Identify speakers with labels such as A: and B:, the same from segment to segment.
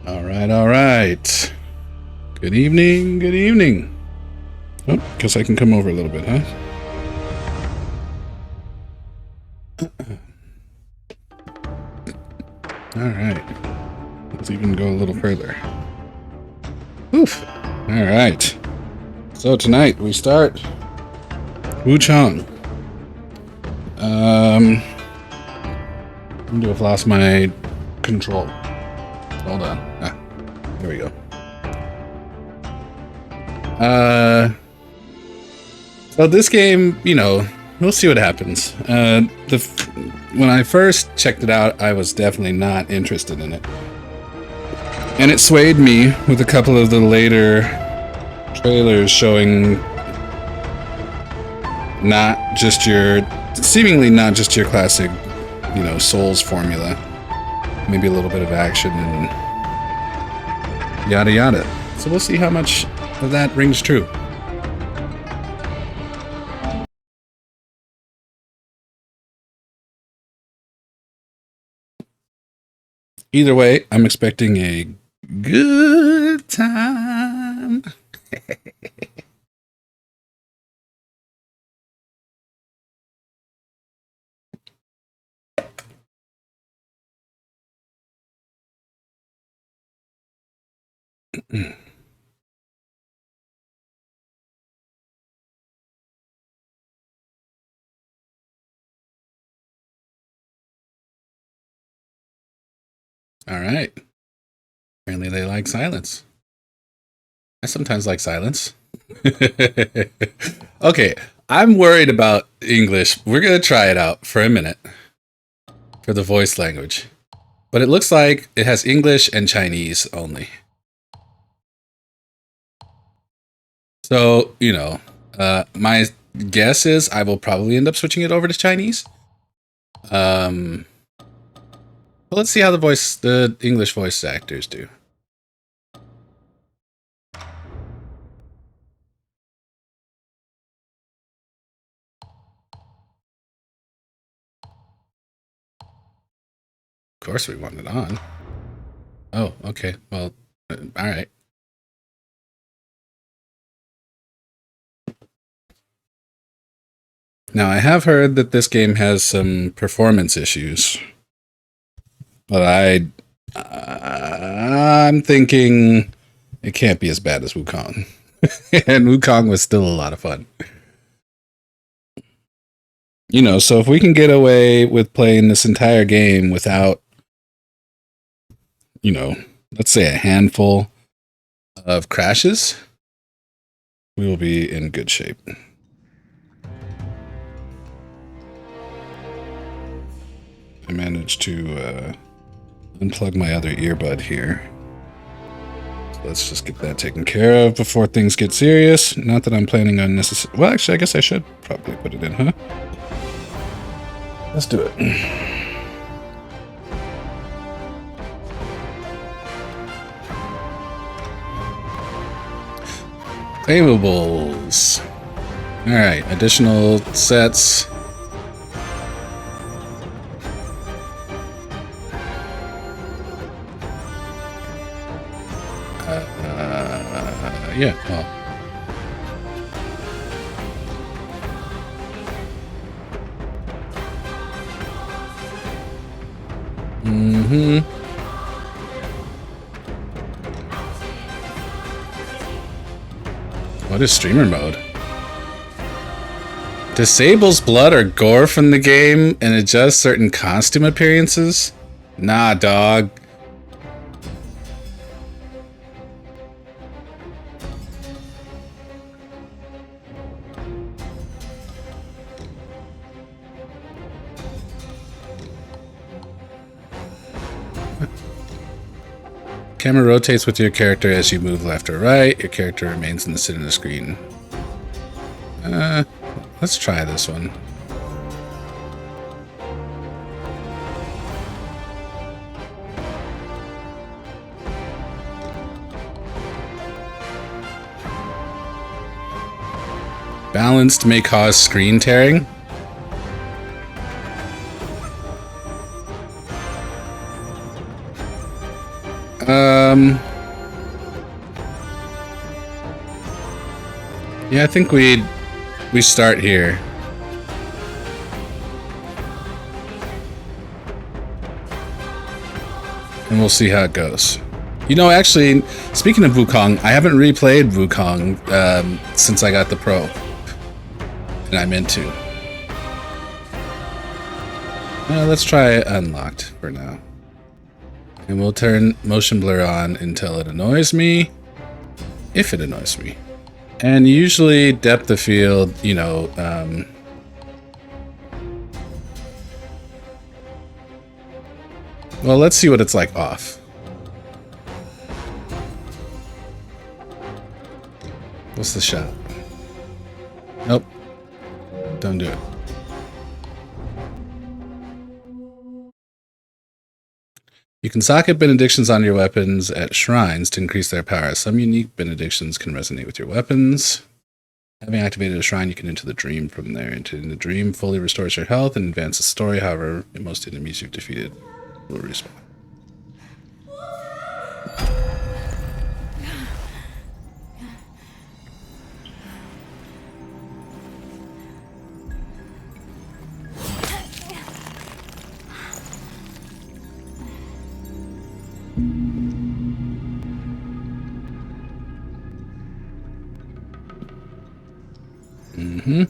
A: All right, all right. Good evening, good evening. Oh, guess I can come over a little bit, huh? All right. Let's even go a little further. Oof. All right. So tonight we start Wuchang. I seem to have lost my control. Hold on. Ah, there we go. So this game, you know, we'll see what happens. When I first checked it out, I was definitely not interested in it. And it swayed me with a couple of the later trailers showing seemingly not just your classic, you know, Souls formula. Maybe a little bit of action and yada yada. So we'll see how much of that rings true. Either way, I'm expecting a good time. All right. Apparently they like silence. I sometimes like silence. Okay, I'm worried about English. We're going to try it out for a minute for the voice language. But it looks like it has English and Chinese only. So, you know, my guess is I will probably end up switching it over to Chinese. But let's see how the English voice actors do. Of course we want it on. Oh, okay. Well, all right. Now, I have heard that this game has some performance issues. But I'm thinking it can't be as bad as Wuchang. And Wuchang was still a lot of fun. You know, so if we can get away with playing this entire game without, you know, let's say a handful of crashes, we will be in good shape. I managed to unplug my other earbud here. So let's just get that taken care of before things get serious. Not that I'm planning on necessarily... Well, actually, I guess I should probably put it in, huh? Let's do it. Claimables. Alright, additional sets. Yeah, well. What is streamer mode? Disables blood or gore from the game and adjusts certain costume appearances? Nah, dog. Camera rotates with your character as you move left or right. Your character remains in the center of the screen. Let's try this one. Balanced may cause screen tearing. Yeah, I think we start here. And we'll see how it goes. You know, actually, speaking of Wuchang, I haven't replayed Wuchang since I got the Pro. And I'm into. Let's try unlocked for now. And we'll turn motion blur on until it annoys me. If it annoys me. And usually depth of field, you know, well, let's see what it's like off. What's the shot? Nope. Don't do it. You can socket benedictions on your weapons at shrines to increase their power. Some unique benedictions can resonate with your weapons. Having activated a shrine, you can enter the dream from there. Entering the dream fully restores your health and advances the story. However, most enemies you've defeated will respawn. Mm-hmm.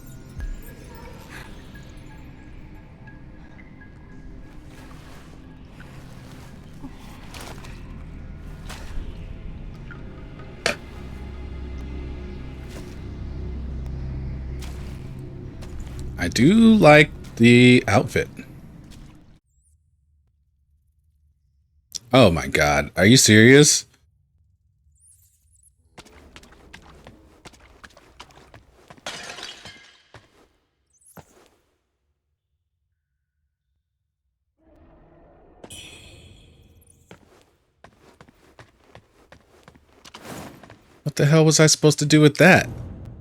A: I do like the outfit. Oh my god, are you serious? What the hell was I supposed to do with that?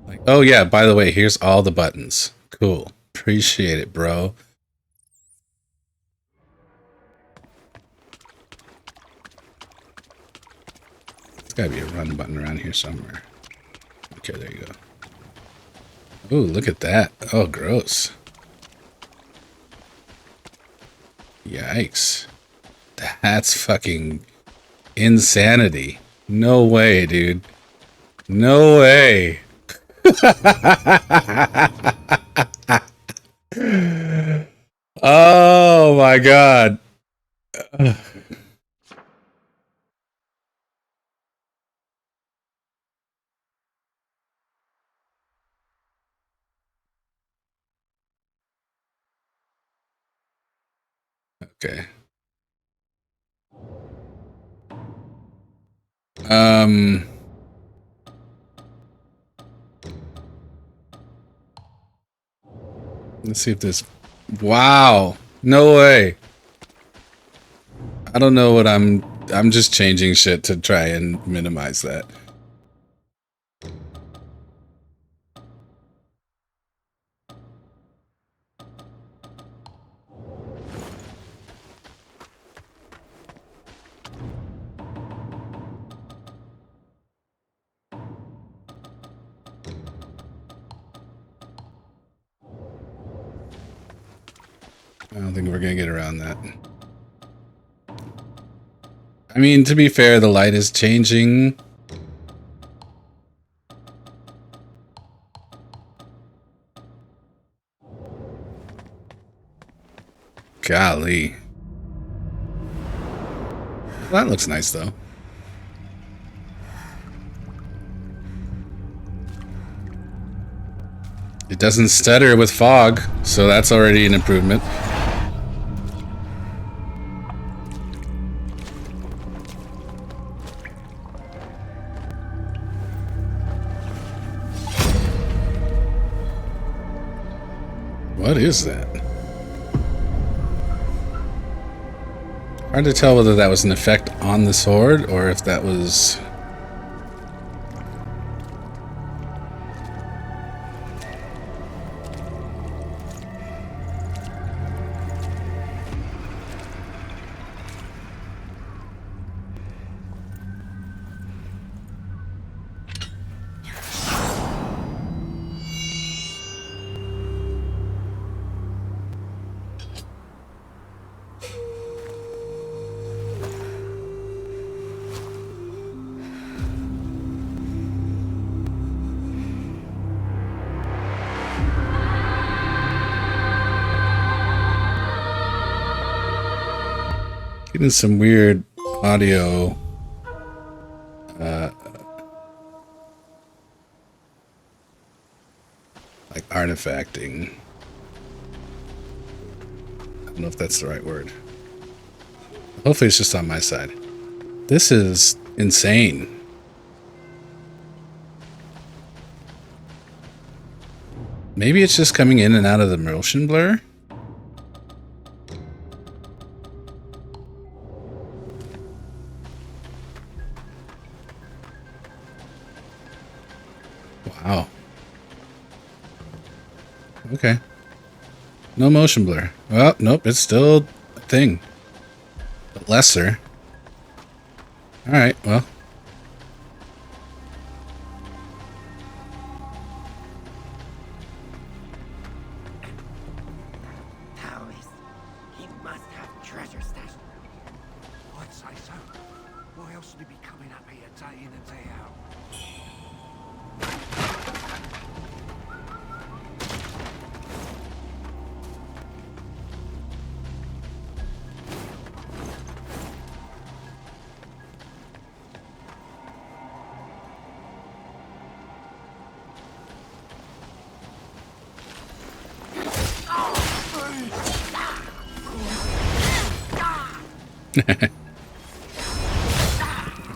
A: Like, oh yeah, by the way, here's all the buttons. Cool. Appreciate it, bro. There's gotta be a run button around here somewhere. Okay, there you go. Ooh, look at that. Oh, gross. Yikes. That's fucking insanity. No way, dude. No way. Oh my god. Okay. Let's see if this. Wow. No way. I don't know what I'm just changing shit to try and minimize that. I don't think we're gonna get around that. I mean, to be fair, the light is changing. Golly. That looks nice, though. It doesn't stutter with fog, so that's already an improvement. What is that? Hard to tell whether that was an effect on the sword or if that was... Getting some weird audio. Like artifacting. I don't know if that's the right word. Hopefully it's just on my side. This is insane. Maybe it's just coming in and out of the motion blur. Wow. Okay. No motion blur. Well, nope, it's still a thing. But lesser. Alright, well.
B: He must have treasure stash. I'd say so. Why else would he be coming up here day in and day out?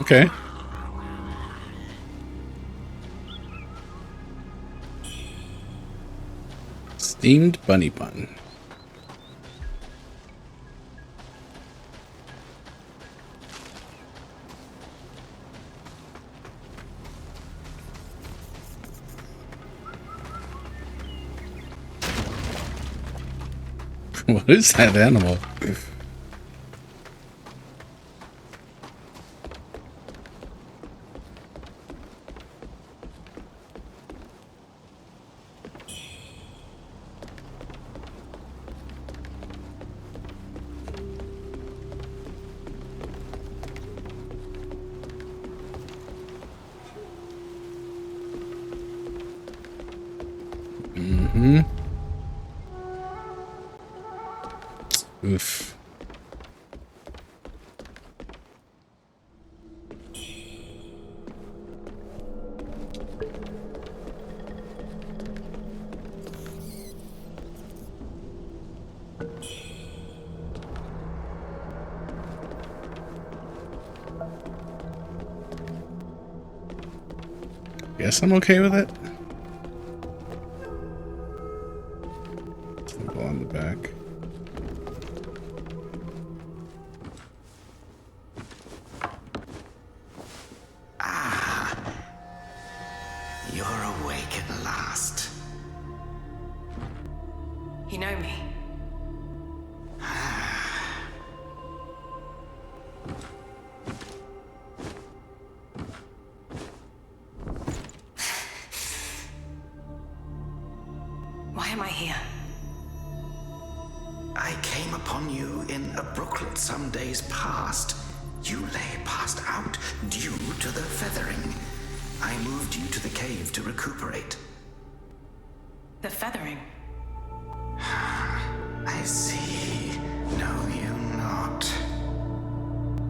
A: Okay. Steamed bunny bun. What is that animal? Oof. Guess I'm okay with it. Go on the back.
B: You're awake at last.
C: You know me? Why am I here?
B: I came upon you in a brooklet some days past. You lay passed out due to the feathering. I moved you to the cave to recuperate.
C: The feathering?
B: I see. Know you not.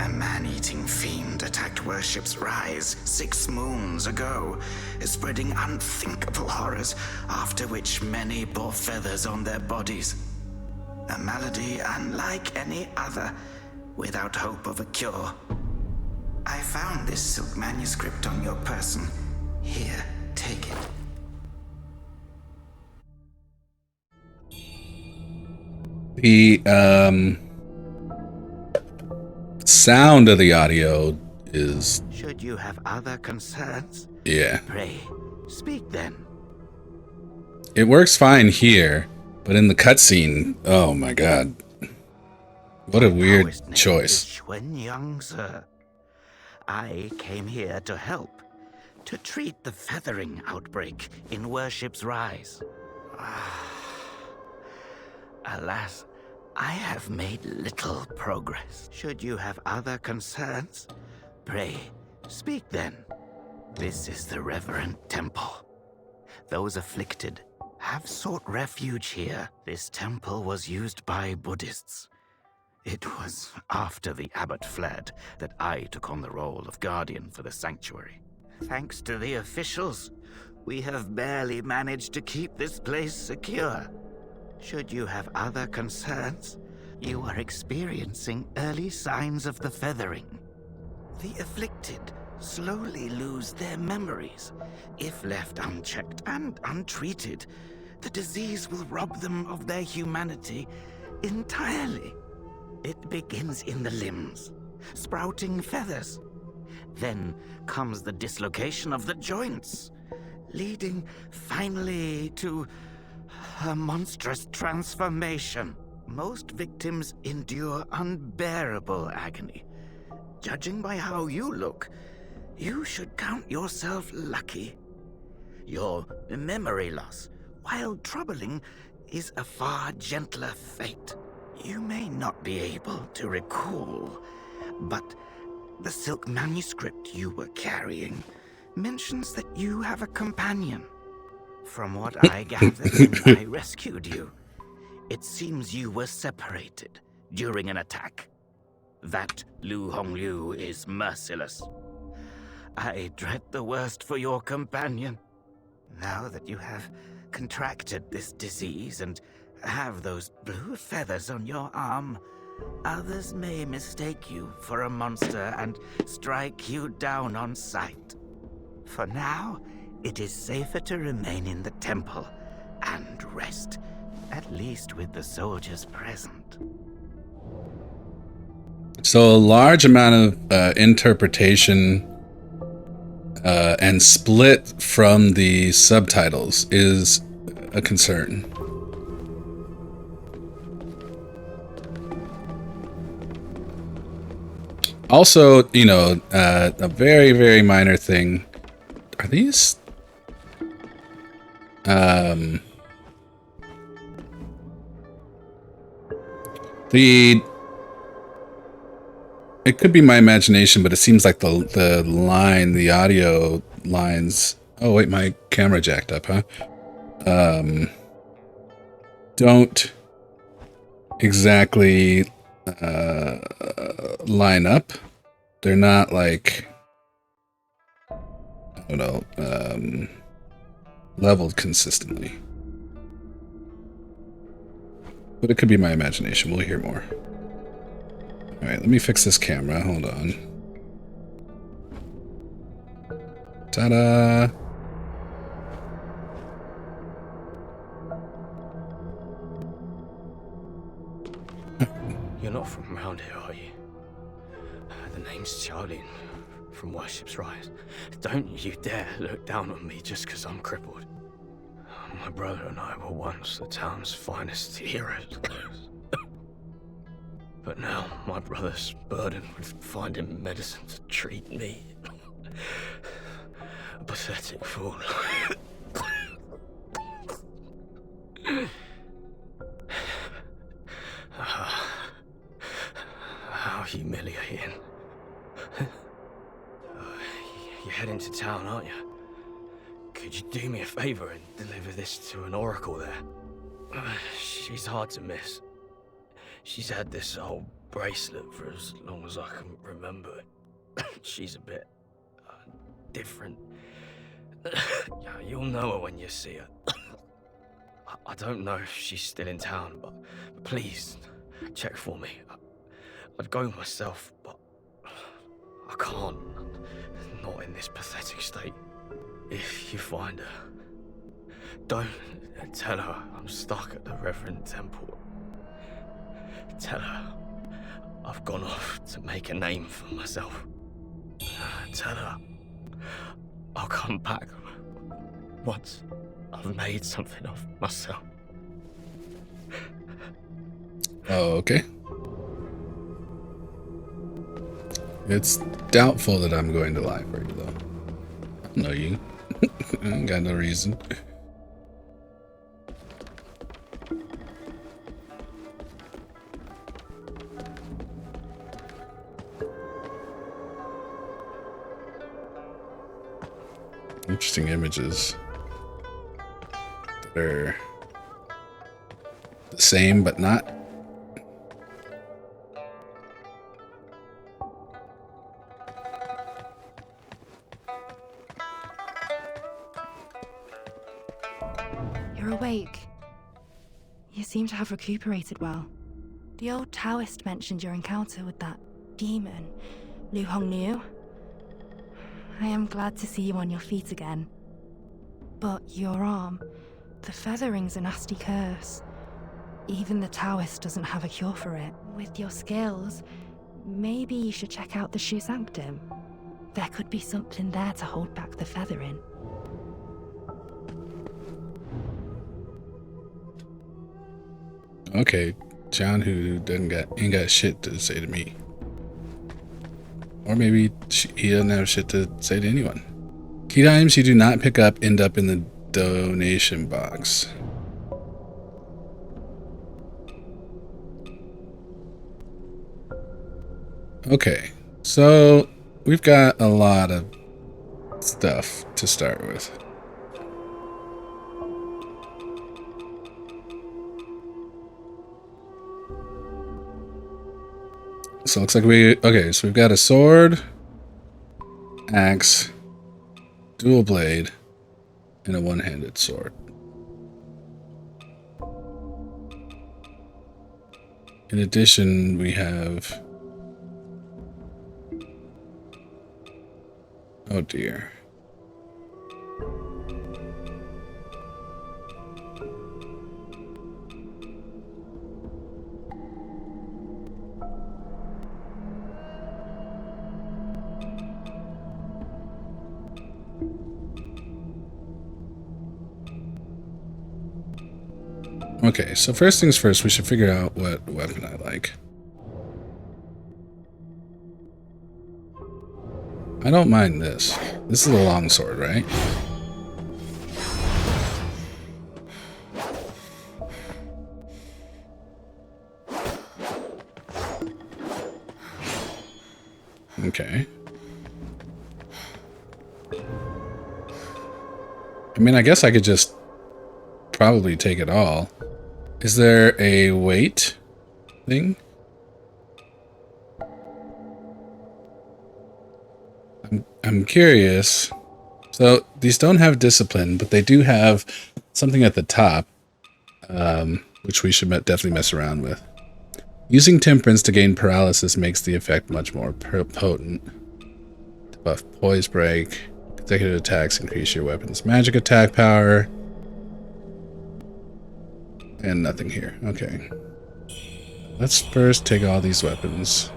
B: A man-eating fiend attacked Worship's Rise 6 moons ago, spreading unthinkable horrors, after which many bore feathers on their bodies. A malady unlike any other, without hope of a cure. I found this silk manuscript on your person. Here, take it.
A: The sound of the audio is...
B: Should you have other concerns?
A: Yeah.
B: Pray, speak then.
A: It works fine here, but in the cutscene, oh my god. What a weird choice.
B: Wuchang, sir. I came here to help, to treat the feathering outbreak in Worship's Rise. Alas, I have made little progress. Should you have other concerns, pray, speak then. This is the reverent temple. Those afflicted have sought refuge here. This temple was used by Buddhists. It was after the abbot fled that I took on the role of guardian for the sanctuary. Thanks to the officials, we have barely managed to keep this place secure. Should you have other concerns, you are experiencing early signs of the feathering. The afflicted slowly lose their memories. If left unchecked and untreated, the disease will rob them of their humanity entirely. It begins in the limbs, sprouting feathers. Then comes the dislocation of the joints, leading finally to a monstrous transformation. Most victims endure unbearable agony. Judging by how you look, you should count yourself lucky. Your memory loss, while troubling, is a far gentler fate. You may not be able to recall, but the silk manuscript you were carrying mentions that you have a companion. From what I gathered when I rescued you, it seems you were separated during an attack. That Lu Hongliu is merciless. I dread the worst for your companion. Now that you have contracted this disease and have those blue feathers on your arm, others may mistake you for a monster and strike you down on sight. For now, it is safer to remain in the temple and rest, at least with the soldiers present.
A: So a large amount of interpretation and split from the subtitles is a concern. Also, you know, a very, very minor thing. Are these? It could be my imagination, but it seems like the audio lines. Oh wait, my camera jacked up, huh? Don't exactly line up. They're not like, I don't know, leveled consistently. But it could be my imagination. We'll hear more. Alright, let me fix this camera. Hold on. Ta-da!
D: You're not from around here, are you? The name's Charlie from Worship's Rise. Don't you dare look down on me just because I'm crippled. My brother and I were once the town's finest heroes. But now my brother's burdened with finding medicine to treat me. A pathetic fool. How humiliating. You're heading to town, aren't you? Could you do me a favor and deliver this to an oracle there? She's hard to miss. She's had this old bracelet for as long as I can remember. She's a bit different. You'll know her when you see her. I don't know if she's still in town, but please check for me. I'd go myself, but I can't. Not in this pathetic state. If you find her, don't tell her I'm stuck at the Reverend Temple. Tell her I've gone off to make a name for myself. Tell her I'll come back once I've made something of myself.
A: Oh, okay. It's doubtful that I'm going to lie for you, though. I know you. I ain't got no reason. Interesting images that are the same but not.
E: you're awake. You seem to have recuperated well. The old Taoist mentioned your encounter with that demon, Wuchang. I am glad to see you on your feet again. But your arm, the feathering's a nasty curse. Even the Taoist doesn't have a cure for it. With your skills, maybe you should check out the Shu Sanctum. There could be something there to hold back the feathering.
A: Okay, John who ain't got shit to say to me. Or maybe he doesn't have shit to say to anyone. Key items you do not pick up end up in the donation box. Okay, so we've got a lot of stuff to start with. So it looks like so we've got a sword, axe, dual blade, and a one-handed sword. In addition, we have... Oh dear. Okay, so first things first, we should figure out what weapon I like. I don't mind this. This is a long sword, right? Okay. I mean, I guess I could just probably take it all. Is there a weight thing? I'm curious. So these don't have discipline, but they do have something at the top, which we should definitely mess around with. Using temperance to gain paralysis makes the effect much more potent. To buff poise break, consecutive attacks increase your weapon's magic attack power. And nothing here. Okay. Let's first take all these weapons.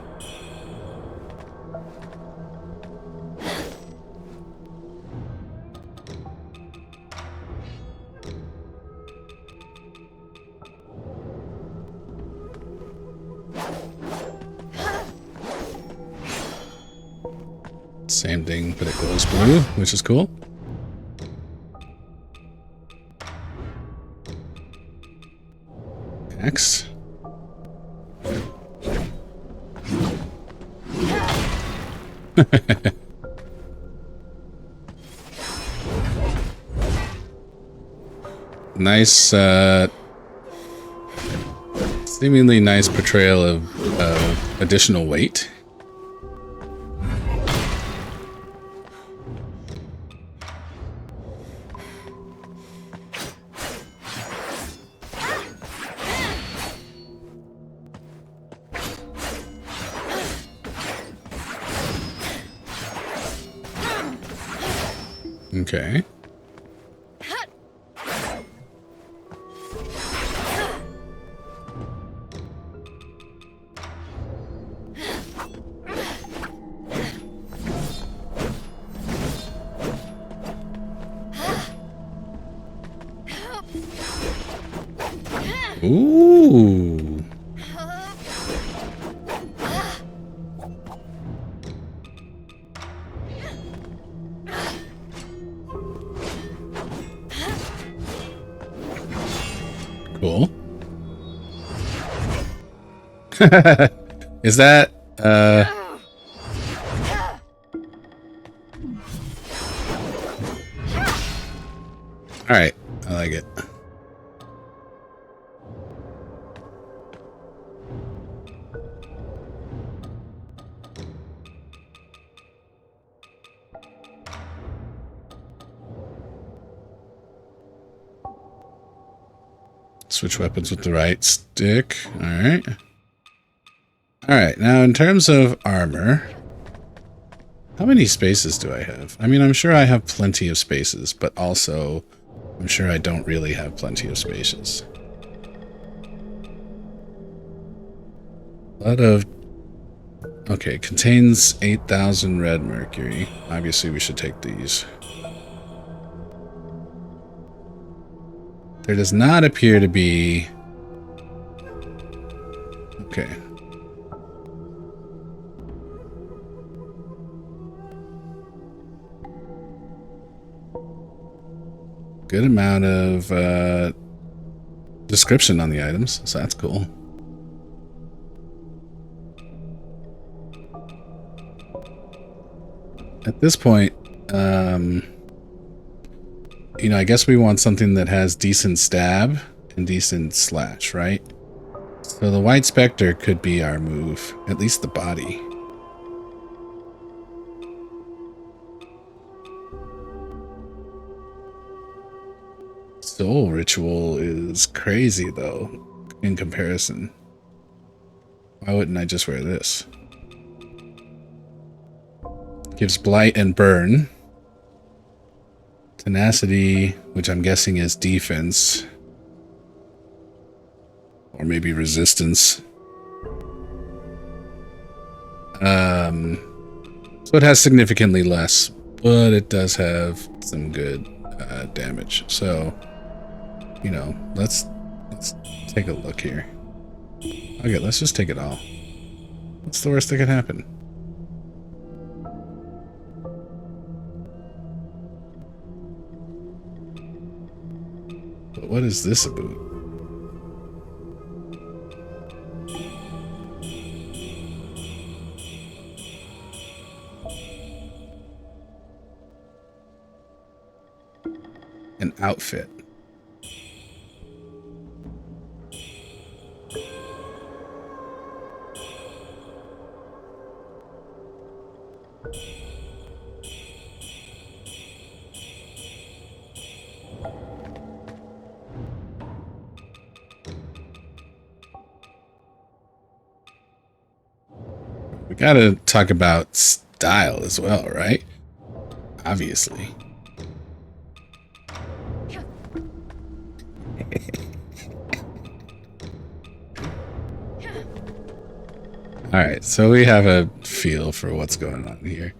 A: Same thing, but it glows blue, which is cool. Axe. Nice, seemingly nice portrayal of additional weight. Okay. Ooh. Cool. Is that all right, I like it. Switch weapons with the right stick. Alright. Alright, now in terms of armor, how many spaces do I have? I mean, I'm sure I have plenty of spaces, but also I'm sure I don't really have plenty of spaces. A lot of... Okay, contains 8,000 red mercury. Obviously, we should take these. There does not appear to be... Okay. Good amount of description on the items, so that's cool. At this point, you know, I guess we want something that has decent stab and decent slash, right? So the White Spectre could be our move, at least the body. Soul Ritual is crazy, though, in comparison. Why wouldn't I just wear this? Gives Blight and Burn. Tenacity, which I'm guessing is defense. Or maybe resistance. So it has significantly less, but it does have some good damage. So, you know, let's take a look here. Okay, let's just take it all. What's the worst that could happen? But what is this about? An outfit. We gotta talk about style as well, right? Obviously. Alright, so we have a feel for what's going on here.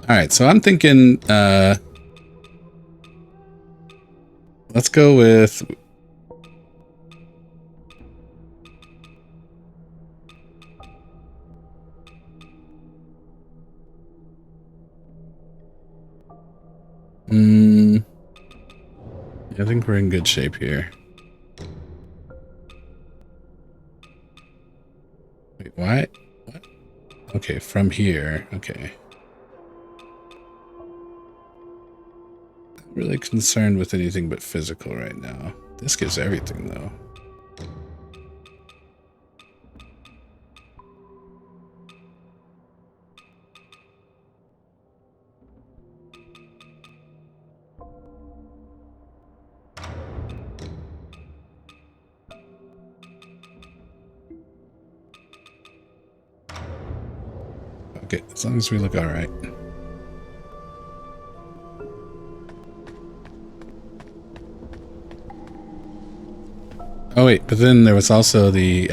A: Alright, so I'm thinking, let's go with... I think we're in good shape here. Wait, what? What? Okay, from here. Okay. Not really concerned with anything but physical right now. This gives everything, though. Okay, as long as we look all right. Oh wait, but then there was also the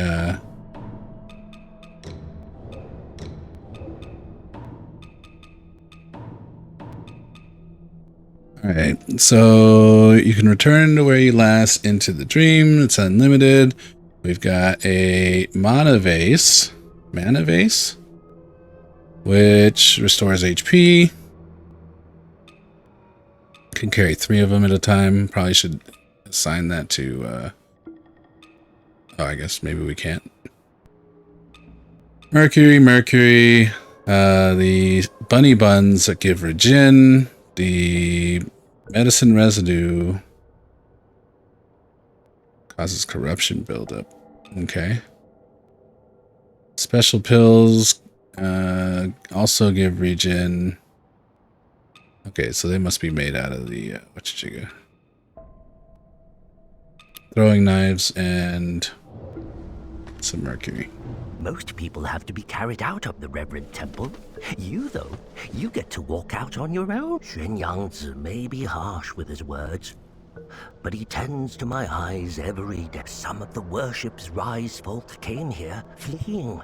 A: Alright, so you can return to where you last into the dream. It's unlimited. We've got a mana vase, which restores HP. Can carry 3 of them at a time. Probably should assign that to, oh, I guess maybe we can't. Mercury, the bunny buns that give regen, the medicine residue Causes corruption buildup. Okay. Special pills also give regen. Okay, so they must be made out of the whatchajiga. Throwing knives and some mercury.
F: Most people have to be carried out of the Reverend Temple. You, though, you get to walk out on your own. Xuanyangzi may be harsh with his words, but he tends to my eyes every day. Some of the worship's rise folk came here fleeing,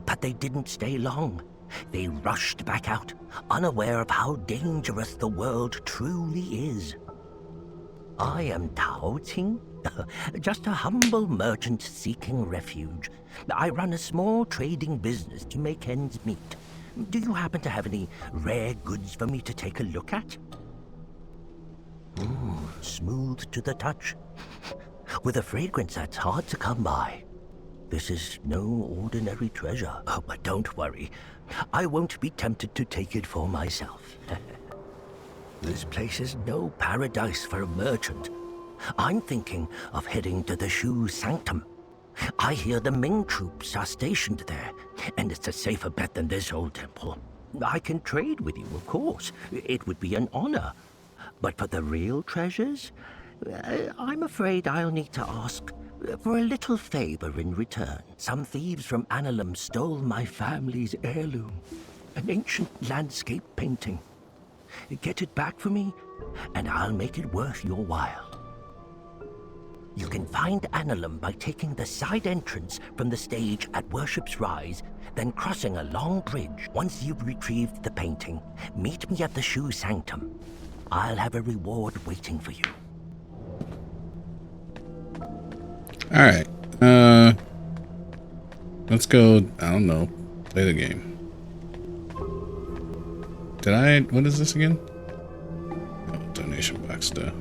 F: but they didn't stay long. They rushed back out, unaware of how dangerous the world truly is. I am Tao Ting, just a humble merchant seeking refuge. I run a small trading business to make ends meet. Do you happen to have any rare goods for me to take a look at? Smooth to the touch, with a fragrance that's hard to come by. This is no ordinary treasure. Oh, but don't worry. I won't be tempted to take it for myself. This place is no paradise for a merchant. I'm thinking of heading to the Shu Sanctum. I hear the Ming troops are stationed there, and it's a safer bet than this old temple. I can trade with you, of course. It would be an honor. But for the real treasures, I'm afraid I'll need to ask for a little favor in return. Some thieves from Annalum stole my family's heirloom, an ancient landscape painting. Get it back for me, and I'll make it worth your while. You can find Annalum by taking the side entrance from the stage at Worship's Rise, then crossing a long bridge. Once you've retrieved the painting, meet me at the Shu Sanctum. I'll have a reward waiting for you.
A: Alright. Let's go, I don't know, play the game. What is this again? Oh, donation box stuff.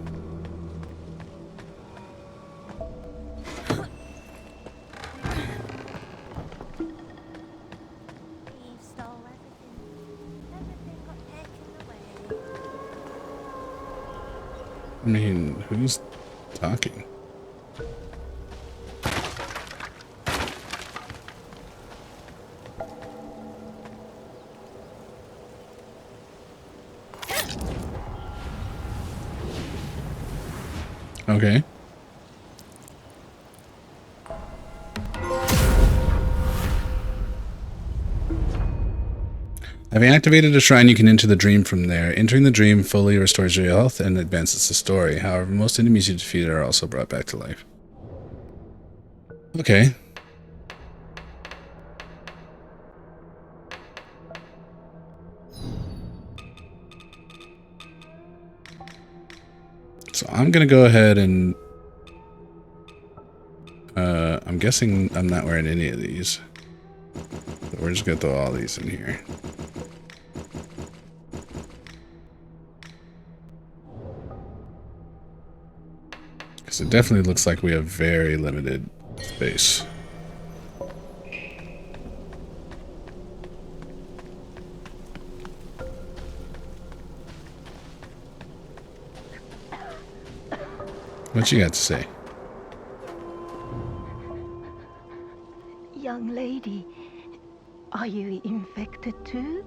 A: I mean, who's talking? Okay. Having activated a shrine, you can enter the dream from there. Entering the dream fully restores your health and advances the story. However, most enemies you defeat are also brought back to life. Okay. So I'm gonna go ahead and I'm guessing I'm not wearing any of these. So we're just gonna throw all these in here. Because it definitely looks like we have very limited space. What you got to say?
G: Young lady, are you infected too?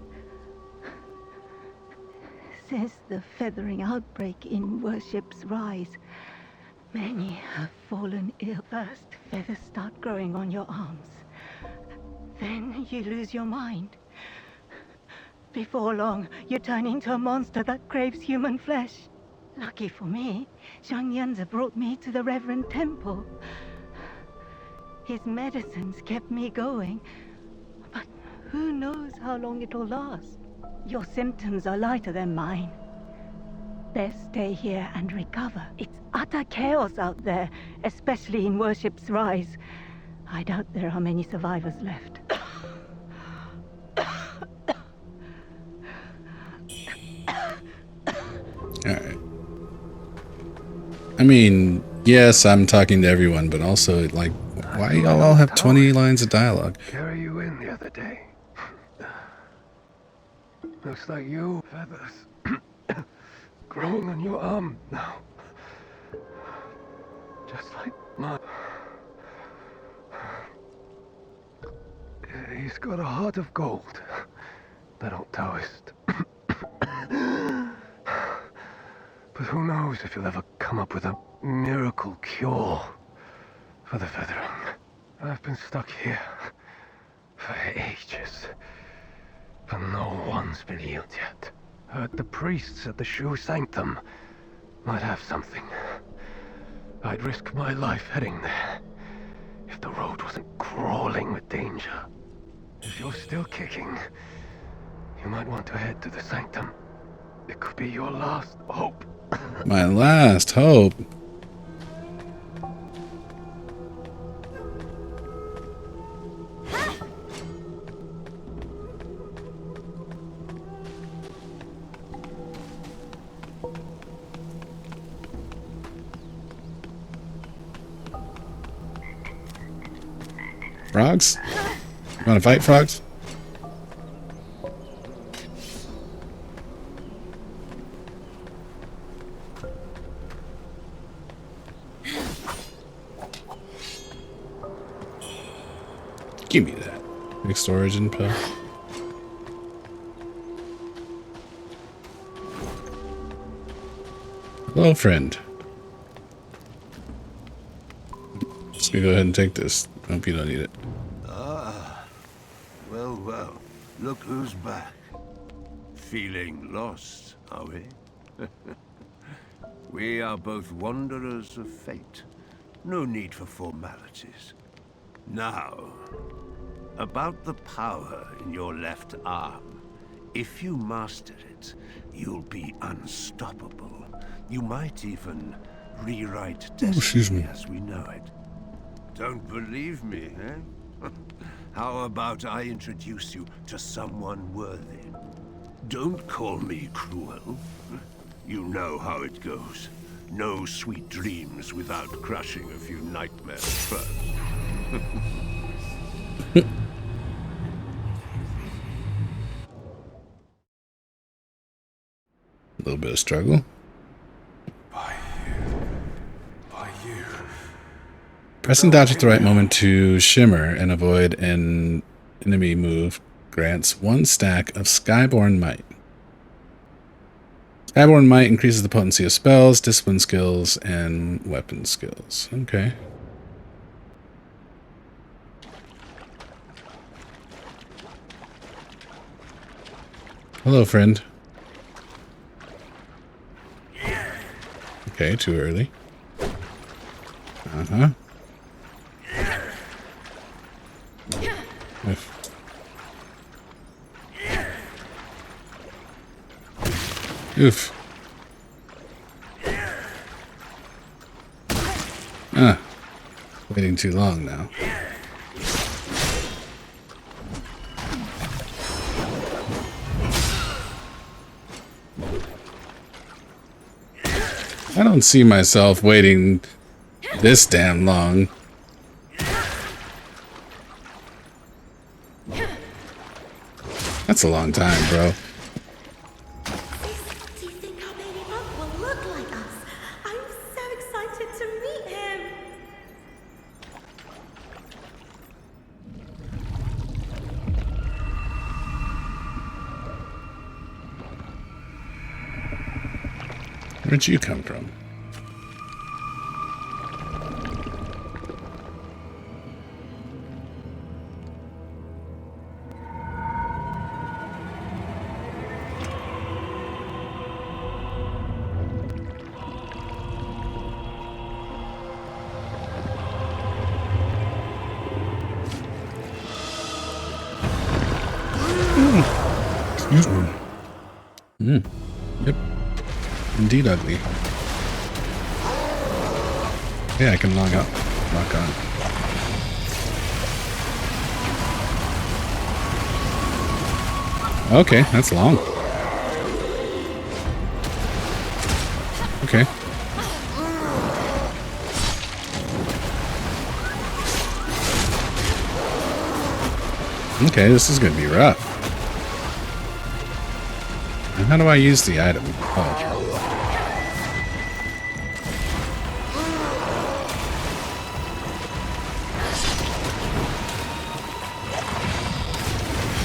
G: Since the feathering outbreak in Worship's Rise, many have fallen ill. First, feathers start growing on your arms. Then you lose your mind. Before long, you turn into a monster that craves human flesh. Lucky for me, Xuanyangzi brought me to the Reverend Temple. His medicines kept me going, but who knows how long it'll last. Your symptoms are lighter than mine. Best stay here and recover. It's utter chaos out there, especially in Worship's Rise. I doubt there are many survivors left.
A: Alright. I mean, yes, I'm talking to everyone, but also, like, why y'all all have 20 lines of dialogue?
H: Carry you in the other day. Looks like you feathers growing on your arm now. Just like He's got a heart of gold, that old Taoist. But who knows if he'll ever come up with a miracle cure for the feathering. I've been stuck here for ages, but no one's been healed yet. Heard the priests at the Shu Sanctum might have something. I'd risk my life heading there if the road wasn't crawling with danger. If you're still kicking, you might want to head to the Sanctum. It could be your last hope.
A: My last hope. Frogs? You want to fight, frogs? Give me that. Big storage and pill. Hello, friend. Just gonna go ahead and take this. Hope you don't need it.
I: Well, well, look who's back. Feeling lost, are we? We are both wanderers of fate. No need for formalities. Now, about the power in your left arm. If you master it, you'll be unstoppable. You might even rewrite destiny as we know it. Don't believe me, eh? How about I introduce you to someone worthy? Don't call me cruel. You know how it goes. No sweet dreams without crushing a few nightmares first.
A: A little bit of struggle.
J: By you.
A: Press and dodge at the right moment to shimmer and avoid an enemy move grants 1 stack of Skyborn Might. Skyborn Might increases the potency of spells, discipline skills, and weapon skills. Okay. Hello, friend. Okay, too early. Uh-huh. Oof. Ah. Waiting too long now. I don't see myself waiting this damn long. That's a long time, bro.
K: Do you think our baby bug will look like us? I'm so excited to meet him.
A: Where'd you come from? Excuse me. Yep. Indeed ugly. Yeah, I can log out. Lock on. Okay, that's long. Okay. Okay, this is gonna be rough. And how do I use the item? Oh.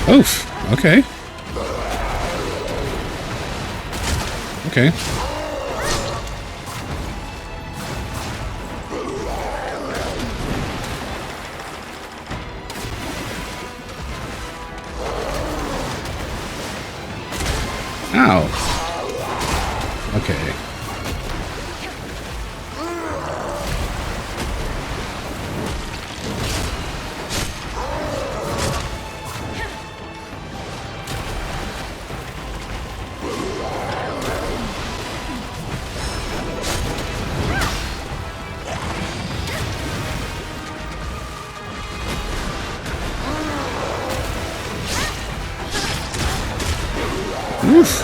A: Oof. Okay. Okay. Ow. Okay. Oof.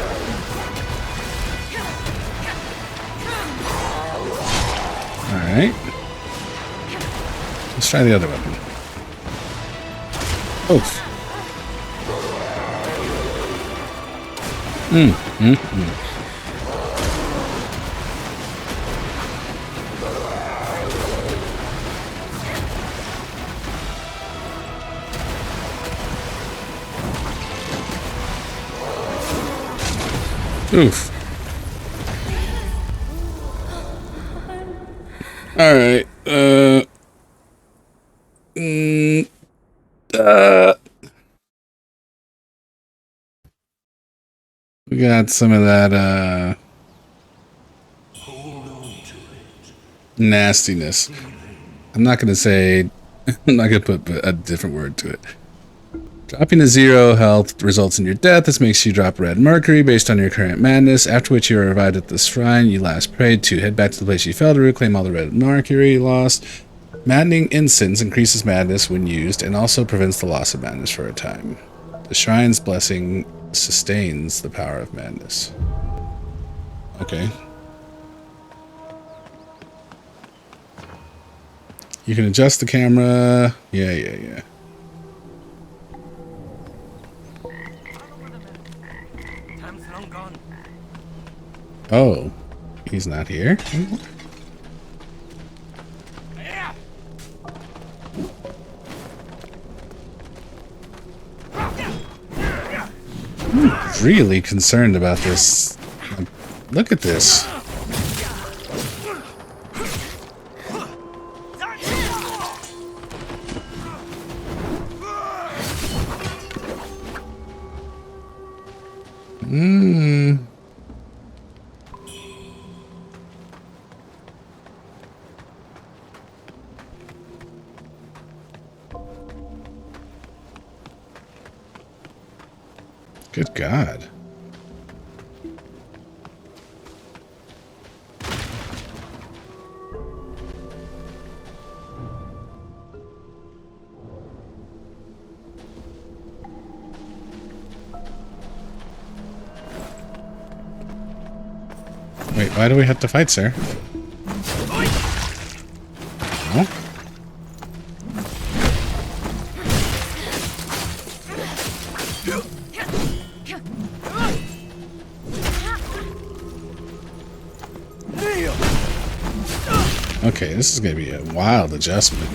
A: Alright. Let's try the other weapon. Oof. Oof. Alright. We got some of that, nastiness. I'm not going to say, I'm not going to put a different word to it. Dropping to 0 health results in your death. This makes you drop red mercury based on your current madness, after which you are revived at the shrine you last prayed to. Head back to the place you fell to, reclaim all the red mercury you lost. Maddening incense increases madness when used and also prevents the loss of madness for a time. The shrine's blessing sustains the power of madness. Okay. You can adjust the camera. Yeah. Oh, he's not here anymore? I'm really concerned about this. Look at this. Good God. Wait, why do we have to fight, sir? No? Okay, this is going to be a wild adjustment.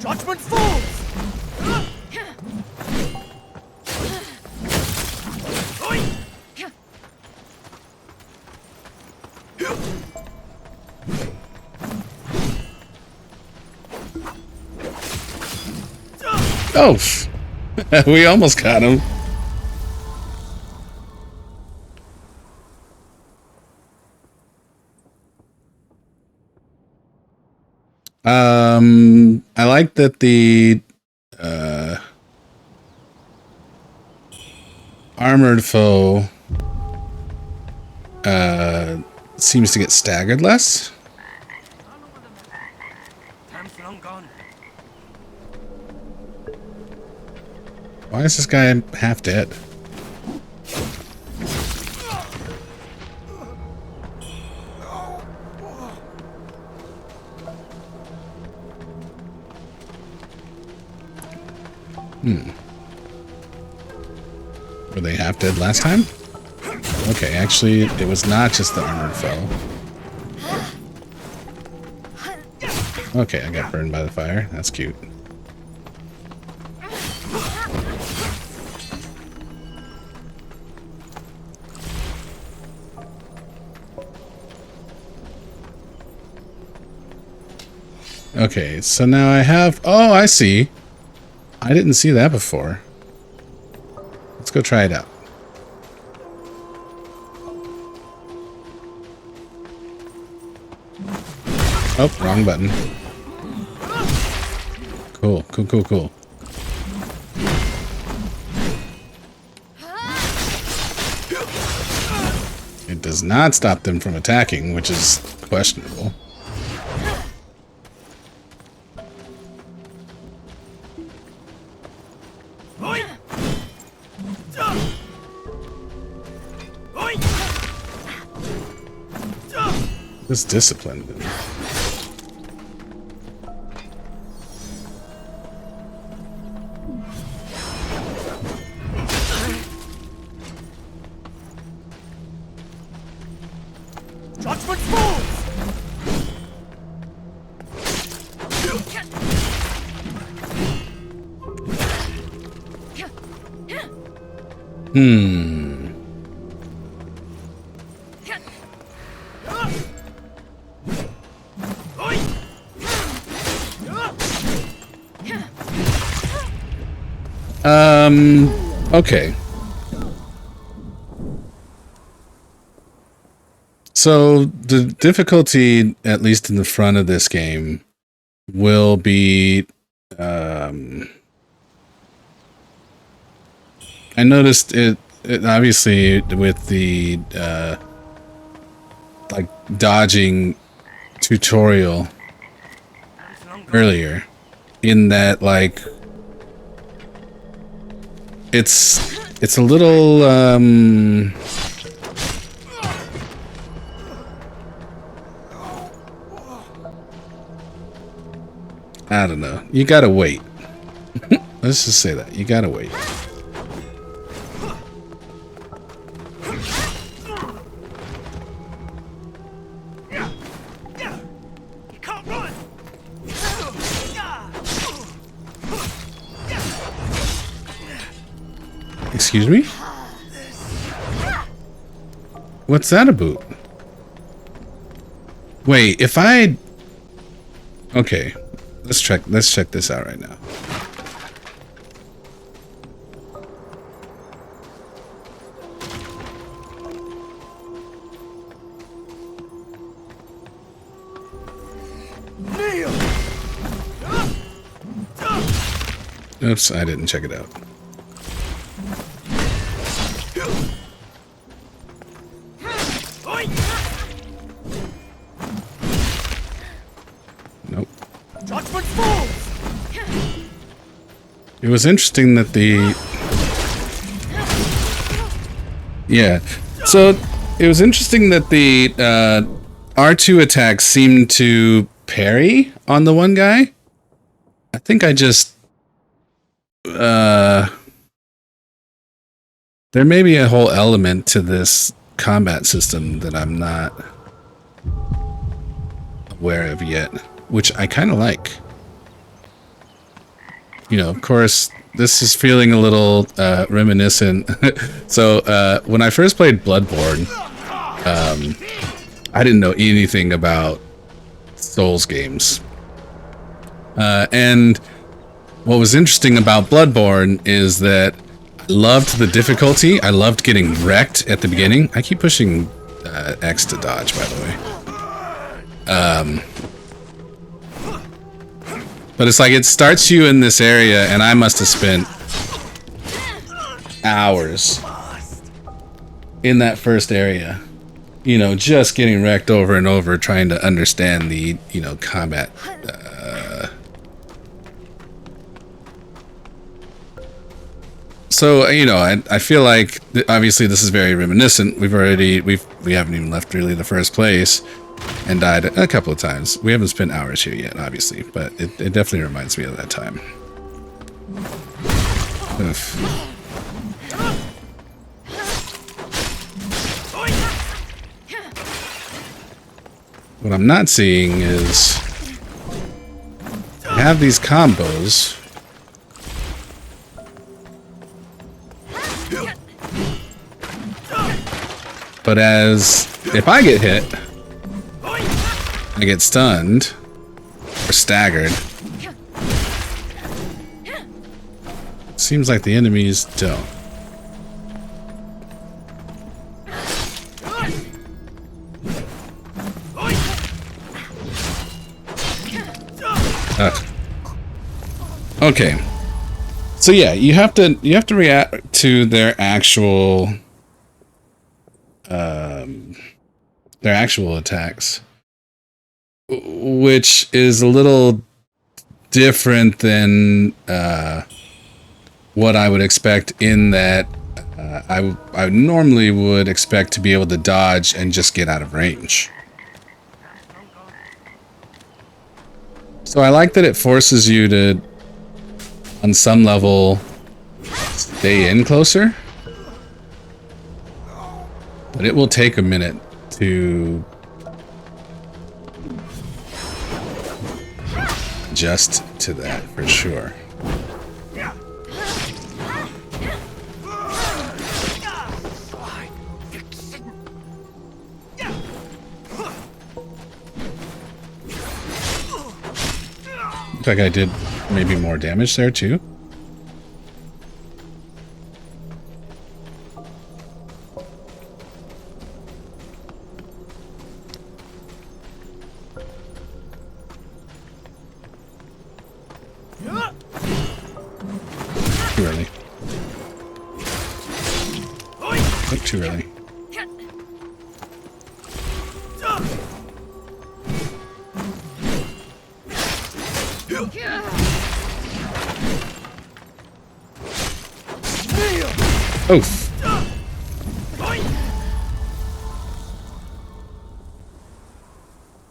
D: Judgment falls!
A: Oh, we almost got him. I like that the armored foe seems to get staggered less. Why is this guy half dead? Were they half dead last time? Okay, actually, it was not just the armored foe. Okay, I got burned by the fire. That's cute. Okay, so now I have... Oh, I see. I didn't see that before. Let's go try it out. Oh, wrong button. Cool, cool, cool, cool. It does not stop them from attacking, which is questionable. This discipline.
D: Judgment falls!
A: Okay. So the difficulty, at least in the front of this game, will be, I noticed it obviously with the, like dodging tutorial earlier, in that like, it's a little, I don't know. You gotta wait. Let's just say that. You gotta wait.
D: You can't run!
A: Excuse me? What's that about? Wait, if I... Okay. Let's check this out right now. Oops, I didn't check it out. Nope.
D: Judgment falls!
A: It was interesting that the... Yeah. So, it was interesting that the R2 attacks seemed to parry on the one guy. I think I just... there may be a whole element to this combat system that I'm not aware of yet, which I kind of like. You know, of course, this is feeling a little reminiscent. So, when I first played Bloodborne, I didn't know anything about Souls games. And what was interesting about Bloodborne is that I loved the difficulty. I loved getting wrecked at the beginning. I keep pushing X to dodge, by the way. But it's like it starts you in this area, and I must have spent hours in that first area. You know, just getting wrecked over and over, trying to understand the, you know, combat. So, you know, I feel like obviously this is very reminiscent. We haven't even left really the first place and died a couple of times. We haven't spent hours here yet, obviously, but it definitely reminds me of that time. Oof. What I'm not seeing is I have these combos. But if I get hit, I get stunned or staggered. Seems like the enemies don't. Okay. So yeah, you have to react to their actual attacks, which is a little different than what I would expect, in that I normally would expect to be able to dodge and just get out of range. So I like that it forces you to, on some level, stay in closer. But it will take a minute to adjust to that, for sure. Looks like I did maybe more damage there too. Too early. Look, too early. Oof.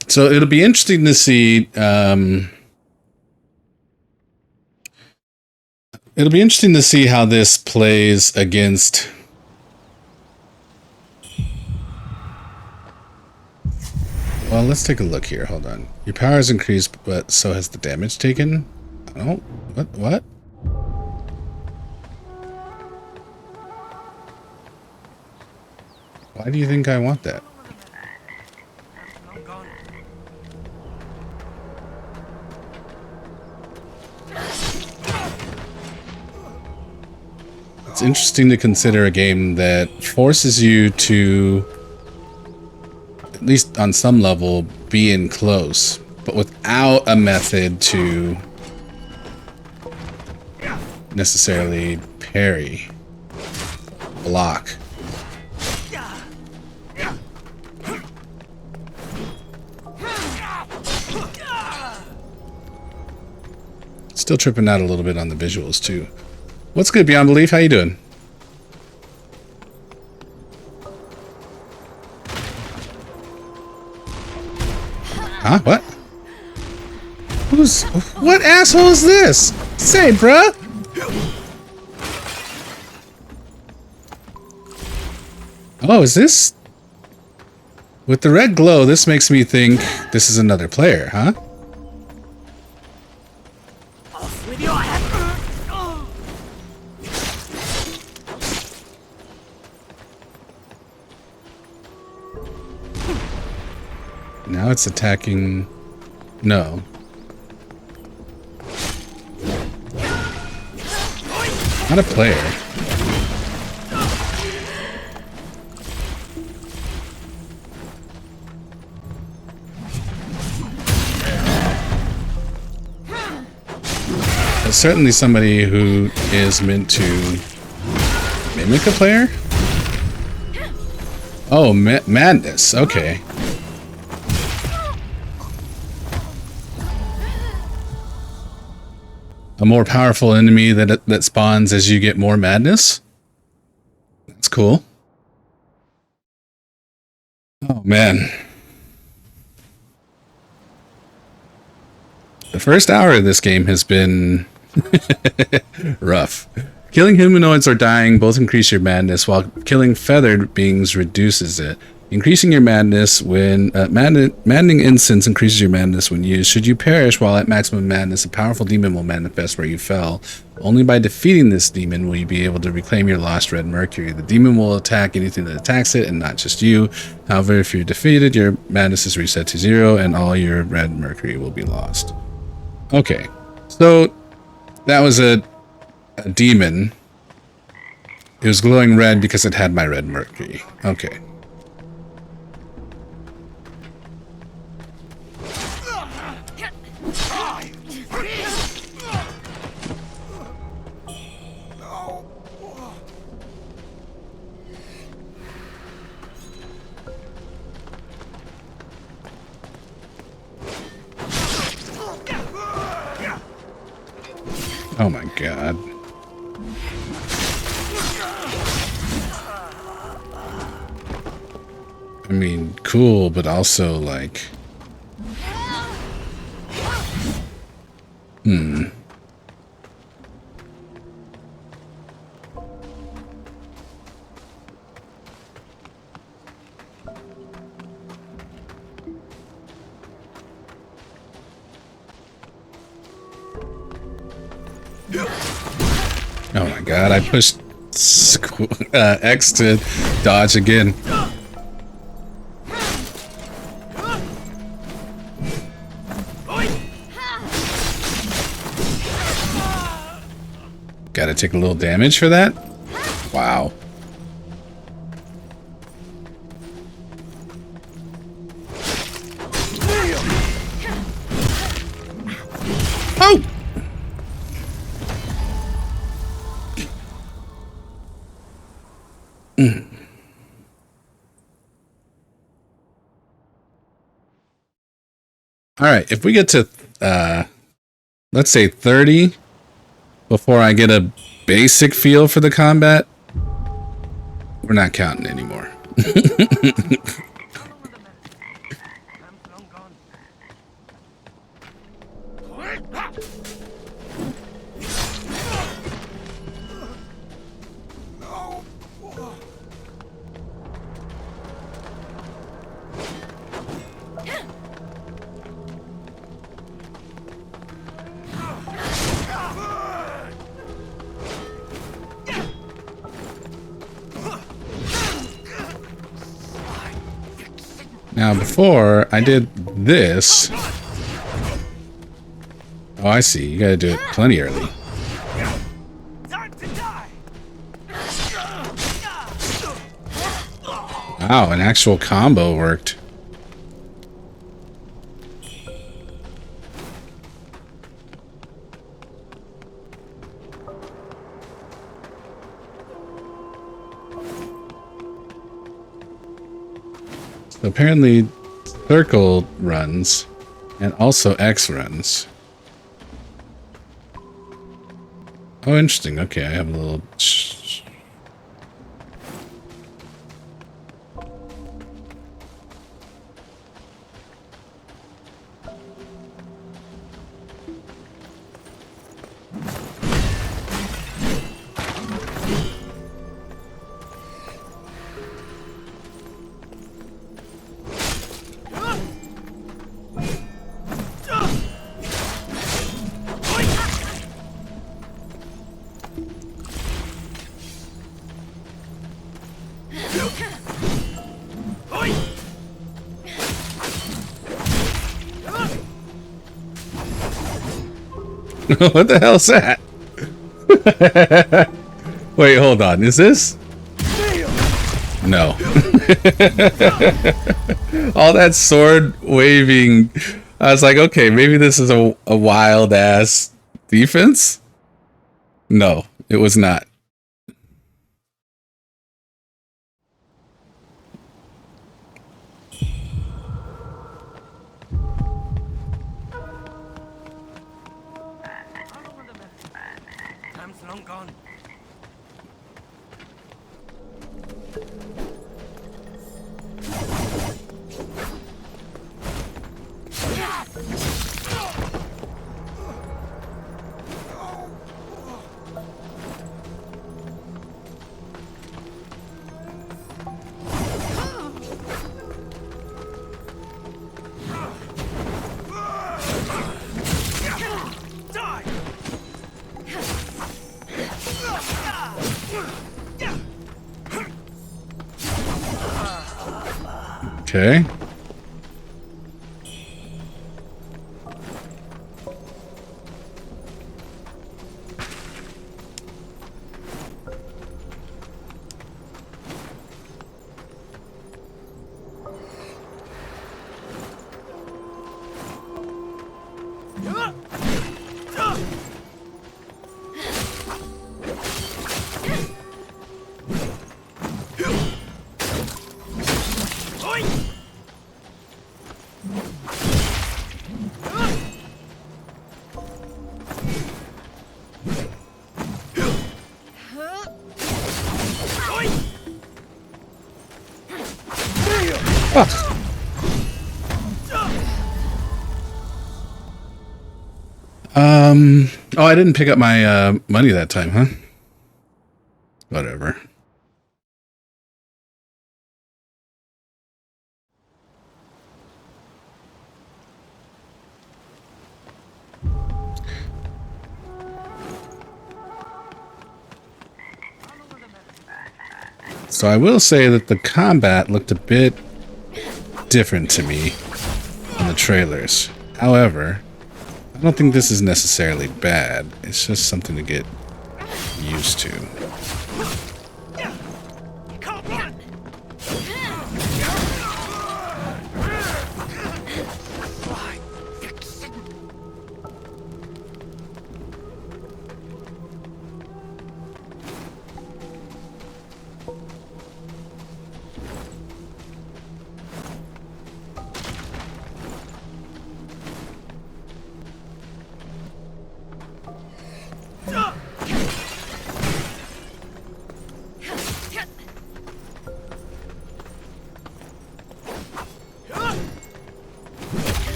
A: So it'll be interesting to see. It'll be interesting to see how this plays against. Well, let's take a look here. Hold on. Your power has increased, but so has the damage taken. Oh, what? Why do you think I want that? It's interesting to consider a game that forces you to, at least on some level, be in close, but without a method to necessarily parry, block. Still tripping out a little bit on the visuals too. What's good, Beyond Belief? How you doing? Huh? What? What asshole is this? Say, bruh. Oh, is this? With the red glow, this makes me think this is another player, huh?
K: Off with your head.
A: Now it's attacking. No. Not a player. But certainly somebody who is meant to mimic a player? Oh, madness. Okay. A more powerful enemy that spawns as you get more madness? That's cool. Oh, man. The first hour of this game has been rough. Killing humanoids or dying both increase your madness, while killing feathered beings reduces it. Increasing your madness when maddening incense increases your madness when used. Should you perish while at maximum madness, a powerful demon will manifest where you fell. Only by defeating this demon will you be able to reclaim your lost red mercury. The demon will attack anything that attacks it, and not just you. However, if you're defeated, your madness is reset to 0, and all your red mercury will be lost. Okay, so that was a demon. It was glowing red because it had my red mercury. Okay. Oh my god. I mean, cool, but also like... Oh my god, I pushed X to dodge again. Gotta take a little damage for that? Wow. Oh! Alright, if we get to, let's say 30, before I get a basic feel for the combat, we're not counting anymore. Now, before I did this... Oh, I see. You gotta do it plenty early. Wow, an actual combo worked. So apparently circle runs and also X runs. Oh, interesting. Okay, I have a little... What the hell's that? Wait, hold on. Is this? No. All that sword waving. I was like, okay, maybe this is a wild ass defense. No, it was not. Okay. Oh, I didn't pick up my money that time, huh? Whatever. So I will say that the combat looked a bit different to me in the trailers. However, I don't think this is necessarily bad. It's just something to get used to.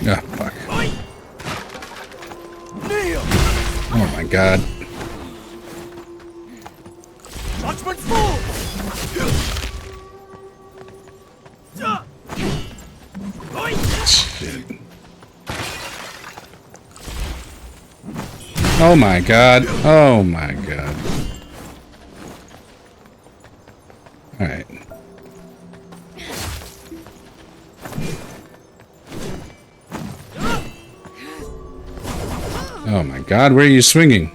A: Ah, fuck. Oh my god. Shit. Oh my god. Oh my god. Alright. Oh my god, where are you swinging?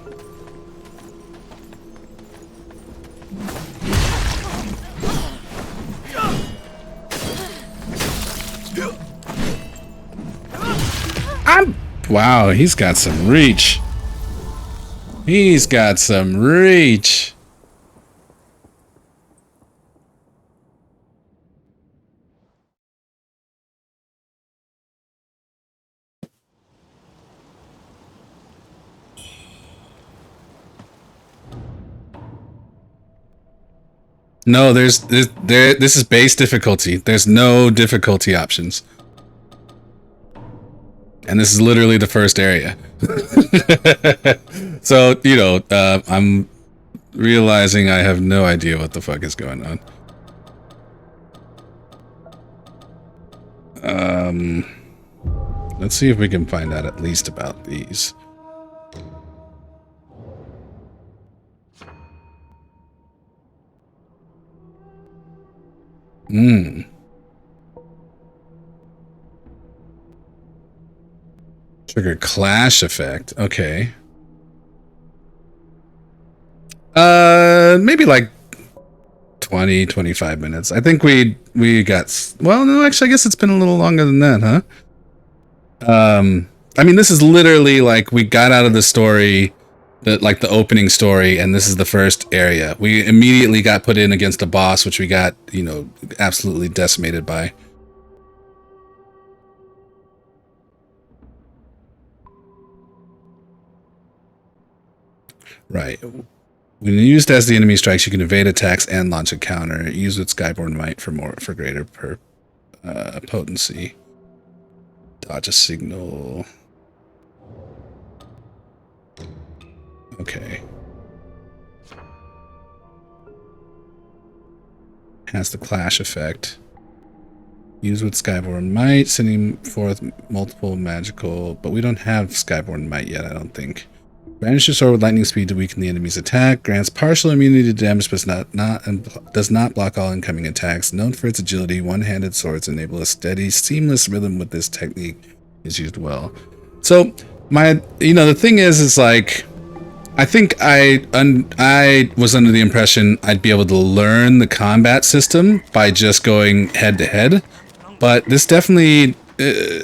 A: Wow, he's got some reach. He's got some reach. No, this is base difficulty. There's no difficulty options. And this is literally the first area. So, you know, I'm realizing I have no idea what the fuck is going on. Let's see if we can find out at least about these. Trigger clash effect. Okay. Maybe like 20-25 minutes. I think we got, well, no, actually I guess it's been a little longer than that, huh? I mean, this is literally like we got out of the story, like the opening story, and this is the first area. We immediately got put in against a boss, which we got, you know, absolutely decimated by. Right. When used as the enemy strikes, you can evade attacks and launch a counter. Use with Skyborn Might for greater potency. Dodge a signal. Okay. Has the clash effect. Use with Skyborn Might, sending forth multiple magical, but we don't have Skyborn Might yet, I don't think. Banish your sword with lightning speed to weaken the enemy's attack. Grants partial immunity to damage, but does not block all incoming attacks. Known for its agility, one-handed swords enable a steady, seamless rhythm with this technique is used well. So the thing is like, I think I was under the impression I'd be able to learn the combat system by just going head to head, but this definitely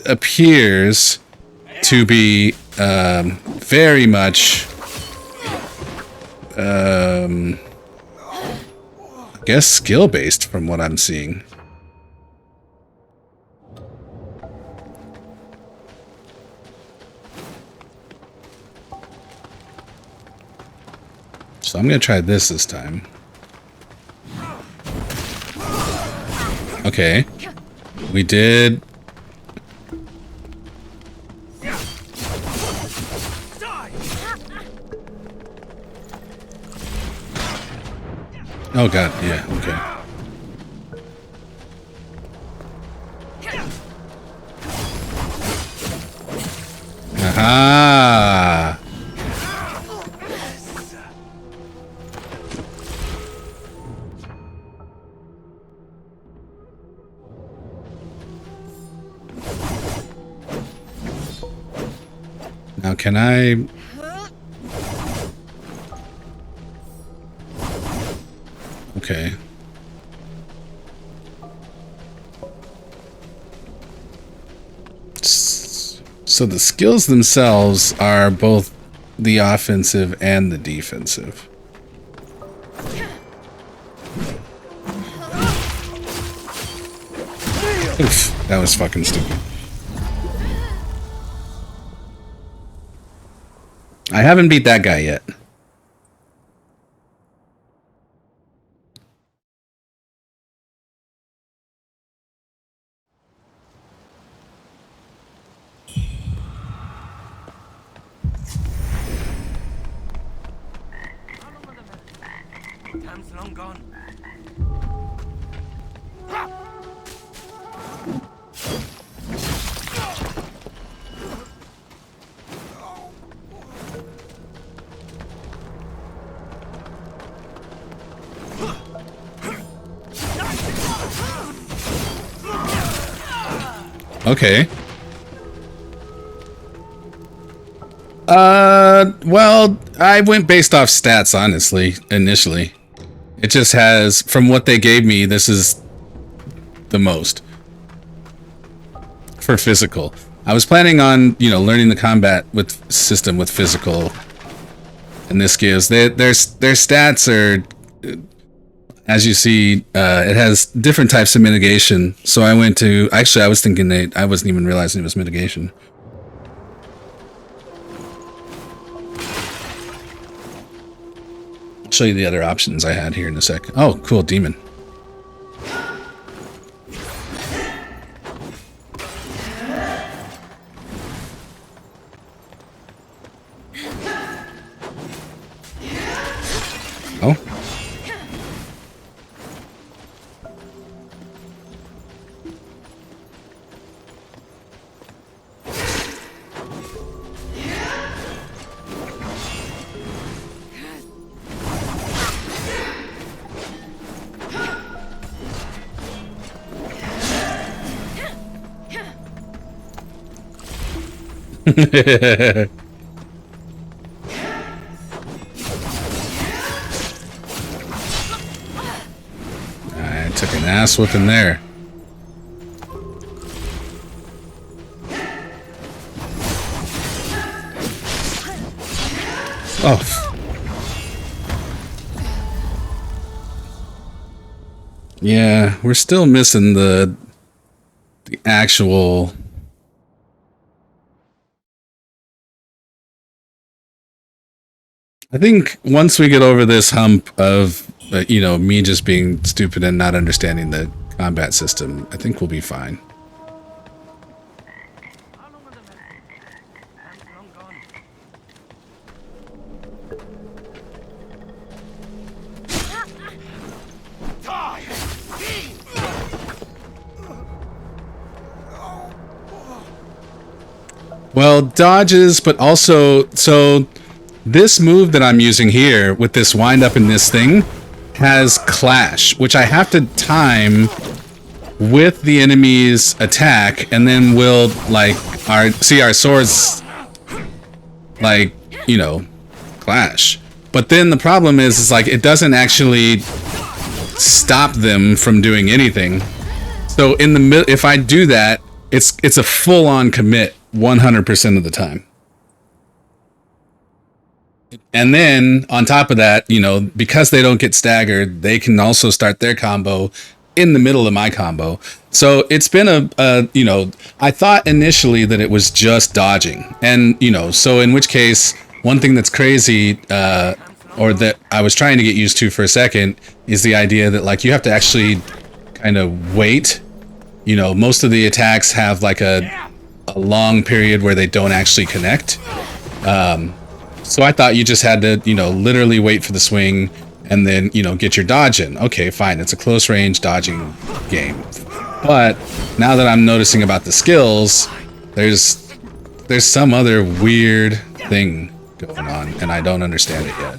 A: appears to be very much I guess skill based from what I'm seeing. So I'm gonna try this time. Okay, we did. Oh god, yeah, okay. Aha! Now can I... Okay. So the skills themselves are both the offensive and the defensive. Oof, that was fucking stupid. I haven't beat that guy yet.
D: Time's long gone.
A: Okay. Well, I went based off stats, honestly, initially. It just has, from what they gave me, this is the most. For physical. I was planning on, learning the combat system with physical. And this gives, their stats are, as you see, it has different types of mitigation. So I went to, actually I was thinking I wasn't even realizing it was mitigation. I'll show you the other options I had here in a sec. Oh, cool, demon. Oh. I took an ass whooping there. Oh. Yeah, we're still missing the actual... I think once we get over this hump of, me just being stupid and not understanding the combat system, I think we'll be fine. Well, dodges, but also, so this move that I'm using here with this wind up in this thing has clash, which I have to time with the enemy's attack, and then we'll like our swords like, you know, clash. But then the problem is like it doesn't actually stop them from doing anything. So in the middle, if I do that, it's a full-on commit 100% of the time. And then on top of that, you know, because they don't get staggered, they can also start their combo in the middle of my combo. So it's been a you know, I thought initially that it was just dodging. And, you know, so in which case, one thing that's crazy, or that I was trying to get used to for a second, is the idea that like you have to actually kind of wait. You know, most of the attacks have like a long period where they don't actually connect. So I thought you just had to, you know, literally wait for the swing and then, you know, get your dodge in. Okay, fine. It's a close range dodging game. But now that I'm noticing about the skills, there's some other weird thing going on and I don't understand it yet.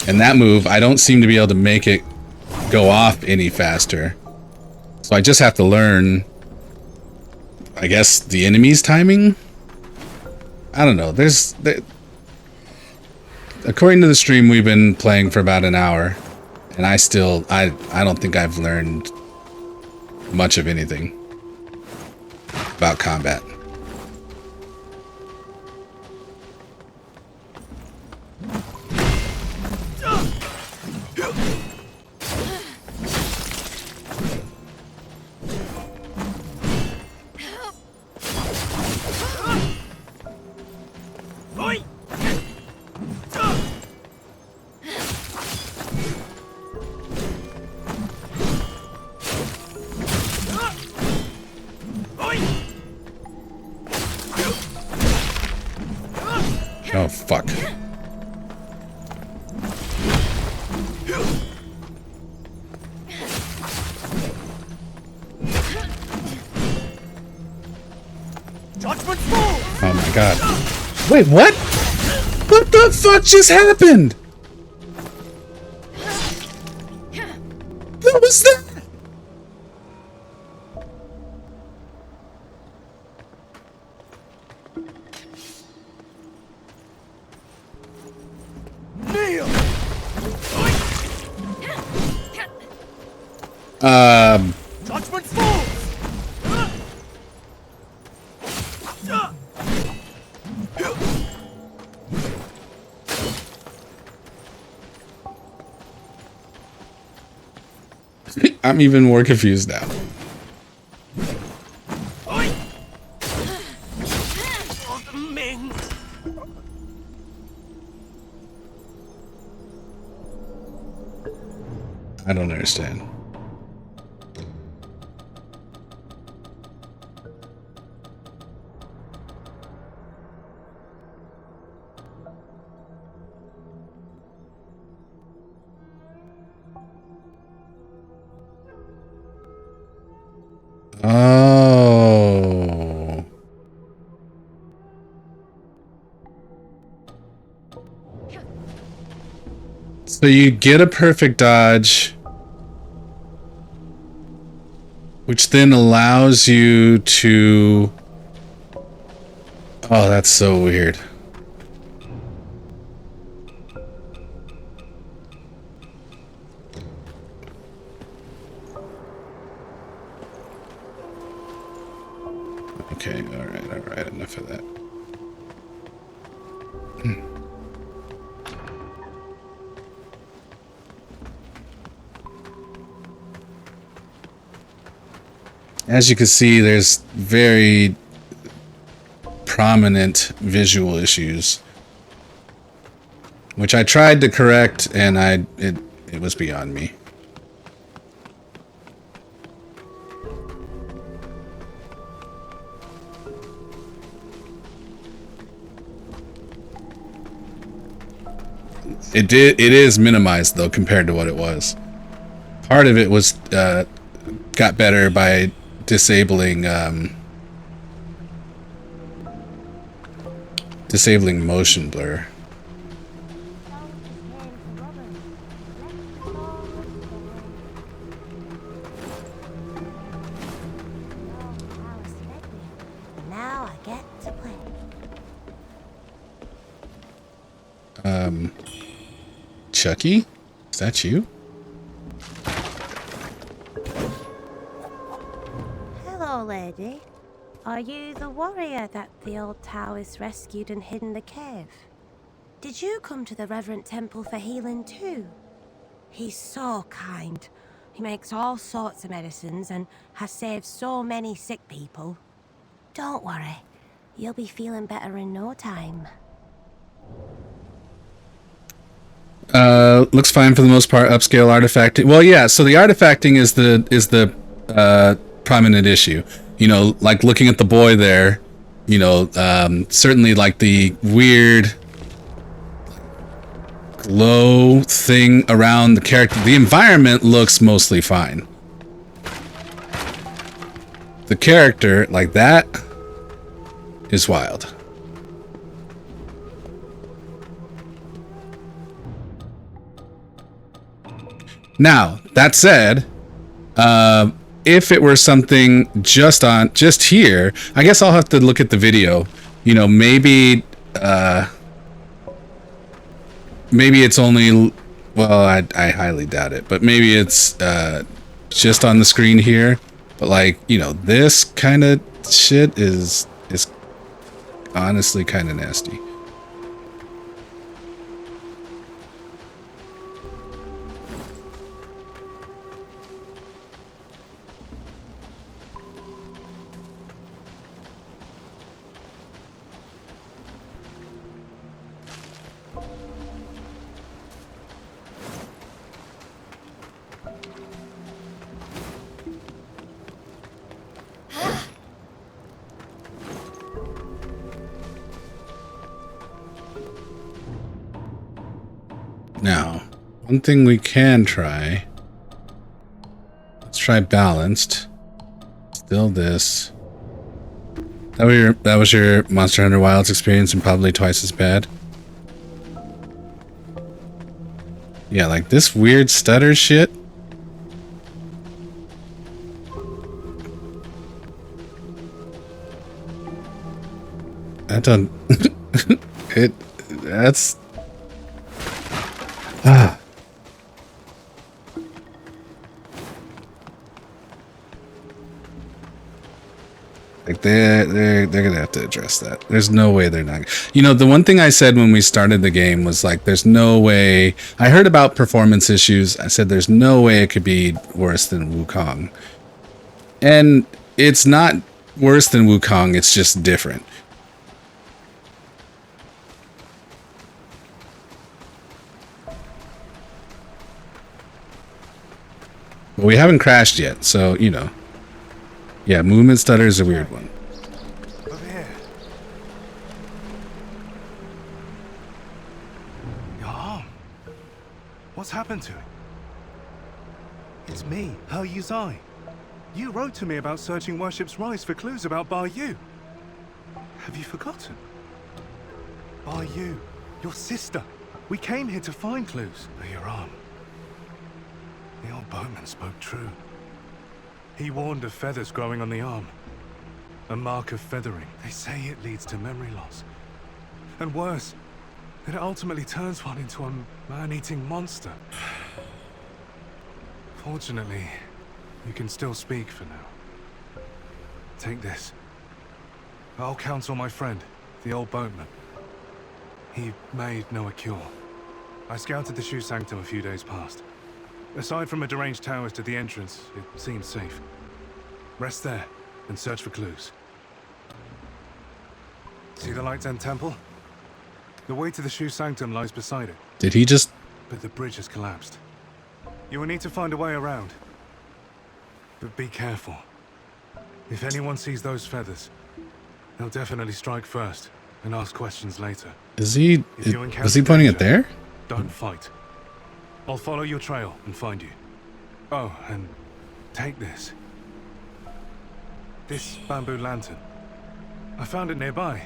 A: And that move, I don't seem to be able to make it go off any faster. So I just have to learn, I guess, the enemy's timing? I don't know. According to the stream, we've been playing for about an hour. And I don't think I've learned much of anything about combat. Oh, fuck. Oh my god. Wait, what? What the fuck just happened? What was that?
D: Judgment falls.
A: I'm even more confused now. I don't understand. Oh. So you get a perfect dodge, which then allows you to... Oh, that's so weird. Okay, alright, enough of that. As you can see, there's very prominent visual issues, which I tried to correct, and it was beyond me. It is minimized though compared to what it was. Part of it was got better by disabling Disabling motion blur.
K: Now I get to play.
A: Chucky? Is that you?
K: Hello, lady. Are you the warrior that the old Taoist rescued and hid in the cave? Did you come to the Reverend Temple for healing too? He's so kind. He makes all sorts of medicines and has saved so many sick people. Don't worry. You'll be feeling better in no time.
A: Looks fine for the most part. Upscale artifacting. Well, yeah. So the artifacting is the prominent issue. You know, like looking at the boy there. You know, certainly like the weird glow thing around the character. The environment looks mostly fine. The character, like that, is wild. Now, that said, if it were something just here, I guess I'll have to look at the video. You know, maybe it's only, well, I highly doubt it, but maybe it's just on the screen here. But like, you know, this kind of shit is honestly kind of nasty. Now, one thing we can try. Let's try balanced. Still this. That was your Monster Hunter Wilds experience and probably twice as bad. Yeah, like this weird stutter shit. That don't that's like they're gonna have to address that. There's no way they're not. You know, the one thing I said when we started the game was like, there's no way. I heard about performance issues. I said there's no way it could be worse than Wuchang, and it's not worse than Wuchang. It's just different. But we haven't crashed yet, so, you know. Yeah, movement stutter is a weird one.
J: Over here. Your arm. What's happened to it? It's me, Her Yuzai. You wrote to me about searching Worship's Rise for clues about Bar Yu. Have you forgotten? Bar Yu, your sister. We came here to find clues. But your arm. The old boatman spoke true. He warned of feathers growing on the arm. A mark of feathering. They say it leads to memory loss. And worse, that it ultimately turns one into a man-eating monster. Fortunately, you can still speak for now. Take this. I'll counsel my friend, the old boatman. He may know a cure. I scouted the Shoe Sanctum a few days past. Aside from a deranged Taoist at the entrance, it seems safe. Rest there and search for clues. See the Lights End Temple? The way to the Shoe Sanctum lies beside it.
A: Did he just...
J: But the bridge has collapsed. You will need to find a way around. But be careful. If anyone sees those feathers, they'll definitely strike first and ask questions later.
A: Was he pointing it there?
J: Don't fight. I'll follow your trail and find you. Oh, and take this. This bamboo lantern. I found it nearby.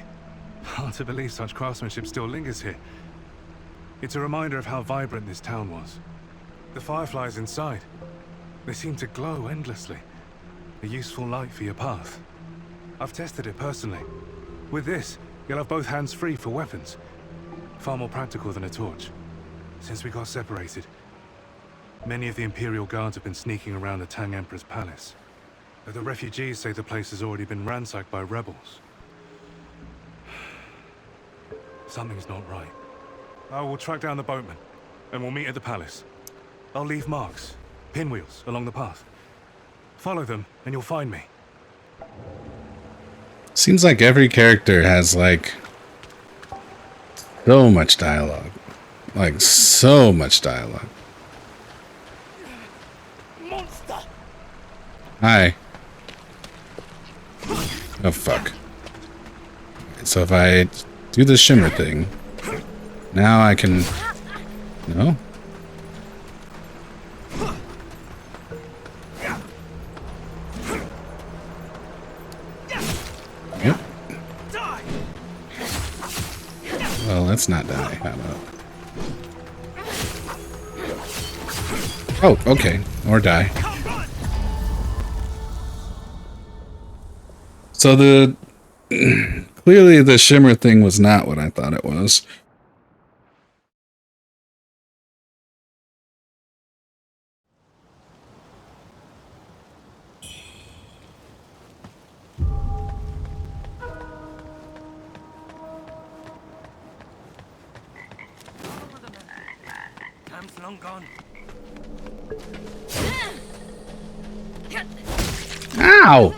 J: Hard to believe such craftsmanship still lingers here. It's a reminder of how vibrant this town was. The fireflies inside, they seem to glow endlessly. A useful light for your path. I've tested it personally. With this, you'll have both hands free for weapons. Far more practical than a torch. Since we got separated, many of the Imperial Guards have been sneaking around the Tang Emperor's palace. But the refugees say the place has already been ransacked by rebels. Something's not right. I will track down the boatman, and we'll meet at the palace. I'll leave marks, pinwheels, along the path. Follow them, and you'll find me.
A: Seems like every character has, like, so much dialogue. Like, so much dialogue.
D: Monster!
A: Hi. Oh, fuck. So if I do the shimmer thing, now I can... No? Yep. Well, let's not die. How about... Oh, okay. Or die. So the... Clearly the shimmer thing was not what I thought it was.
D: Time's long gone.
A: Ow!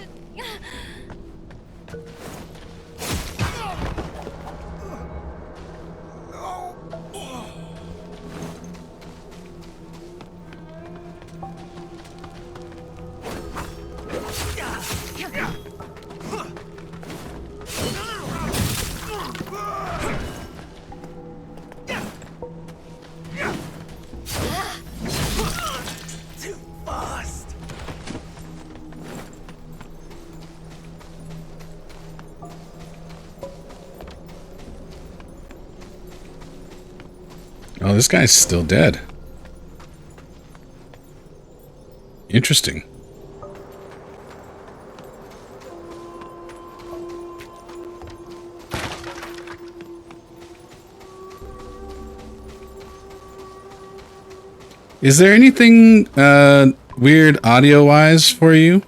D: Too fast.
A: Oh, this guy's still dead. Interesting. Is there anything weird audio-wise for you?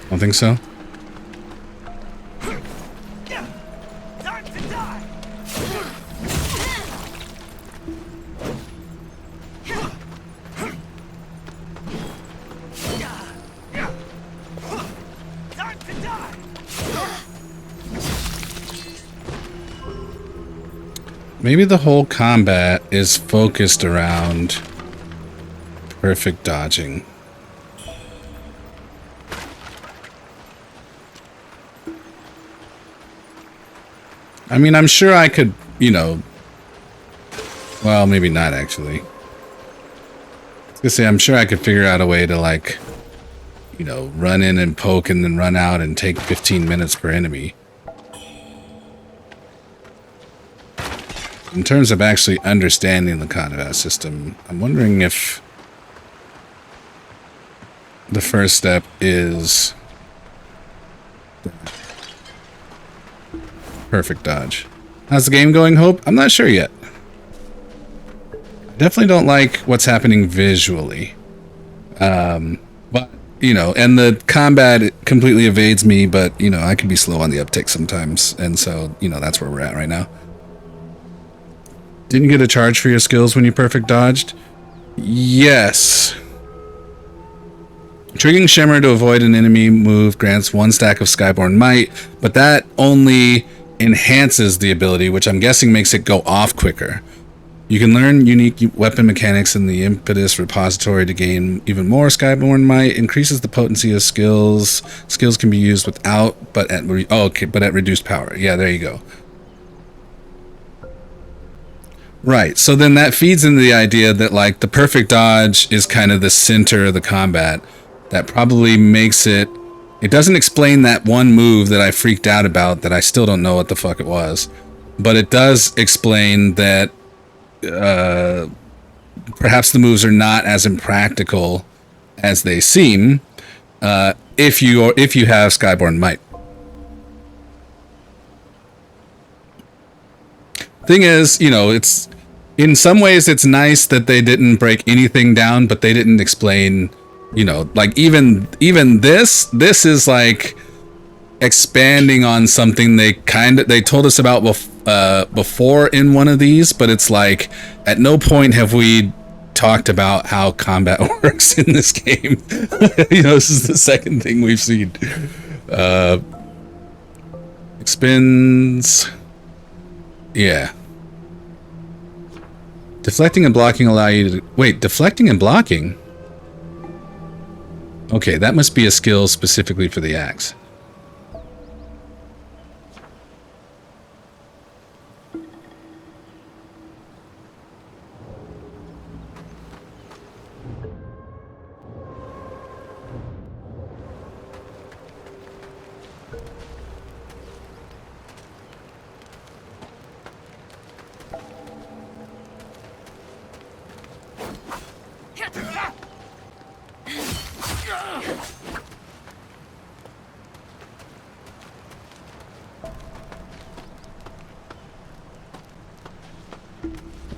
A: Don't think so.
D: Time to die. Time to die.
A: Maybe the whole combat is focused around perfect dodging. I mean, I'm sure I could, you know... Well, maybe not, actually. I was gonna say, I'm sure I could figure out a way to, like... You know, run in and poke and then run out and take 15 minutes per enemy. In terms of actually understanding the combat system, I'm wondering if... the first step is... perfect dodge. How's the game going, Hope? I'm not sure yet. Definitely don't like what's happening visually. But, you know, and the combat completely evades me, but, you know, I can be slow on the uptick sometimes. And so, you know, that's where we're at right now. Didn't you get a charge for your skills when you perfect dodged? Yes. Triggering Shimmer to avoid an enemy move grants 1 stack of Skyborn Might, but that only... enhances the ability, which I'm guessing makes it go off quicker. You can learn unique weapon mechanics in the Impetus repository to gain even more Skyborn might. Increases the potency of skills. Skills can be used without, but at reduced power. Yeah, there you go. Right. So then that feeds into the idea that like the perfect dodge is kind of the center of the combat. That probably makes it. It doesn't explain that one move that I freaked out about that I still don't know what the fuck it was, but it does explain that. Perhaps the moves are not as impractical as they seem if you have Skyborn might. Thing is, you know, it's in some ways it's nice that they didn't break anything down, but they didn't explain, you know, like even this is like expanding on something they told us about before in one of these, but it's like at no point have we talked about how combat works in this game. You know, this is the second thing we've seen. Expends. Yeah. Deflecting and blocking allow you to... Wait, deflecting and blocking? Okay, that must be a skill specifically for the axe.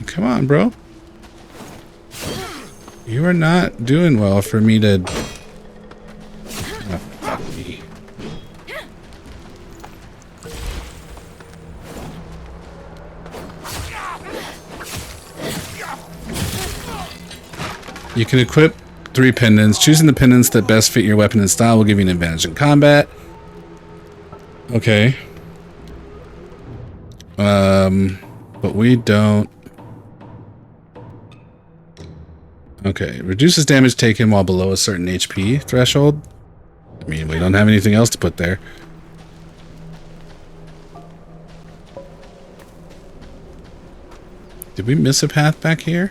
A: Come on, bro. You are not doing well for me to... Oh, fuck me. You can equip 3 pendants. Choosing the pendants that best fit your weapon and style will give you an advantage in combat. Okay. But we don't... Okay, reduces damage taken while below a certain HP threshold. I mean, we don't have anything else to put there. Did we miss a path back here?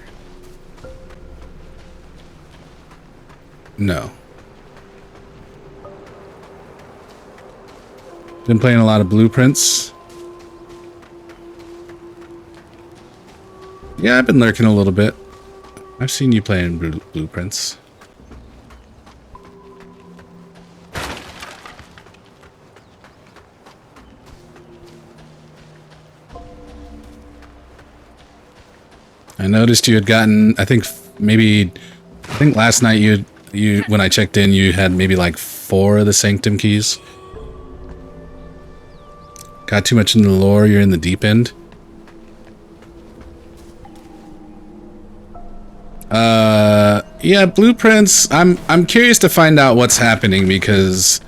A: No. Been playing a lot of Blueprints. Yeah, I've been lurking a little bit. I've seen you playing Blueprints. I noticed you had gotten, I think last night you when I checked in you had maybe like 4 of the Sanctum keys. Got too much in the lore, you're in the deep end. Yeah, Blueprints. I'm curious to find out what's happening because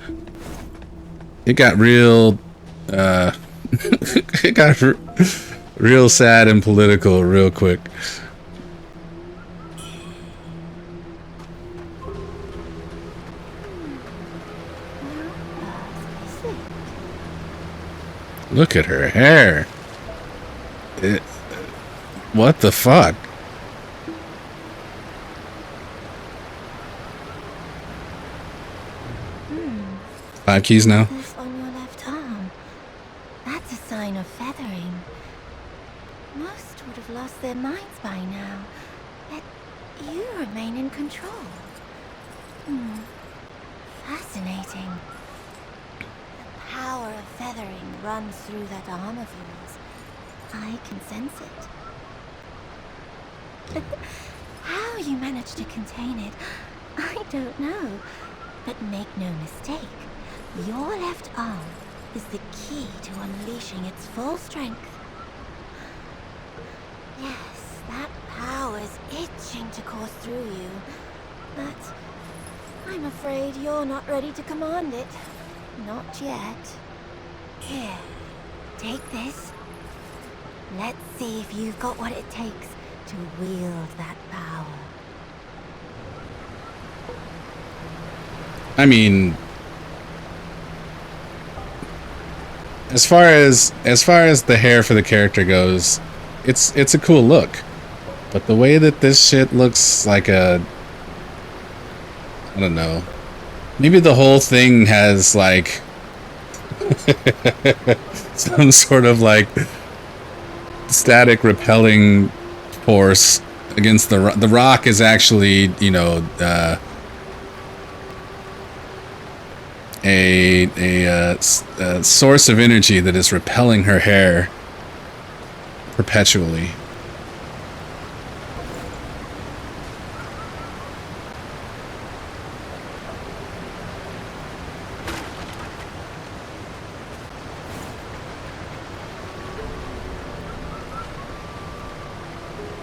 A: it got real it got real sad and political real quick. Look at her hair. What the fuck? Five keys now.
K: This on your left arm. That's a sign of feathering. Most would have lost their minds by now. Yet you remain in control. Fascinating. The power of feathering runs through that arm of yours. I can sense it. How you managed to contain it, I don't know. But make no mistake. Your left arm is the key to unleashing its full strength. Yes, that power is itching to course through you, but I'm afraid you're not ready to command it. Not yet. Here, take this. Let's see if you've got what it takes to wield that power.
A: I mean, as far as the hair for the character goes, it's a cool look. But the way that this shit looks like I don't know. Maybe the whole thing has like some sort of like static repelling force against the rock is actually, you know, a source of energy that is repelling her hair perpetually.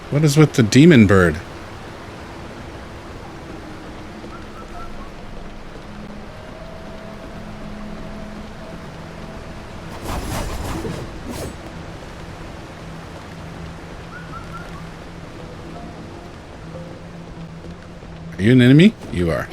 A: What is with the demon bird? Are you an enemy? You are.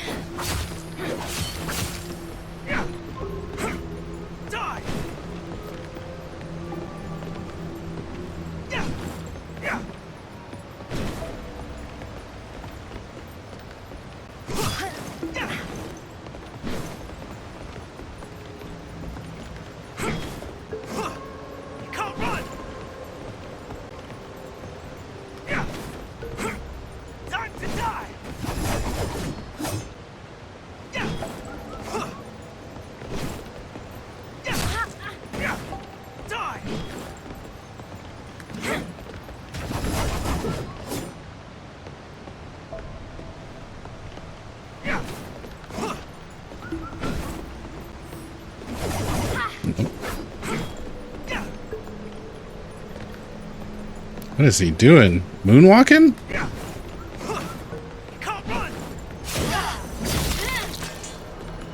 A: What is he doing? Moonwalking?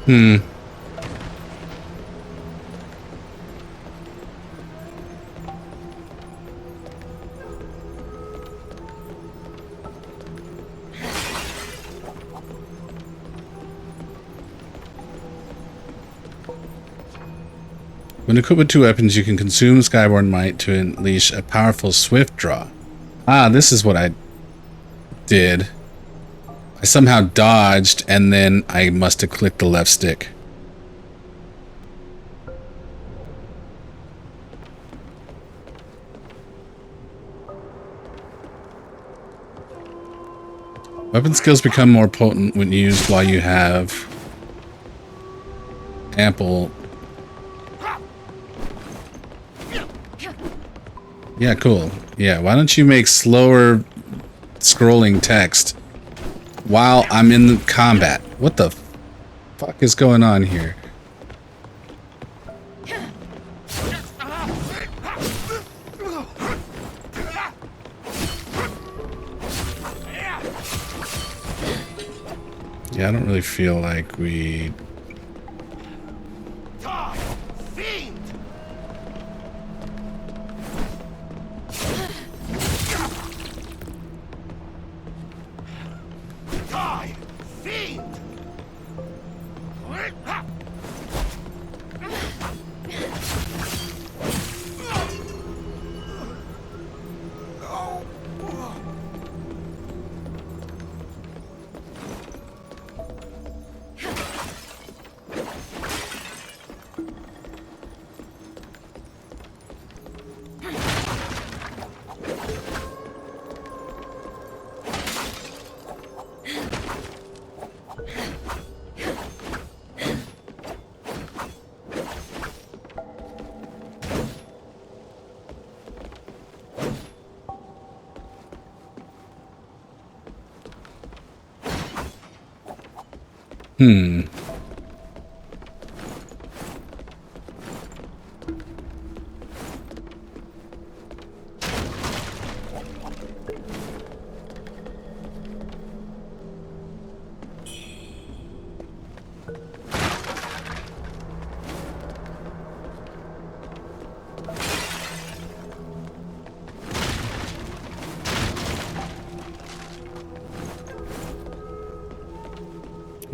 A: Hmm. When equipped with 2 weapons, you can consume Skyborn Might to unleash a powerful swift draw. Ah, this is what I did. I somehow dodged, and then I must have clicked the left stick. Weapon skills become more potent when used while you have ample... Yeah, cool. Yeah, why don't you make slower scrolling text while I'm in the combat? What the fuck is going on here? Yeah, I don't really feel like we...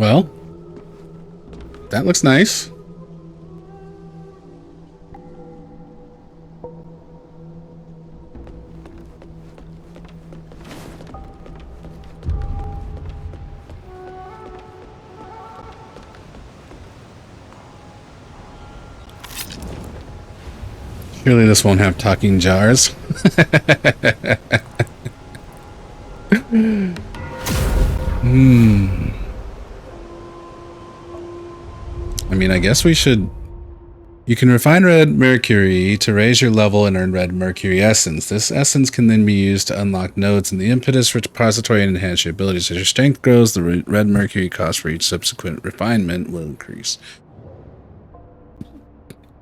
A: Well, that looks nice. Surely this won't have talking jars. I mean, I guess we should... You can refine red mercury to raise your level and earn red mercury essence. This essence can then be used to unlock nodes in the impetus repository and enhance your abilities. As your strength grows, the red mercury cost for each subsequent refinement will increase.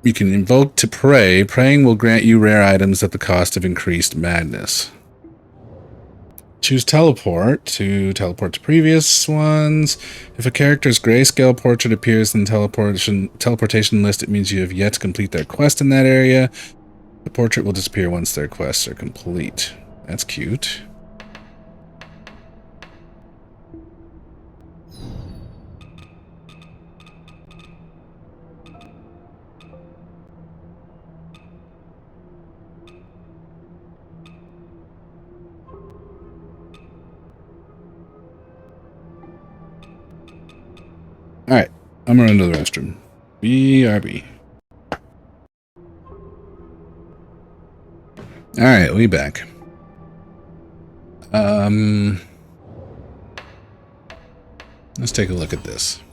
A: You can invoke to pray. Praying will grant you rare items at the cost of increased madness. Choose teleport to teleport to previous ones. If a character's grayscale portrait appears in the teleportation list, it means you have yet to complete their quest in that area. The portrait will disappear once their quests are complete. That's cute. Alright, I'm gonna run to the restroom. BRB. Alright, we back. Let's take a look at this.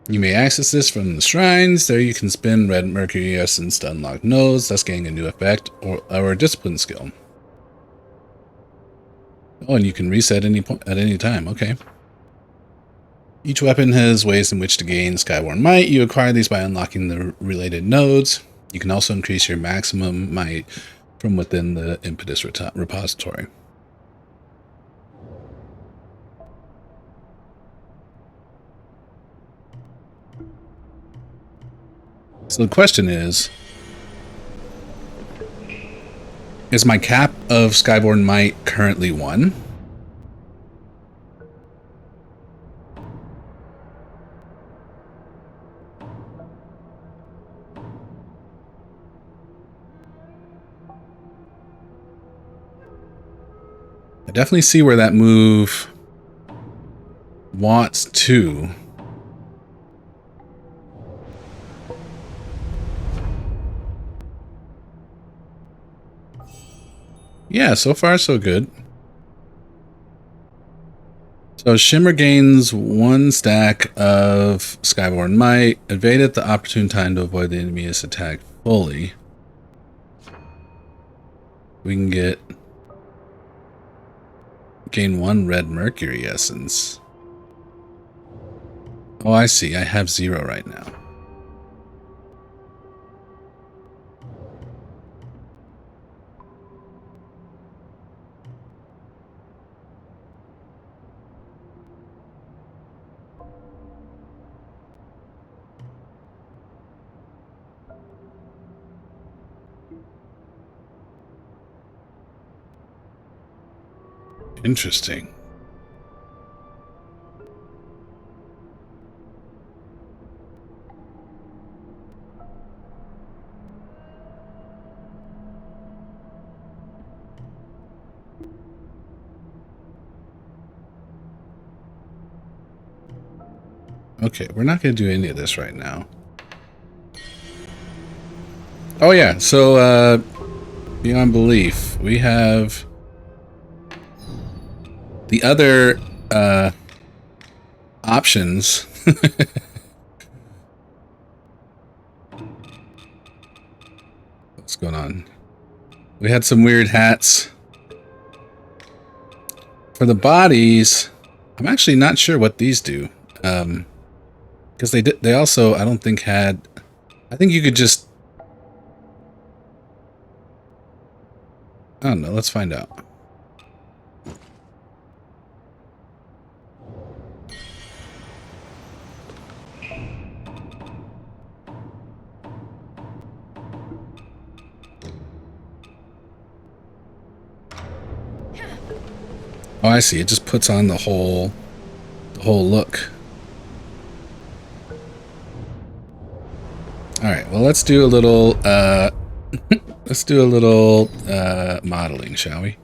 A: You may access this from the shrines. There you can spend red mercury essence to unlock nodes, thus gaining a new effect or a discipline skill. Oh, and you can reset at any time. Okay. Each weapon has ways in which to gain Skyborn Might. You acquire these by unlocking the related nodes. You can also increase your maximum might from within the impetus repository. So the question is my cap of Skyborn Might currently 1? I definitely see where that move wants to. Yeah, so far so good. So Shimmer gains 1 stack of Skyborn Might. Evade at the opportune time to avoid the enemy's attack fully. We can gain 1 red mercury essence. Oh, I see. I have 0 right now. Interesting. Okay, we're not going to do any of this right now. Oh yeah, so beyond belief, we have the other options. What's going on? We had some weird hats. For the bodies, I'm actually not sure what these do. Because they also, I don't think had, I think you could just, I don't know, let's find out. Oh, I see. It just puts on the whole look. All right. Well, let's do a little let's do a little modeling, shall we?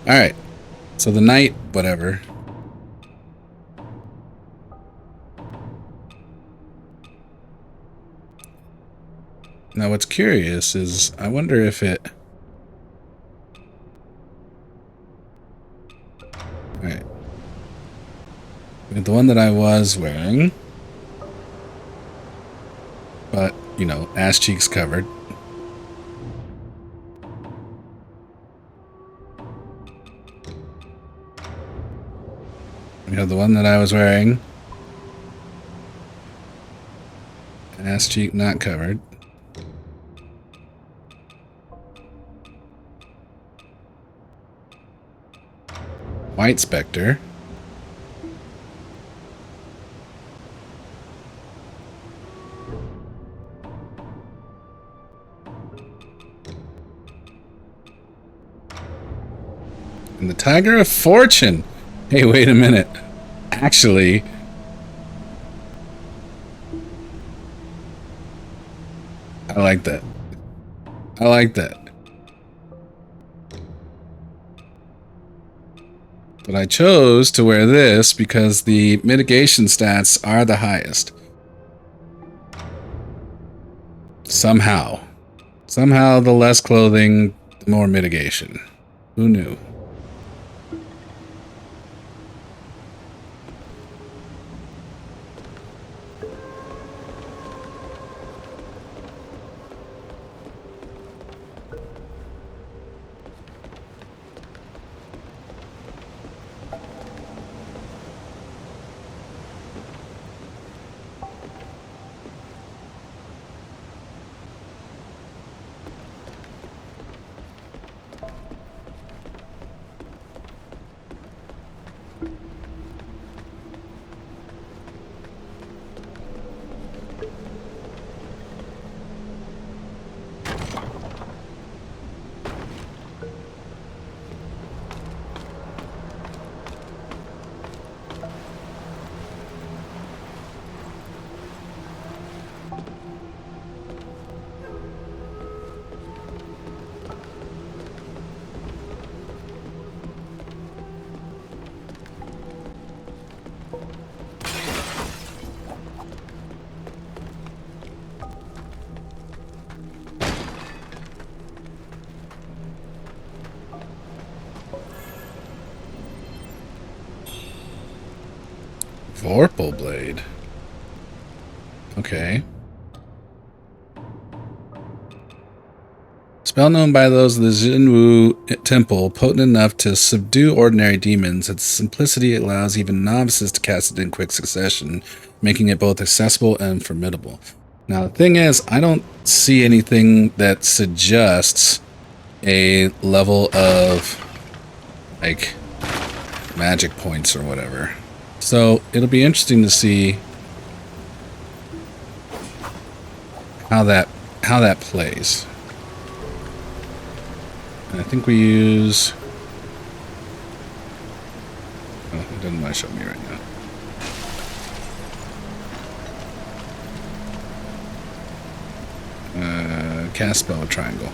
A: All right. So the knight, whatever. Now what's curious is I wonder if it... Alright. The one that I was wearing. But, you know, ass cheeks covered. We have the one that I was wearing. Ass cheek not covered. White Spectre. And the Tiger of Fortune. Hey, wait a minute. Actually, I like that. I like that. But I chose to wear this because the mitigation stats are the highest. Somehow. Somehow the less clothing, the more mitigation. Who knew? Vorpal Blade. Okay. Spell known by those of the Jinwu Temple, potent enough to subdue ordinary demons. Its simplicity allows even novices to cast it in quick succession, making it both accessible and formidable. Now, the thing is, I don't see anything that suggests a level of, like, magic points or whatever. So it'll be interesting to see how that plays. And I think we use... Oh, it doesn't want to show me right now. Cast spell with triangle.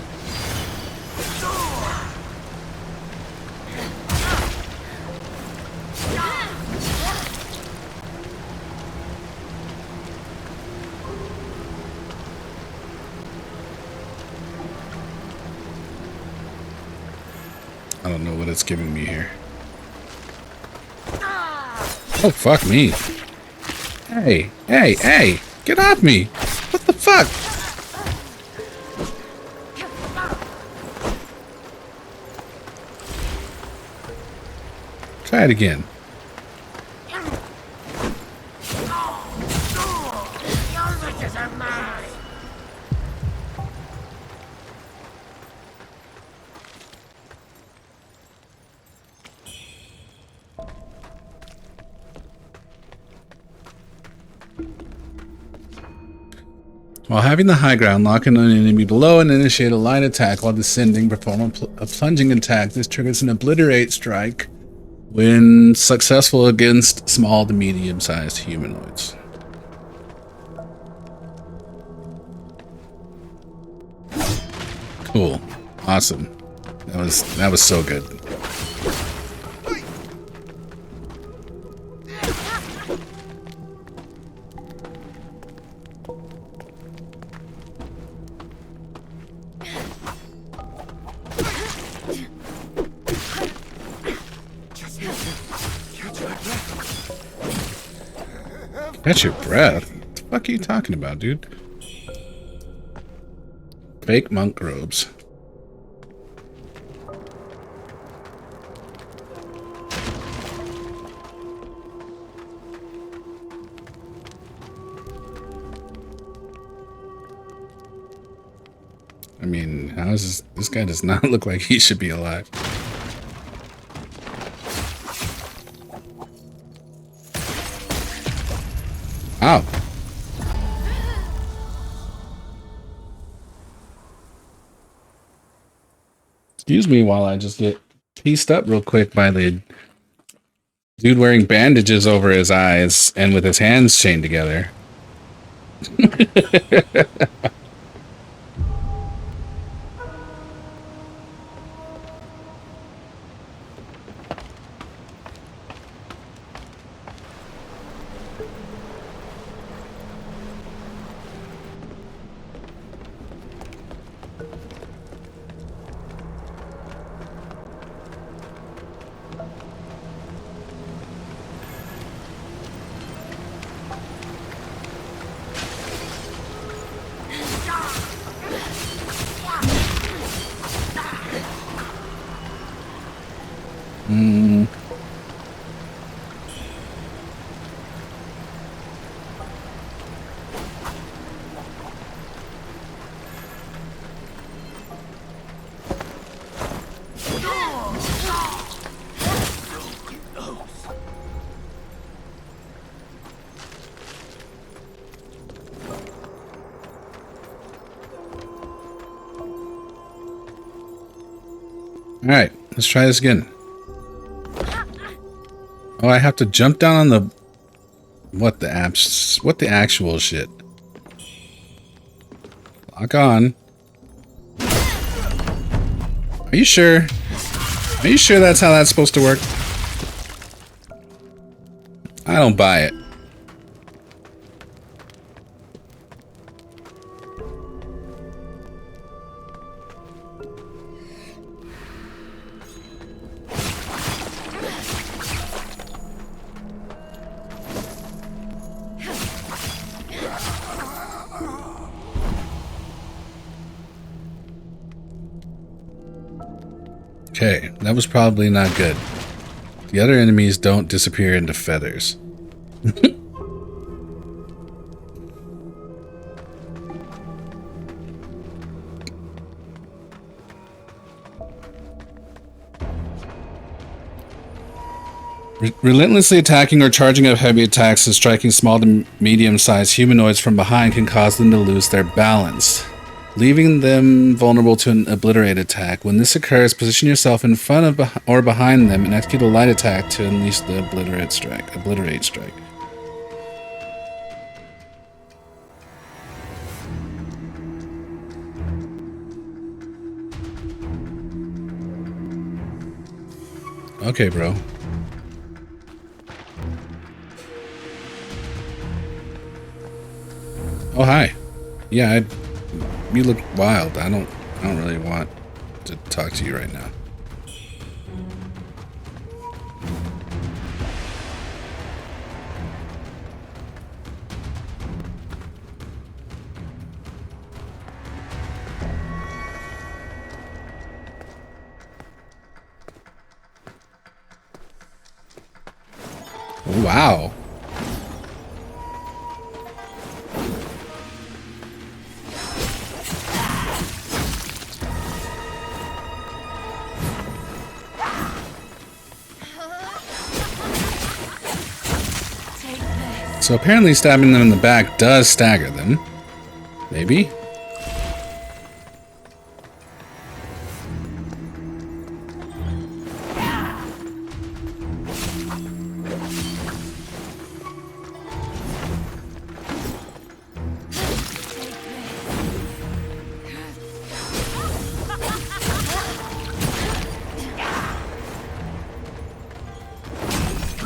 A: I don't know what it's giving me here. Oh, fuck me. Hey, hey, hey! Get off me! What the fuck? Try it again. While having the high ground, lock in an enemy below and initiate a light attack while descending. Perform a plunging attack. This triggers an obliterate strike when successful against small to medium-sized humanoids. Cool. Awesome. That was so good. Catch your breath? What the fuck are you talking about, dude? Fake monk robes. I mean, how is this guy does not look like he should be alive. Ow. Excuse me while I just get pieced up real quick by the dude wearing bandages over his eyes and with his hands chained together. Alright, let's try this again. Oh, I have to jump down on the... What the actual shit? Lock on. Are you sure? Are you sure that's how that's supposed to work? I don't buy it. Okay, that was probably not good. The other enemies don't disappear into feathers. Relentlessly attacking or charging up heavy attacks and striking small to medium-sized humanoids from behind can cause them to lose their balance, leaving them vulnerable to an obliterate attack. When this occurs, position yourself in front of or behind them and execute a light attack to unleash the obliterate strike. Okay, bro. Oh, hi. Yeah, you look wild. I don't really want to talk to you right now. Wow. So apparently stabbing them in the back does stagger them. Maybe?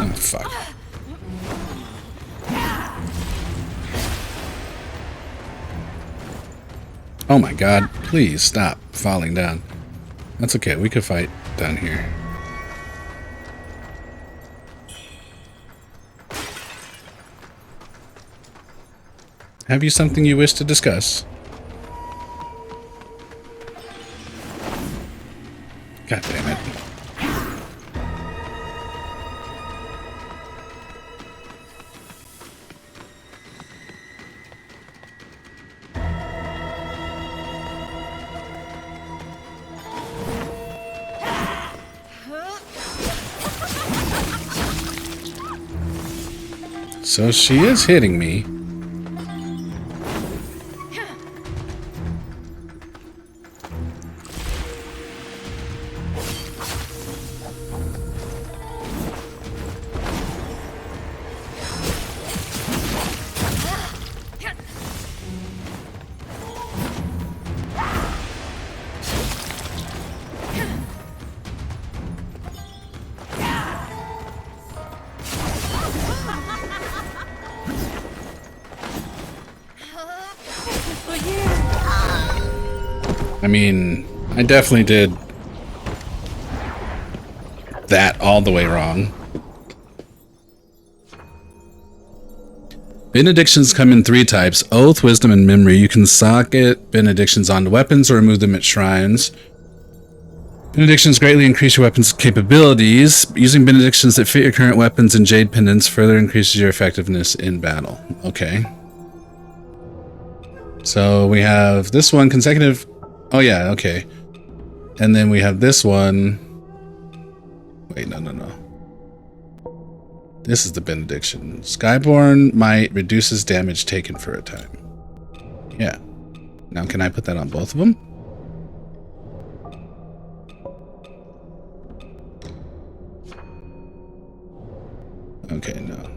A: Oh, fuck. Oh my god, please stop falling down. That's okay, we could fight down here. Have you something you wish to discuss? God damn it. So she is hitting me. I mean, I definitely did that all the way wrong. Benedictions come in 3 types: Oath, Wisdom, and Memory. You can socket benedictions onto weapons or remove them at shrines. Benedictions greatly increase your weapon's capabilities. Using benedictions that fit your current weapons and jade pendants further increases your effectiveness in battle. Okay. So we have this one, consecutive... Oh yeah, okay. And then we have this one. Wait, no. This is the benediction. Skyborn Might reduces damage taken for a time. Yeah. Now can I put that on both of them? Okay, no.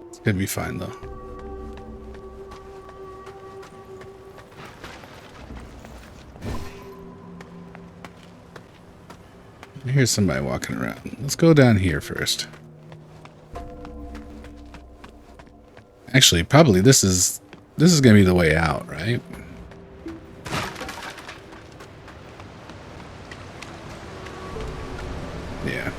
A: It's gonna be fine though. Here's somebody walking around. Let's go down here first. Actually, probably this is gonna be the way out, right? Yeah.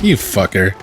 A: You fucker.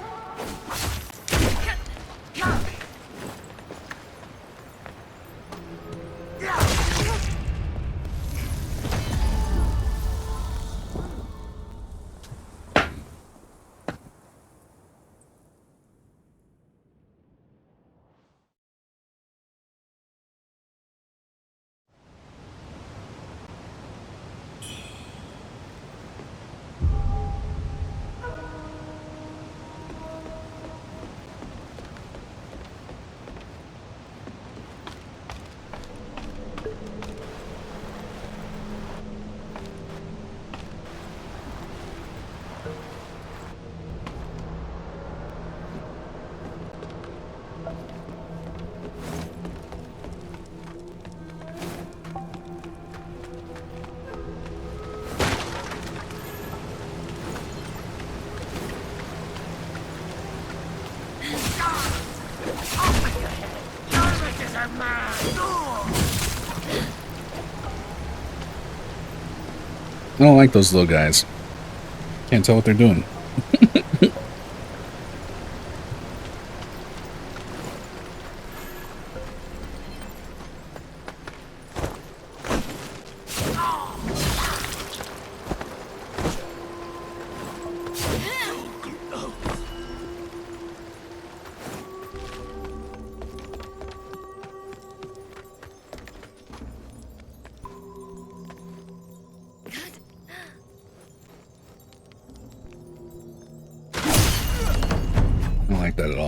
A: I don't like those little guys. Can't tell what they're doing.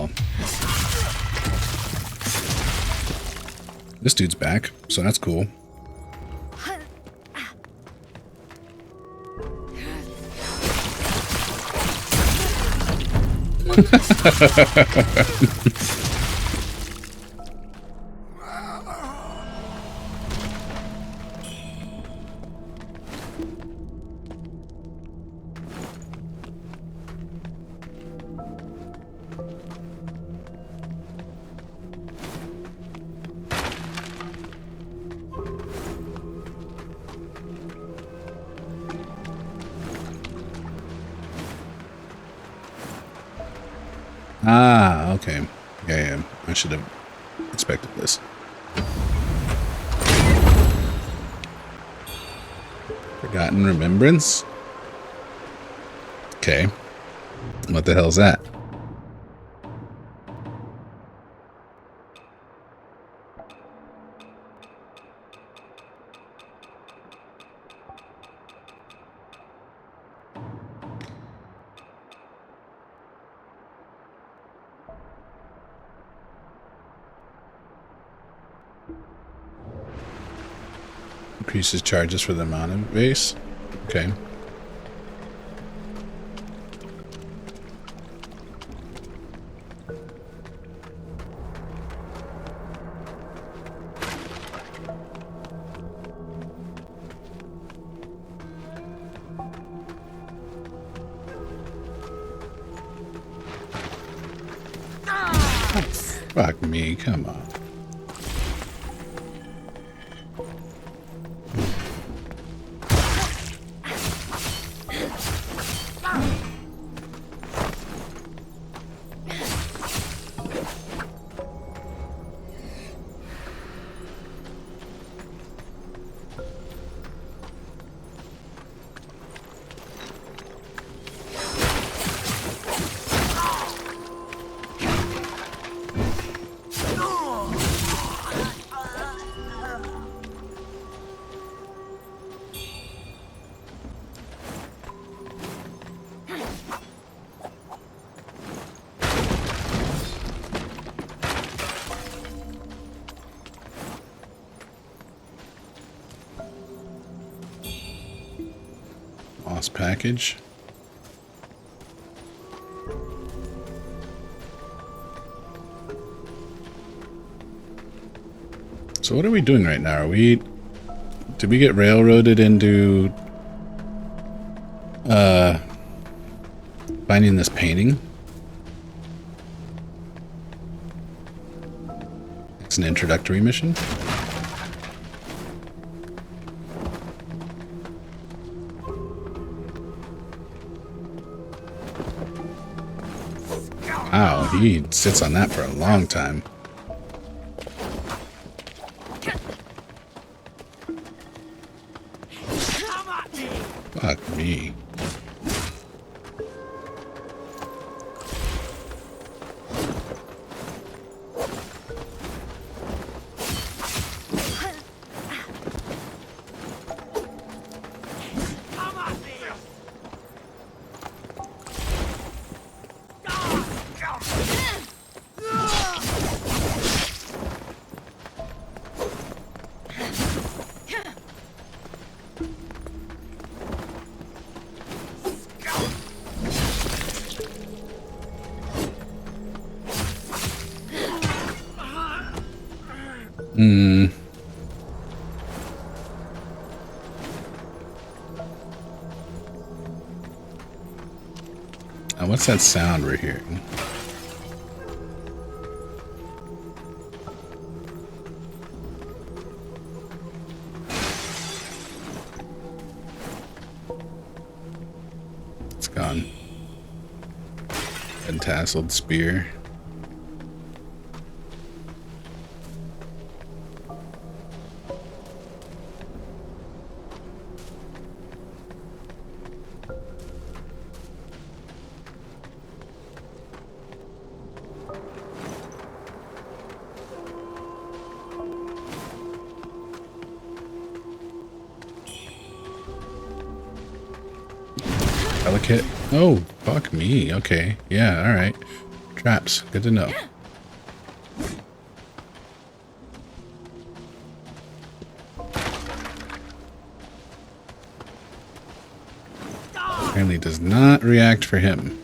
A: well. This dude's back, so that's cool. Ah, okay. Yeah, I should have expected this. Forgotten Remembrance? Okay. What the hell's that? Increases charges for the mana base. Okay. Fuck me, come on. Lost package. So what are we doing right now? Did we get railroaded into finding this painting? It's an introductory mission. Wow, he sits on that for a long time. Fuck me. Now, what's that sound we're hearing? It's gone. And tasseled spear. Delicate. Oh, fuck me. Okay. Yeah, alright. Traps. Good to know. Apparently does not react for him.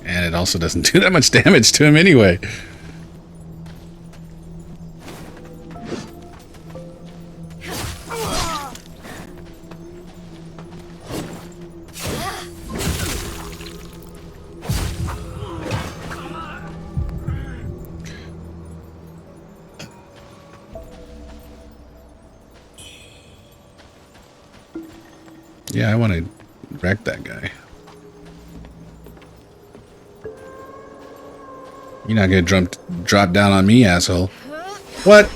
A: And it also doesn't do that much damage to him anyway. Yeah, I want to wreck that guy. You're not gonna drop down on me, asshole. What?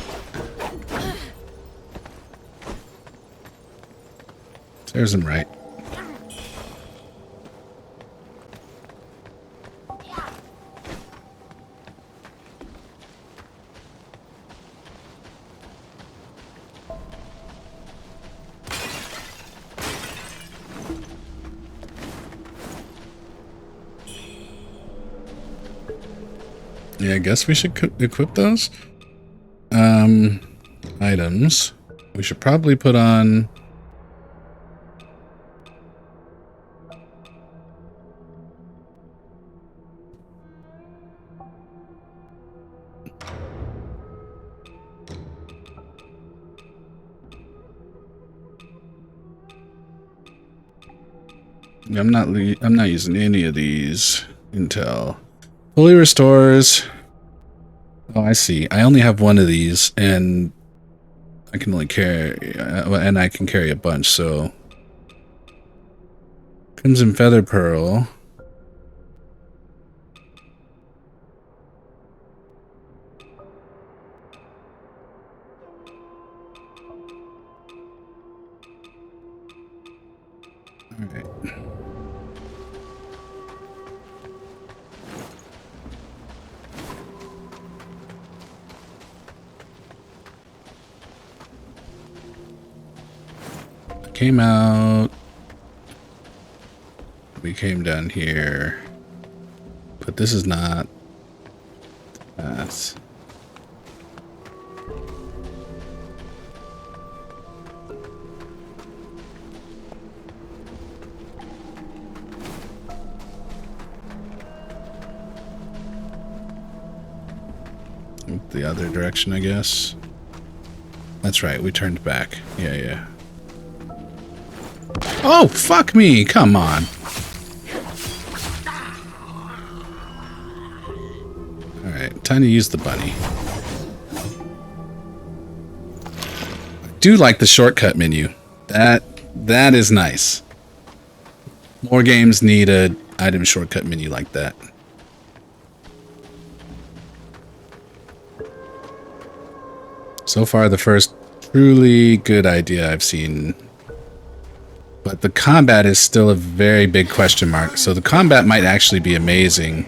A: There's him right. Yeah, I guess we should equip those. Items. We should probably put on... I'm not using any of these until fully restores. Oh, I see. I only have one of these, and I can only carry, and I can carry a bunch. So, Crimson Feather Pearl. All right. Came out. We came down here. But this is not. That's. The other direction, I guess. That's right, we turned back. Yeah. Oh, fuck me! Come on! Alright, time to use the bunny. I do like the shortcut menu. That is nice. More games need a item shortcut menu like that. So far, the first truly good idea I've seen. But the combat is still a very big question mark. So the combat might actually be amazing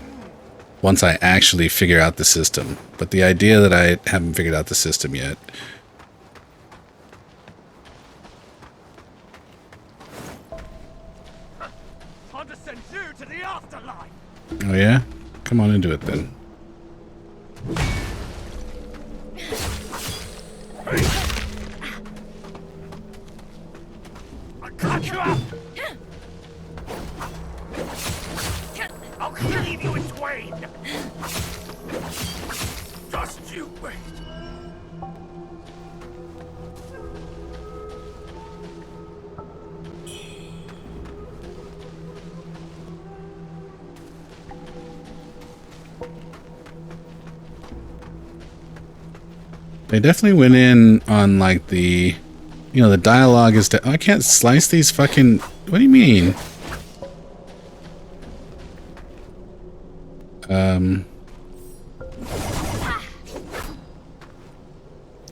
A: once I actually figure out the system. But the idea that I haven't figured out the system yet.
L: Time to send you to the afterlife.
A: Oh yeah? Come on into it then.
L: Cut you up! I'll cleave you in twain! Just you wait!
A: They definitely went in on like the... You know, the dialogue is... I can't slice these fucking... What do you mean? I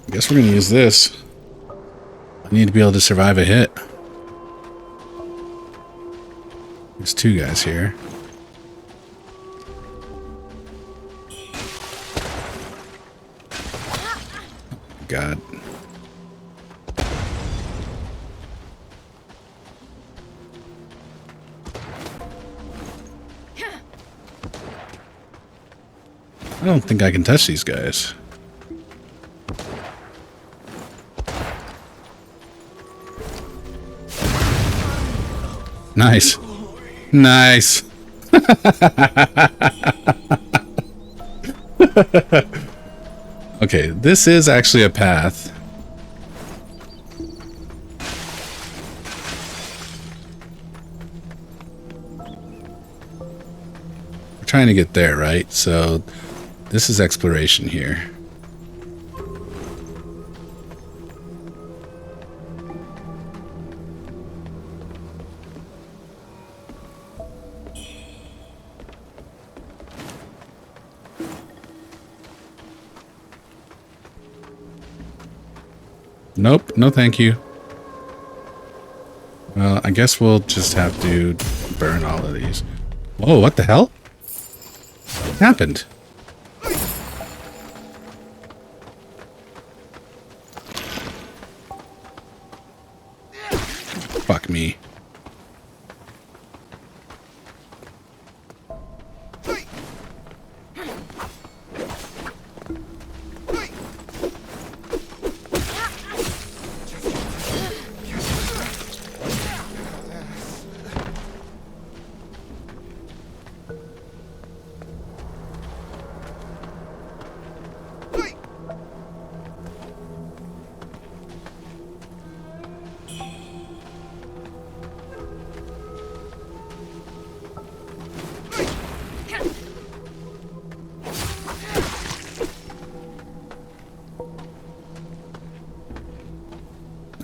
A: guess we're gonna use this. I need to be able to survive a hit. There's two guys here. God. I don't think I can touch these guys. Nice. Nice. Okay, this is actually a path. We're trying to get there, right? So this is exploration here. Nope, no thank you. Well, I guess we'll just have to burn all of these. Whoa, what the hell? What happened? Fuck me.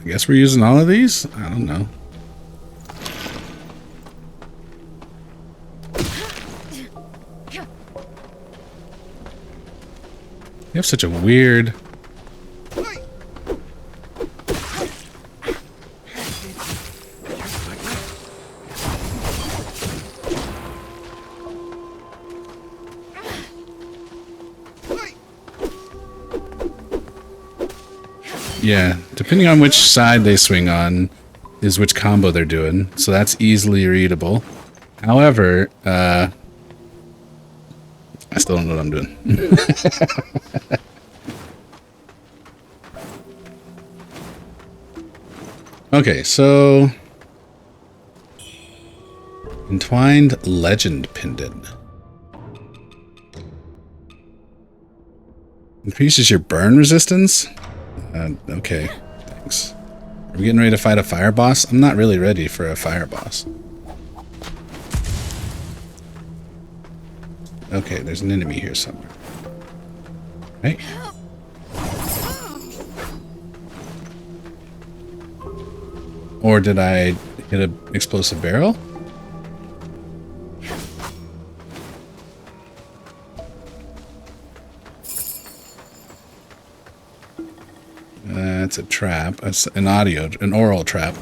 A: I guess we're using all of these? I don't know. You have such a weird... Yeah, depending on which side they swing on is which combo they're doing, so that's easily readable. However, I still don't know what I'm doing. Okay, so... Entwined Legend Pendant. Increases your burn resistance? Okay, thanks. Are we getting ready to fight a fire boss? I'm not really ready for a fire boss. Okay, there's an enemy here somewhere. Right? Or did I hit an explosive barrel? That's a trap. That's an oral trap.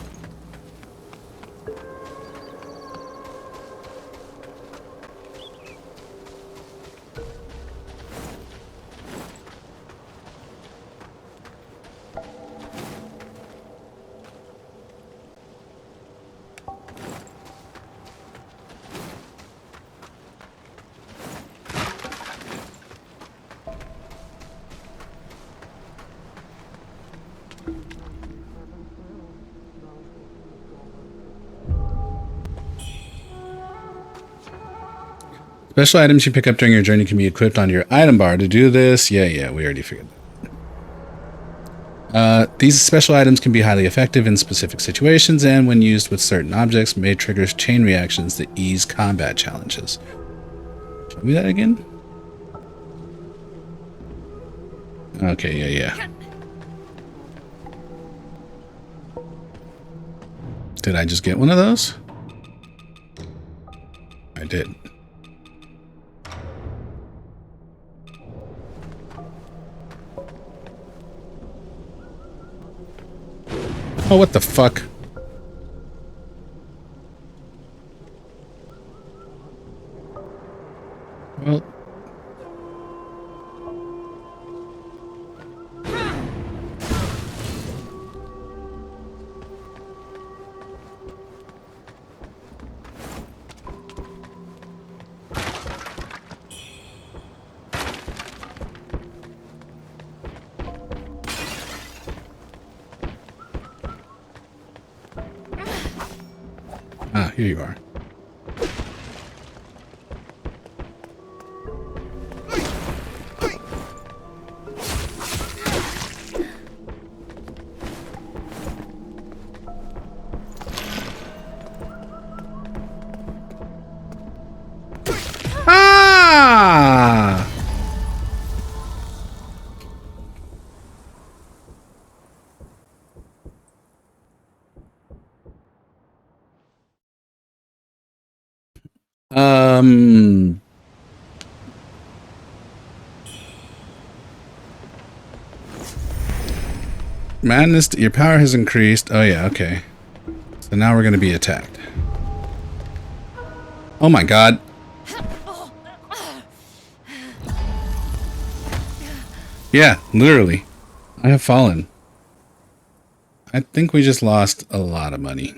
A: Special items you pick up during your journey can be equipped on your item bar. To do this, yeah, we already figured that. These special items can be highly effective in specific situations, and when used with certain objects, may trigger chain reactions that ease combat challenges. Show me that again? Okay, yeah. Did I just get one of those? I did. Oh, what the fuck? Well... here you are. Ah! Madness, your power has increased. Oh yeah, okay. So now we're gonna be attacked. Oh my god. Yeah, literally. I have fallen. I think we just lost a lot of money.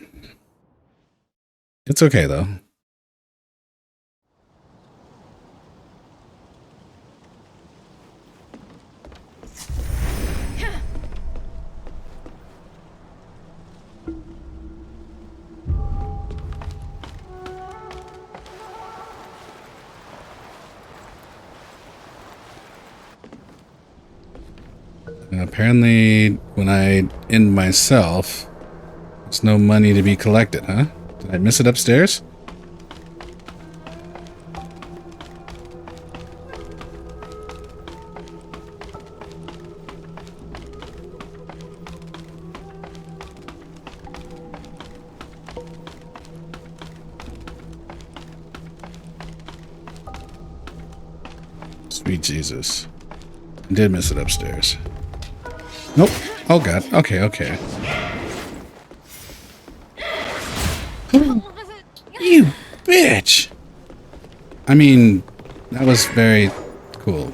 A: It's okay though. Apparently, when I end myself, there's no money to be collected, huh? Did I miss it upstairs? Sweet Jesus. I did miss it upstairs. Nope. Oh god. Okay, okay. You bitch! I mean, that was very cool.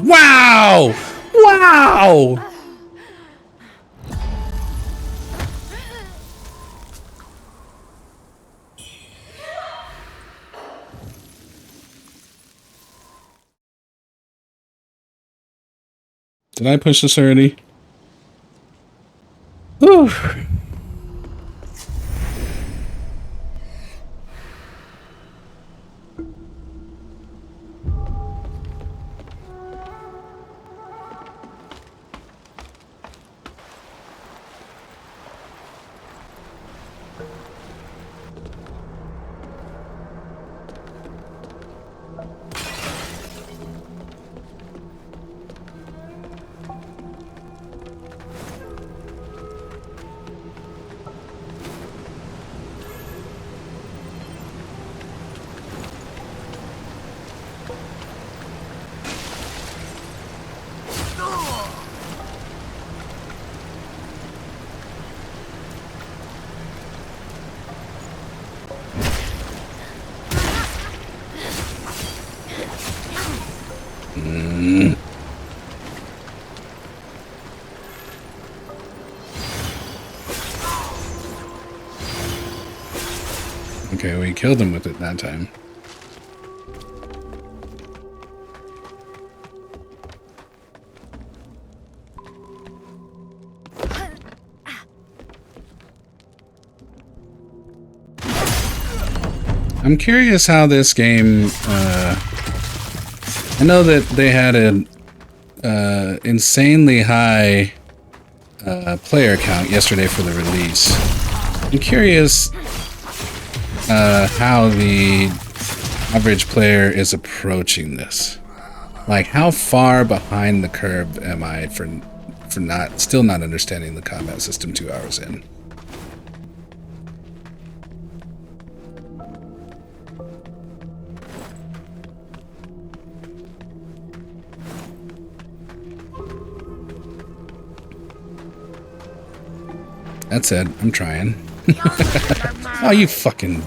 A: Wow! Wow! Did I push this already? Whew. Okay, we killed him with it that time. I'm curious how this game, I know that they had an insanely high player count yesterday for the release. I'm curious how the average player is approaching this. Like, how far behind the curve am I for still not understanding the combat system 2 hours in? That said, I'm trying. Oh, you fucking...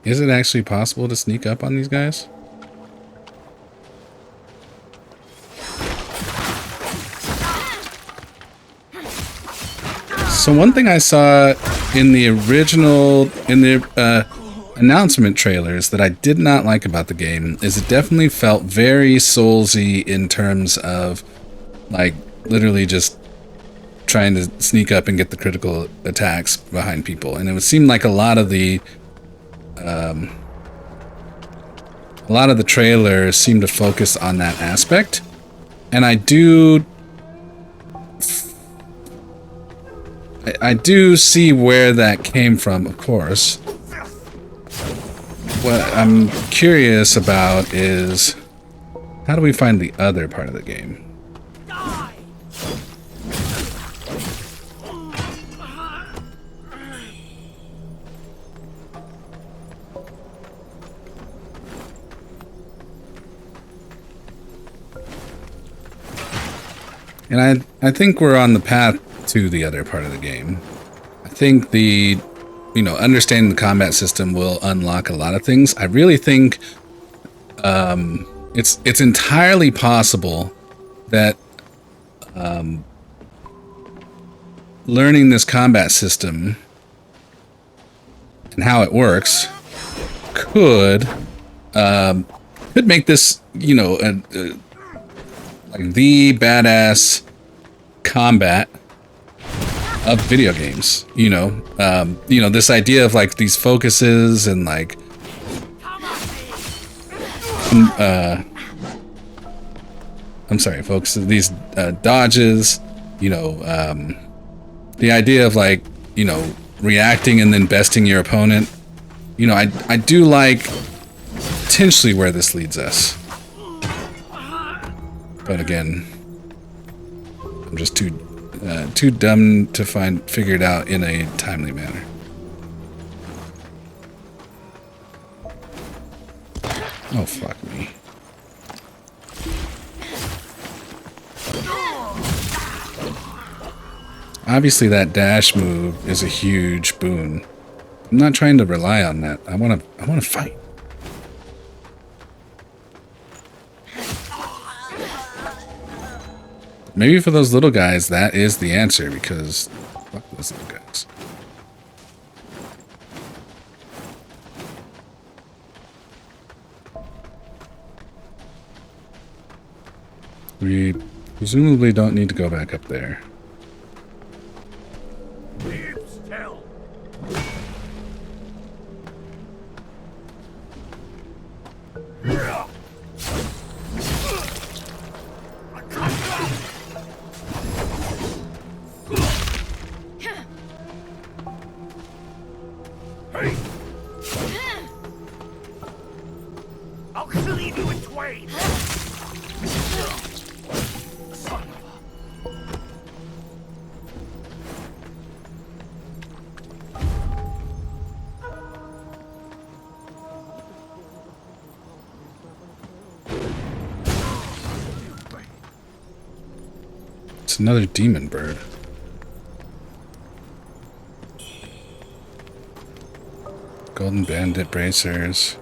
A: Is it actually possible to sneak up on these guys? So one thing I saw in the announcement trailers that I did not like about the game is it definitely felt very Soulsy in terms of like literally just trying to sneak up and get the critical attacks behind people, and it would seem like a lot of the trailers seem to focus on that aspect, and I do see where that came from, of course. What I'm curious about is how do we find the other part of the game? And I think we're on the path to the other part of the game. I think understanding the combat system will unlock a lot of things. I really think it's entirely possible that learning this combat system and how it works could make this, like the badass combat of video games. This idea of like these focuses and like focuses, these dodges, the idea of like, reacting and then besting your opponent. I do like potentially where this leads us. But again, I'm just too dumb to figure it out in a timely manner. Oh, fuck me. Obviously that dash move is a huge boon. I'm not trying to rely on that. I want to fight. Maybe for those little guys, that is the answer, because fuck those little guys. We presumably don't need to go back up there.
L: Keep still. I'll cleave you in twain. Son of a...
A: It's another demon bird. Golden bandit bracers.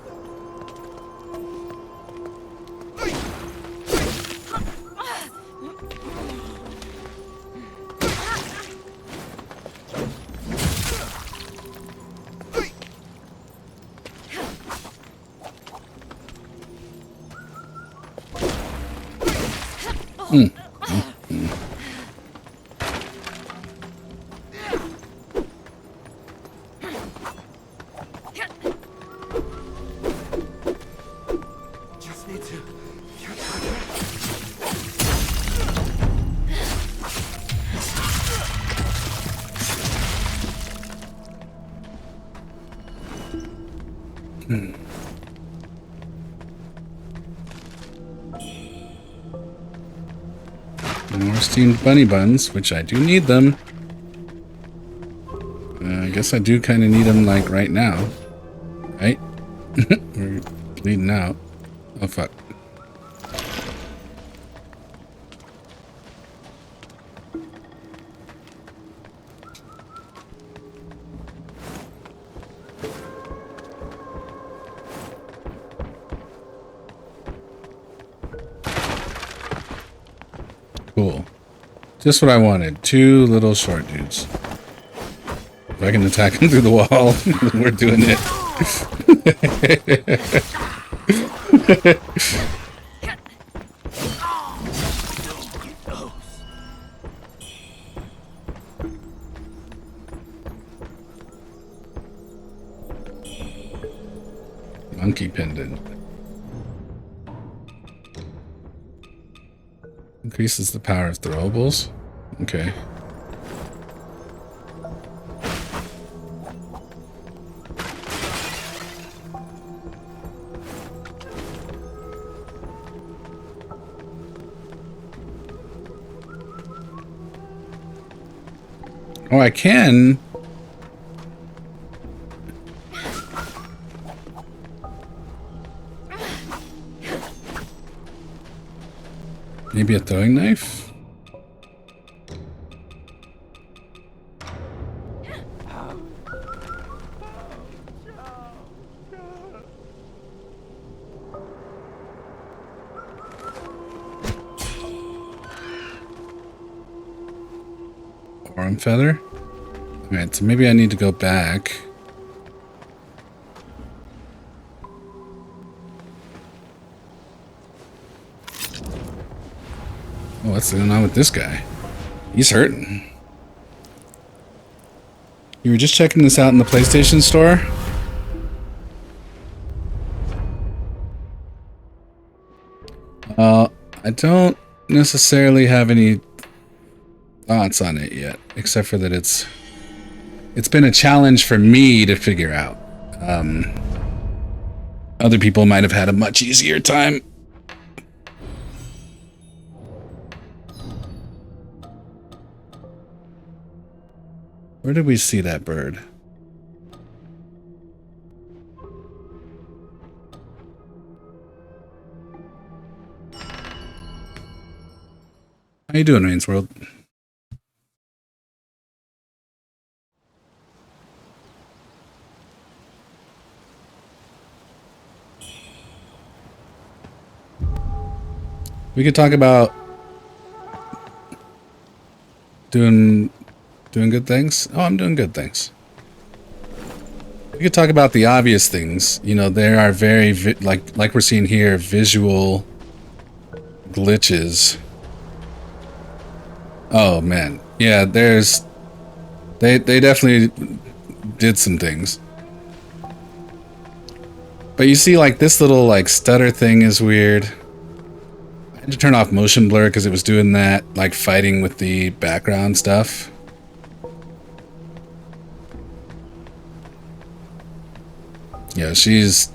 A: More steamed bunny buns, which I do need them. I guess I do kind of need them, like, right now. Right? We're bleeding out. Oh, fuck. Cool. Just what I wanted. Two little short dudes. If I can attack him through the wall, we're doing it. Monkey pendant. Increases the power of throwables. Okay. Oh, I can. Maybe a throwing knife? Arm feather? Alright, so maybe I need to go back. Oh, what's going on with this guy? He's hurting. You were just checking this out in the PlayStation Store? I don't necessarily have any thoughts on it yet, except for that it's been a challenge for me to figure out. Other people might have had a much easier time. Where did we see that bird? How you doing, Rain's World? We could talk about doing good things. Oh, I'm doing good things. We could talk about the obvious things. You know, there are very like we're seeing here, visual glitches. Oh man, yeah. They definitely did some things. But you see, like this little like stutter thing is weird. I had to turn off motion blur because it was doing that, like fighting with the background stuff. Yeah, she's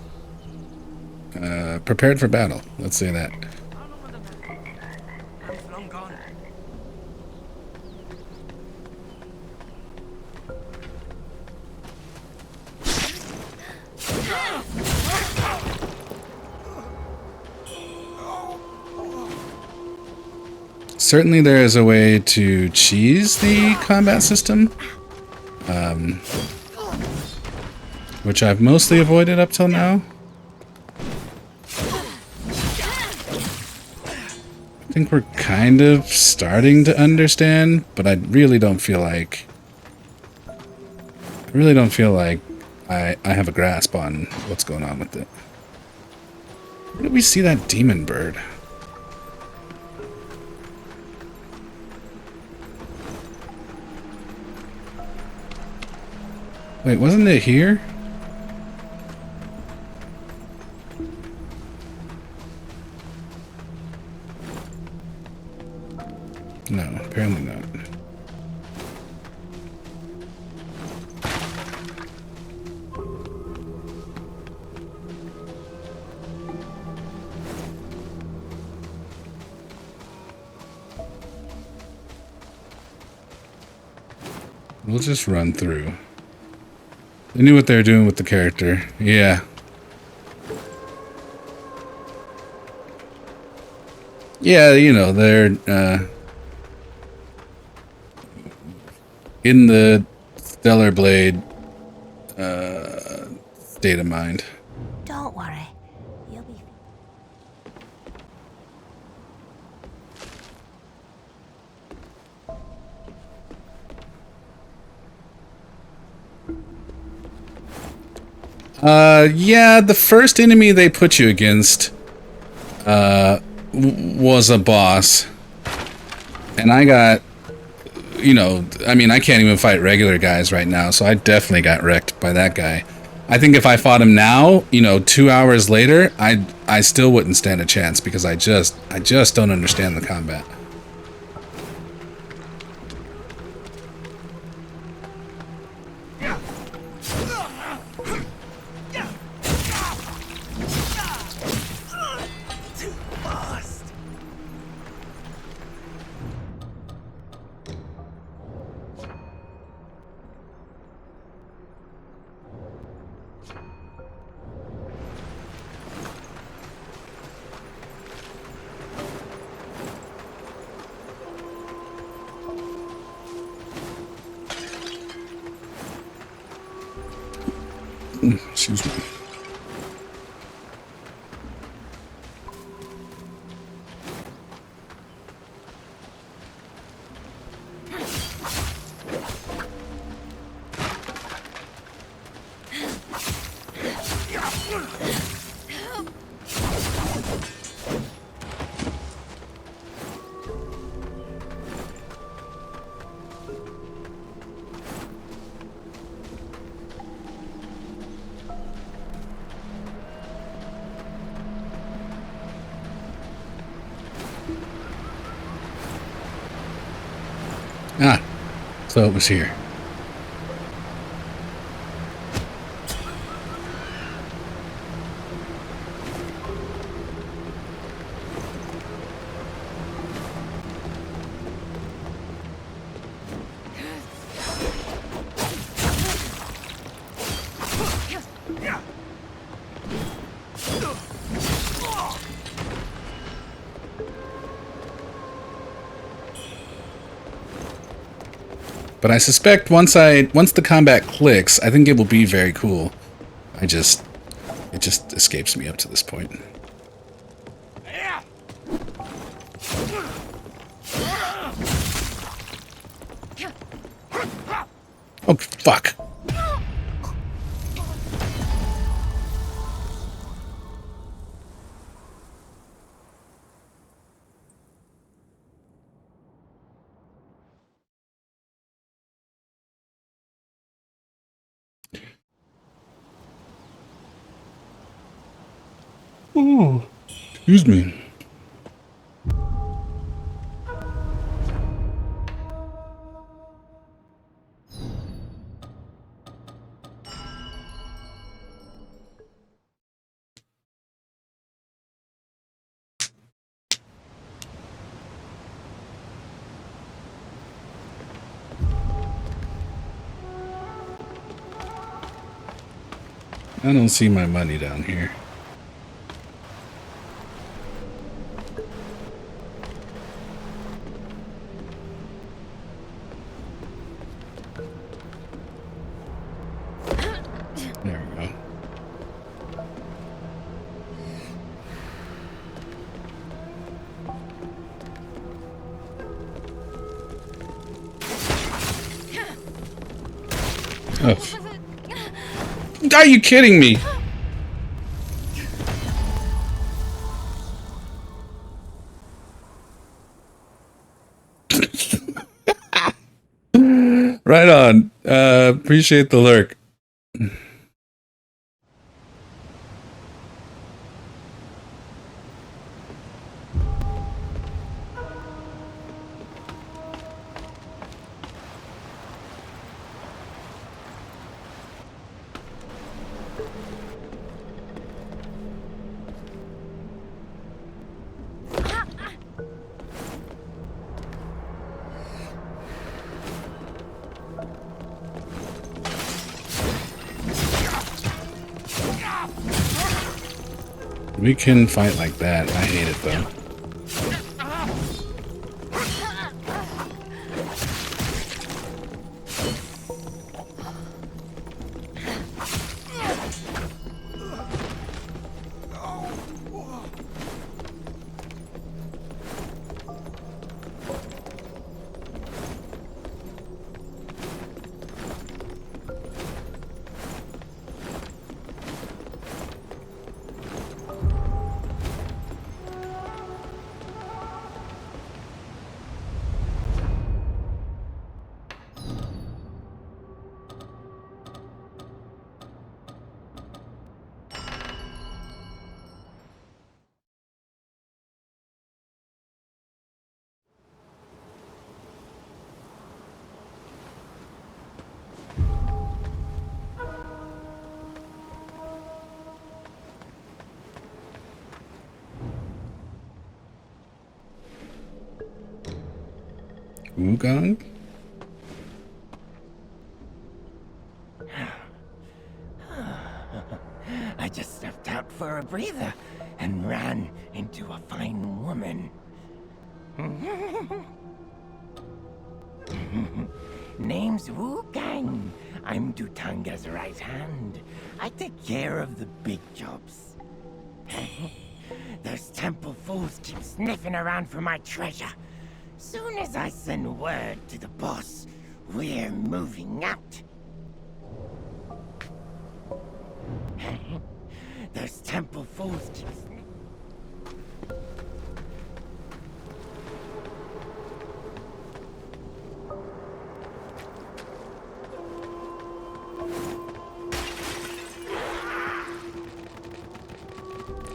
A: prepared for battle. Let's say that. Certainly there is a way to cheese the combat system, which I've mostly avoided up till now. I think we're kind of starting to understand, but I really don't feel like I have a grasp on what's going on with it. Where did we see that demon bird? Wait, wasn't it here? No, apparently not. We'll just run through. They knew what they were doing with the character. Yeah. Yeah, you know, they're in the Stellar Blade state of mind.
K: Don't worry. You'll be...
A: Yeah, the first enemy they put you against was a boss. And I got, you know, I mean, I can't even fight regular guys right now, so I definitely got wrecked by that guy. I think if I fought him now, you know, 2 hours later, I still wouldn't stand a chance because I just don't understand the combat. Excuse me. Ah, so it was here. But I suspect once the combat clicks, I think it will be very cool. It just escapes me up to this point. Oh, fuck. Oh, excuse me. I don't see my money down here. There we go. Oh. Are you kidding me? Right on. Appreciate the lurk. We can fight like that. I hate it though. Wuchang?
M: I just stepped out for a breather and ran into a fine woman. Name's Wuchang. I'm Dutanga's right hand. I take care of the big jobs. Those temple fools keep sniffing around for my treasure. Soon as I send word to the boss, we're moving out. Those temple fools keep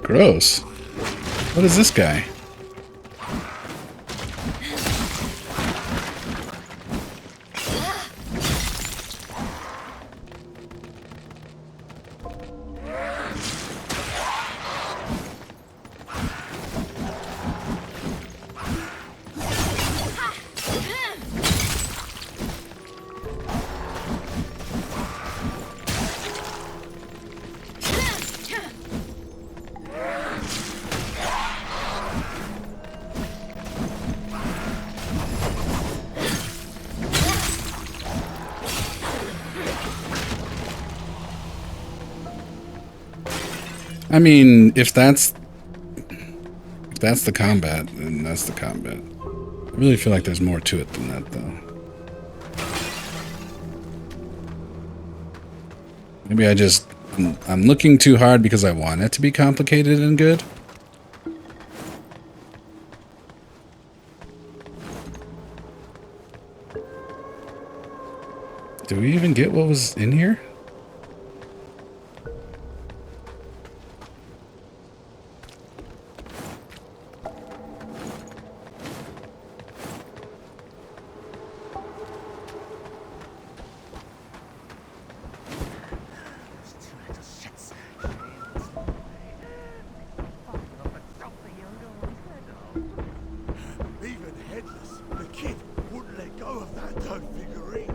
A: Gross. What is this guy? I mean, if that's the combat, then that's the combat. I really feel like there's more to it than that, though. Maybe I'm looking too hard because I want it to be complicated and good. Did we even get what was in here?
I: Even headless, the kid wouldn't let go of that toad figurine.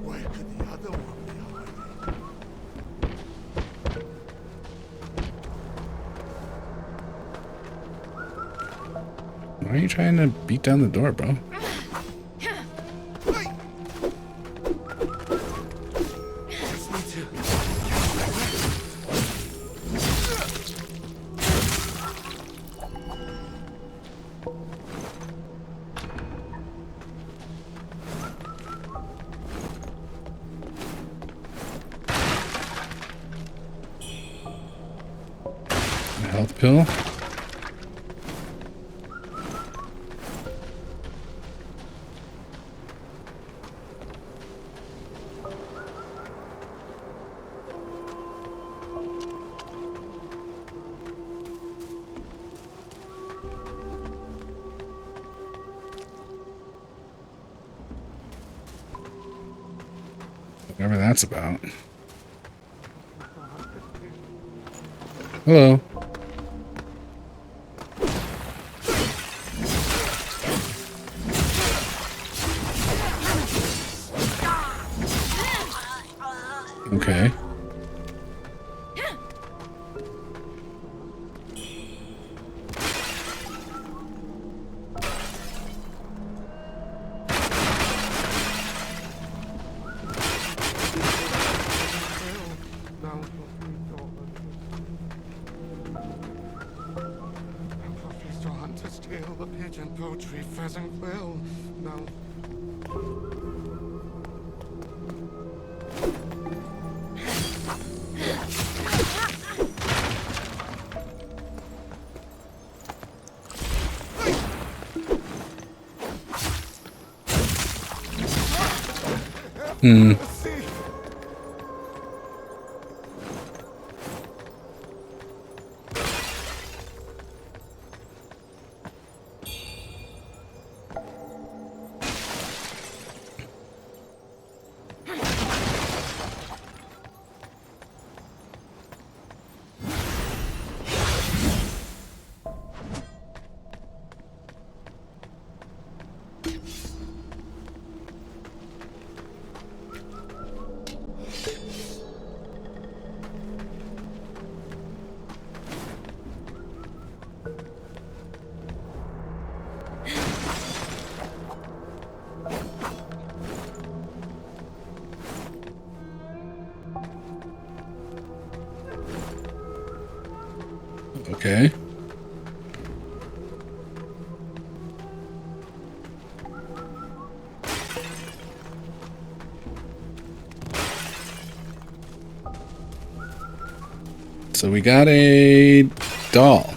I: Where could the other one be hiding?
A: Why are you trying to beat down the door, bro? Health pill. Whatever that's about. Hello. Okay.
J: To steal the pigeon, poultry, pheasant, quill. No.
A: Hmm. Okay. So we got a doll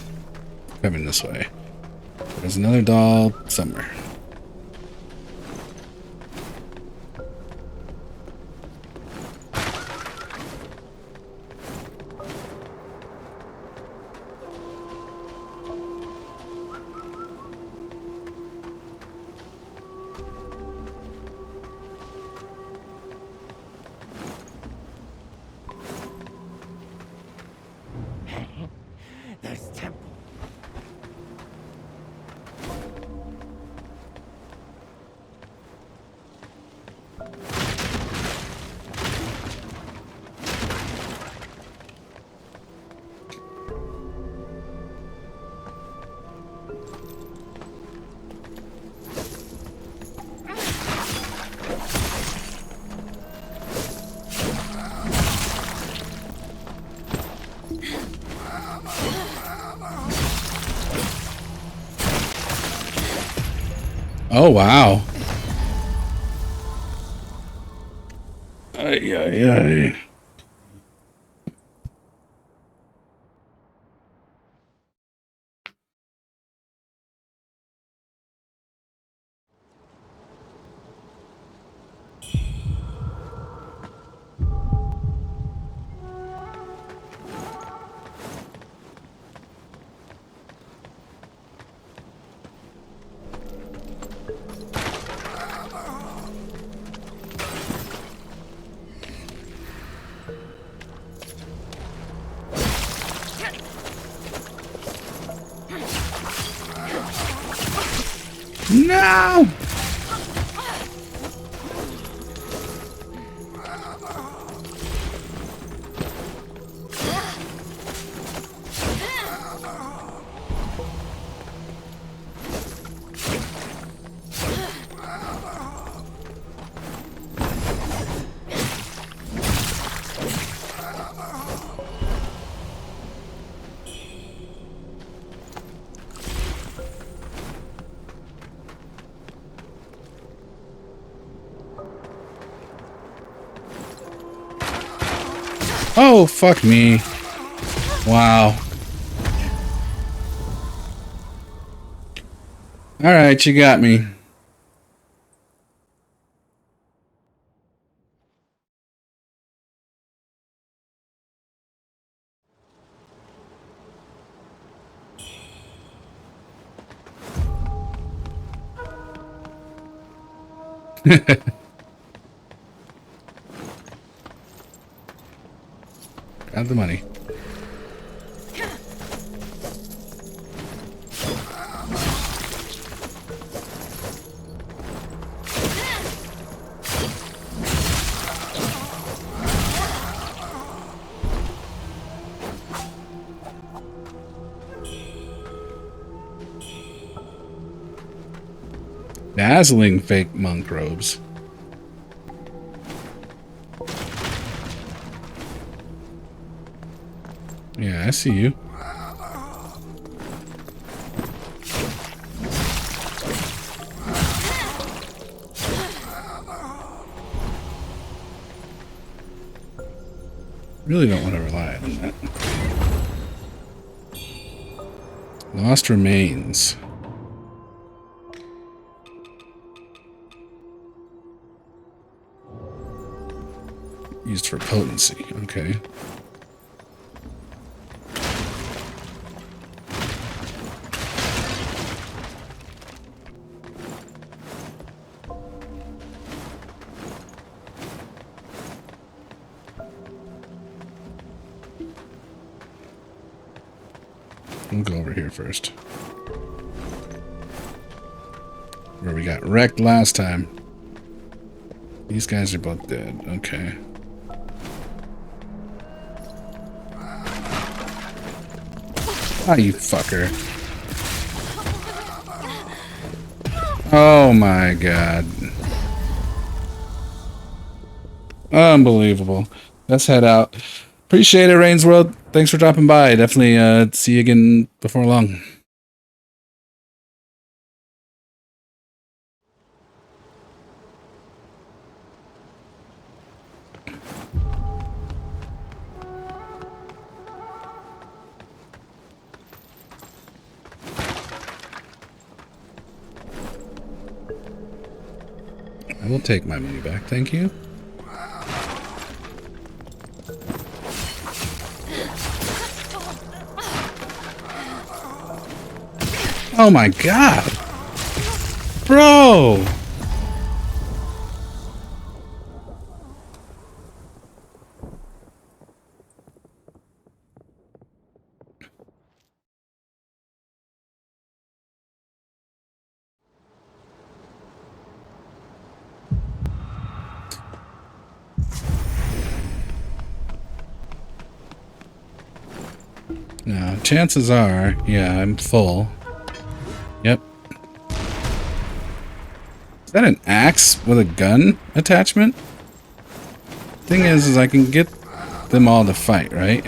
A: coming this way. There's another doll somewhere.
M: There's temple.
A: Oh, wow. Ay, ay, ay. No! Oh, fuck me. Wow. Alright, you got me. Got the money. Dazzling fake monk robes. Yeah, I see you. Really don't want to rely on that. Lost remains. Used for potency. Okay. We'll go over here first. Where we got wrecked last time. These guys are both dead. Okay. Ah, you fucker. Oh my god. Unbelievable. Let's head out. Appreciate it, Rain's World. Thanks for dropping by. Definitely see you again before long. I will take my money back, thank you. Oh my god! Bro! Now, chances are, yeah, I'm full. Yep. Is that an axe with a gun attachment? Thing is I can get them all to fight, right?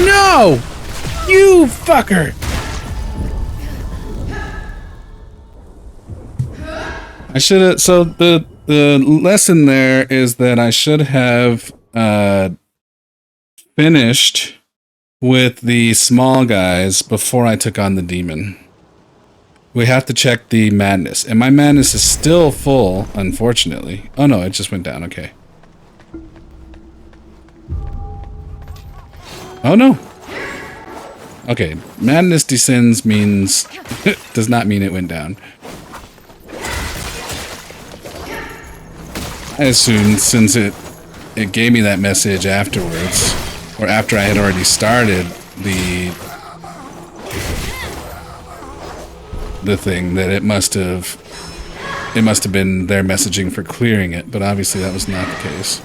A: No! You fucker! I should have. So the lesson there is that I should have finished with the small guys before I took on the demon. We have to check the madness, and my madness is still full, unfortunately. Oh no, it just went down. Okay. Oh no. Okay, madness descends means does not mean it went down. I assumed since it gave me that message afterwards, or after I had already started the thing, that it must have been their messaging for clearing it, but obviously that was not the case.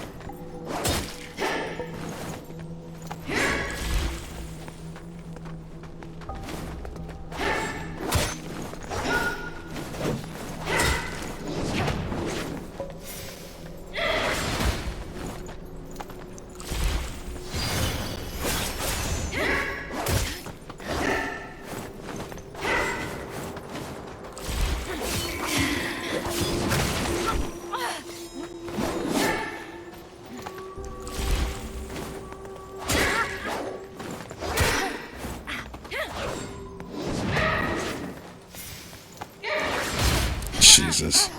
A: Jesus.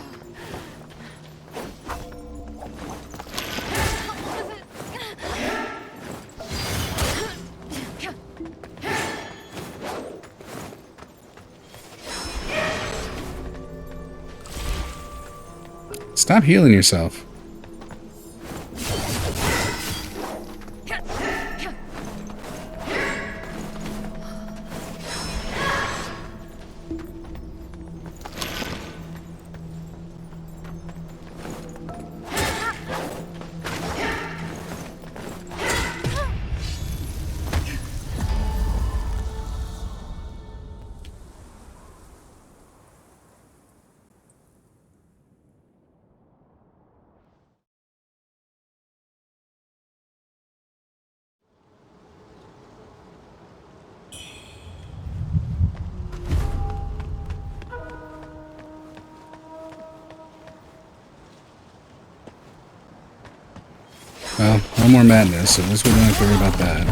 A: Stop healing yourself. Well, no more madness, so at least we don't have to worry about that.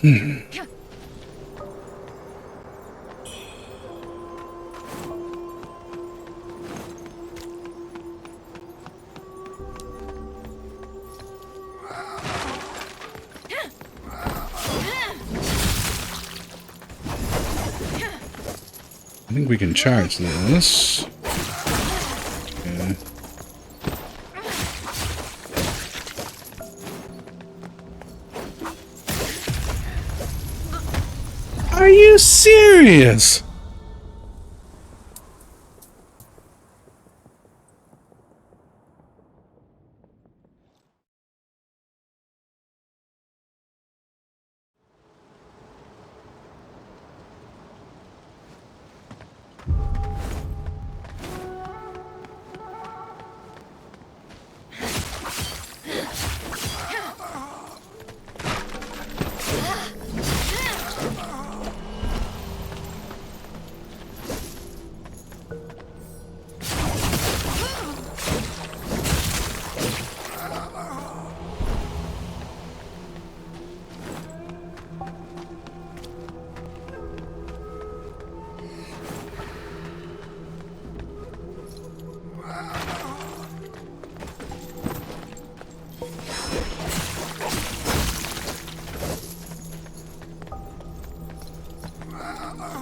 A: I think we can charge this. Okay. Are you serious?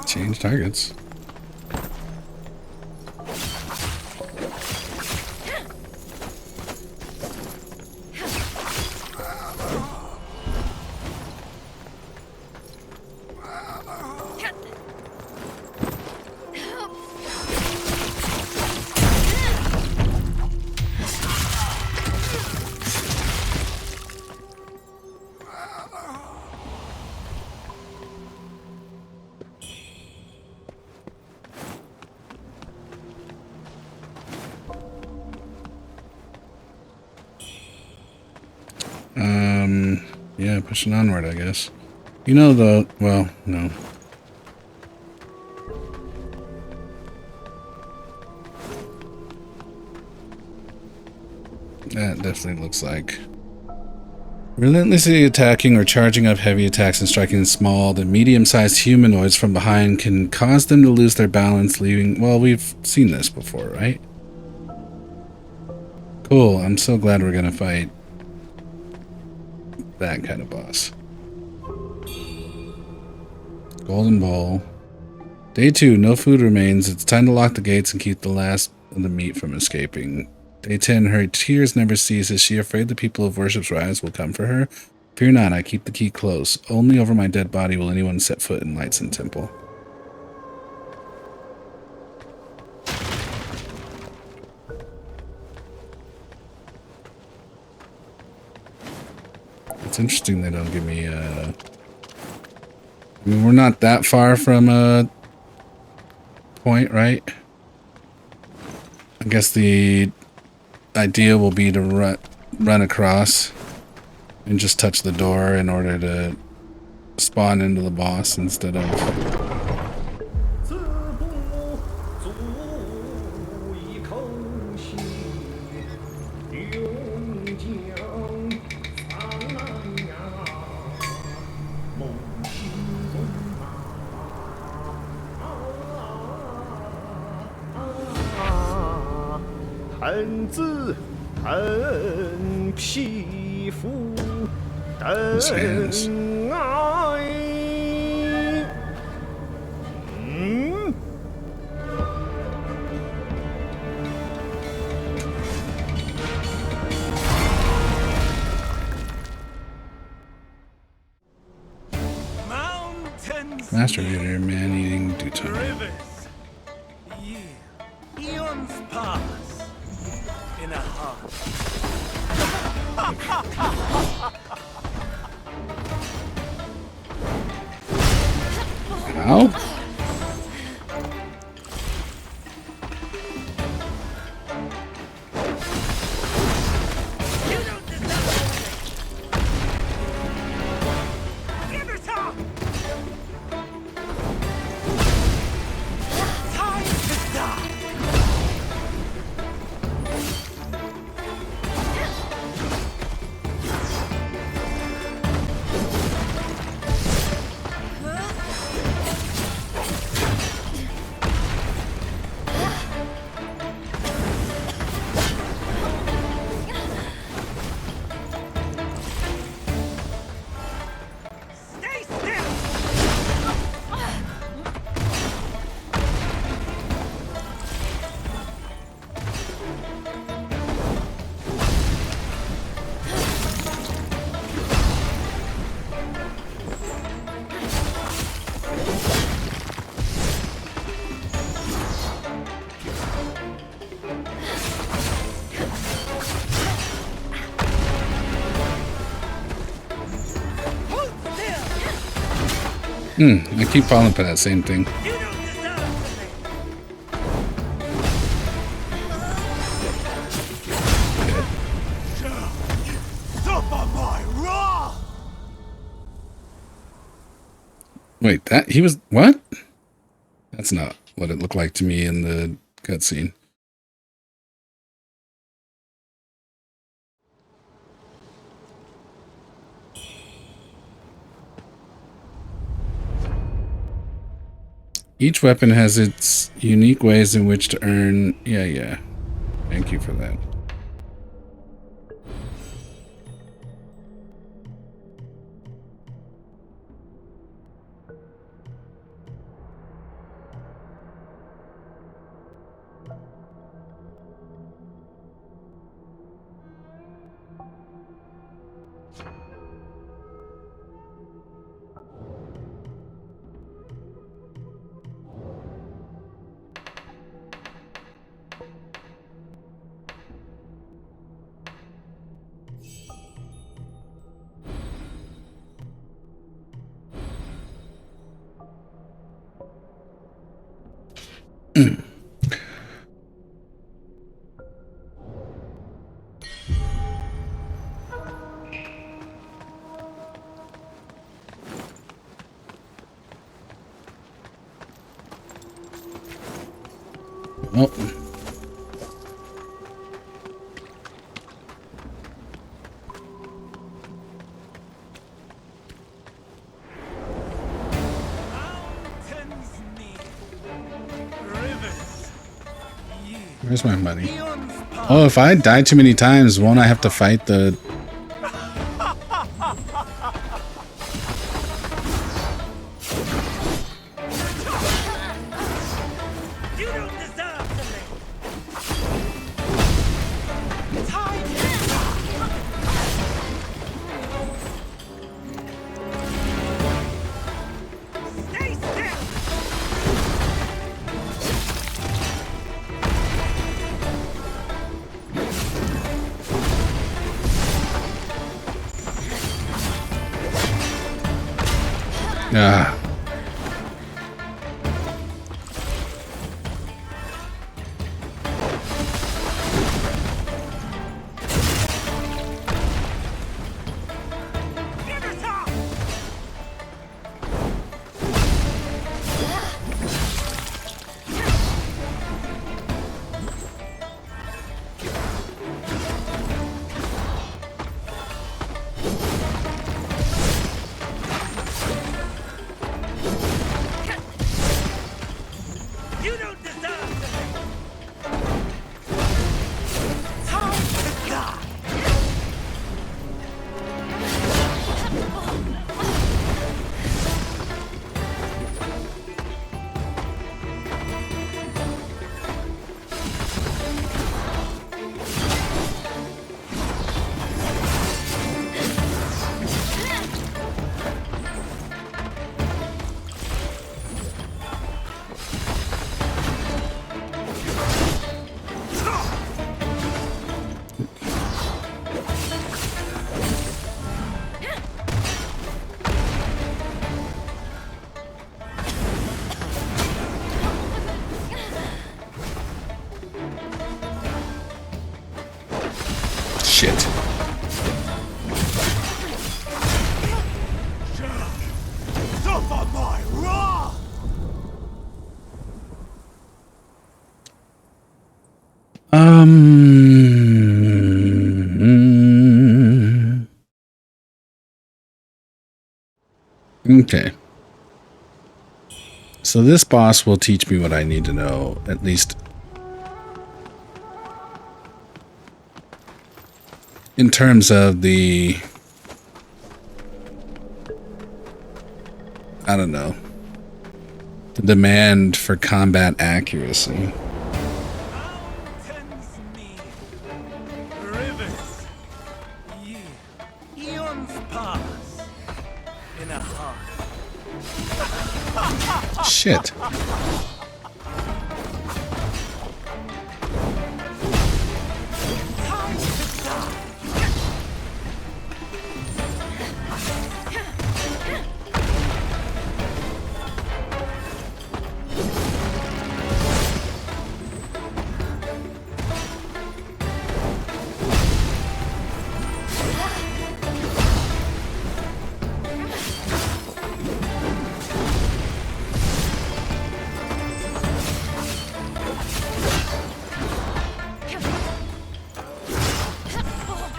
A: Change targets. Yeah, pushing onward, I guess. You know the, well, no. That definitely looks like relentlessly attacking or charging up heavy attacks and striking small to medium-sized humanoids from behind can cause them to lose their balance, leaving, well, we've seen this before, right? Cool, I'm so glad we're gonna fight that kind of boss. Golden Bowl. Day 2, no food remains. It's time to lock the gates and keep the last of the meat from escaping. Day 10, her tears never cease. Is she afraid the people of Worship's Rise will come for her? Fear not, I keep the key close. Only over my dead body will anyone set foot in Lightson Temple. It's interesting they don't give me I mean, we're not that far from a point, right? I guess the idea will be to run across and just touch the door in order to spawn into the boss instead of... His hands. Master Eater, man-eating Duton.
L: Rivers. Eons pass in a heart.
A: How? I keep falling for that same thing. Wait, that he was what? That's not what it looked like to me in the cutscene. Each weapon has its unique ways in which to earn. Yeah. Thank you for that. Oh. Where's my money? Oh, if I die too many times, won't I have to fight the... Ah. Shit. Okay. So this boss will teach me what I need to know, at least in terms of the, I don't know, the demand for combat accuracy. Shit.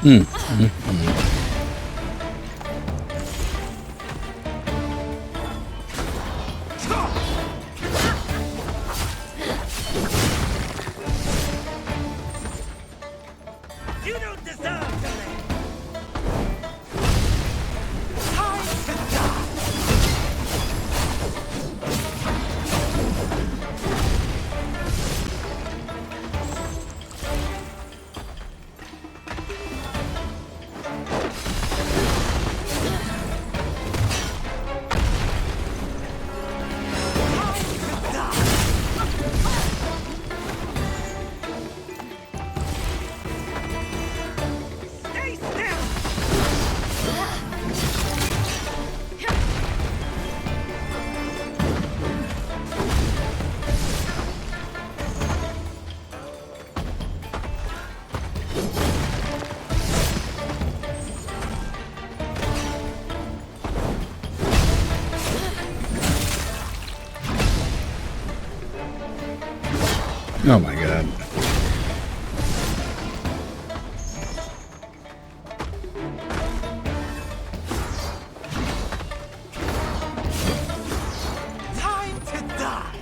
L: You don't deserve to live. Stay still.
A: Oh my god.
L: Time to die.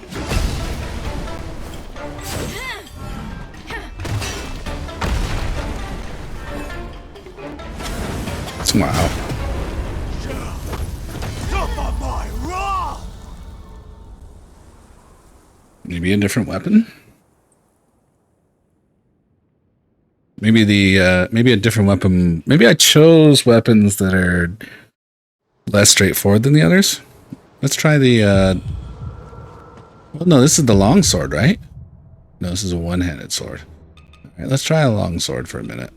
A: Wow.
L: Suffer my wrath.
A: Maybe a different weapon? Maybe maybe a different weapon. Maybe I chose weapons that are less straightforward than the others. Let's try the well, no, this is the long sword, right? No, this is a one-handed sword. All right, let's try a long sword for a minute.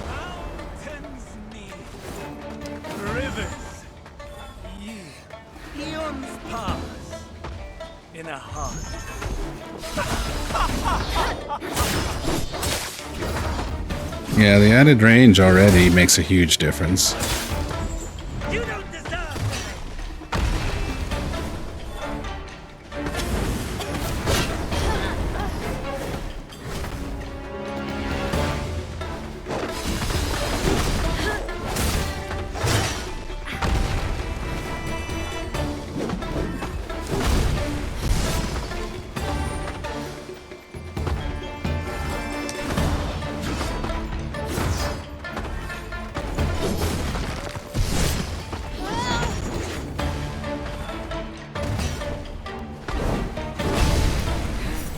L: Mountains kneel. Rivers yield. Eons pass in a heart.
A: Yeah, the added range already makes a huge difference.
L: You don't deserve to live.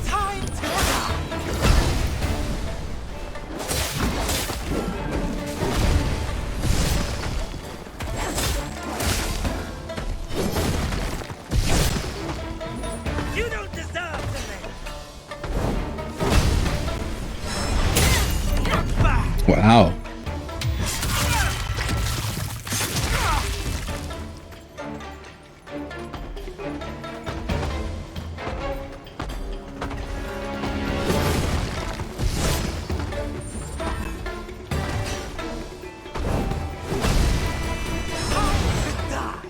L: Time to die. You don't deserve to live. Get back.
A: Wow.
L: To die.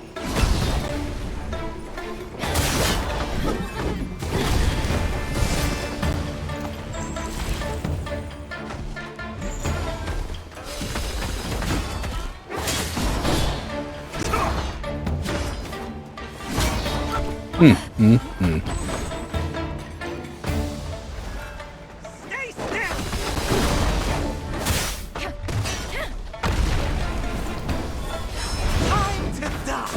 L: Stay still. Time to die.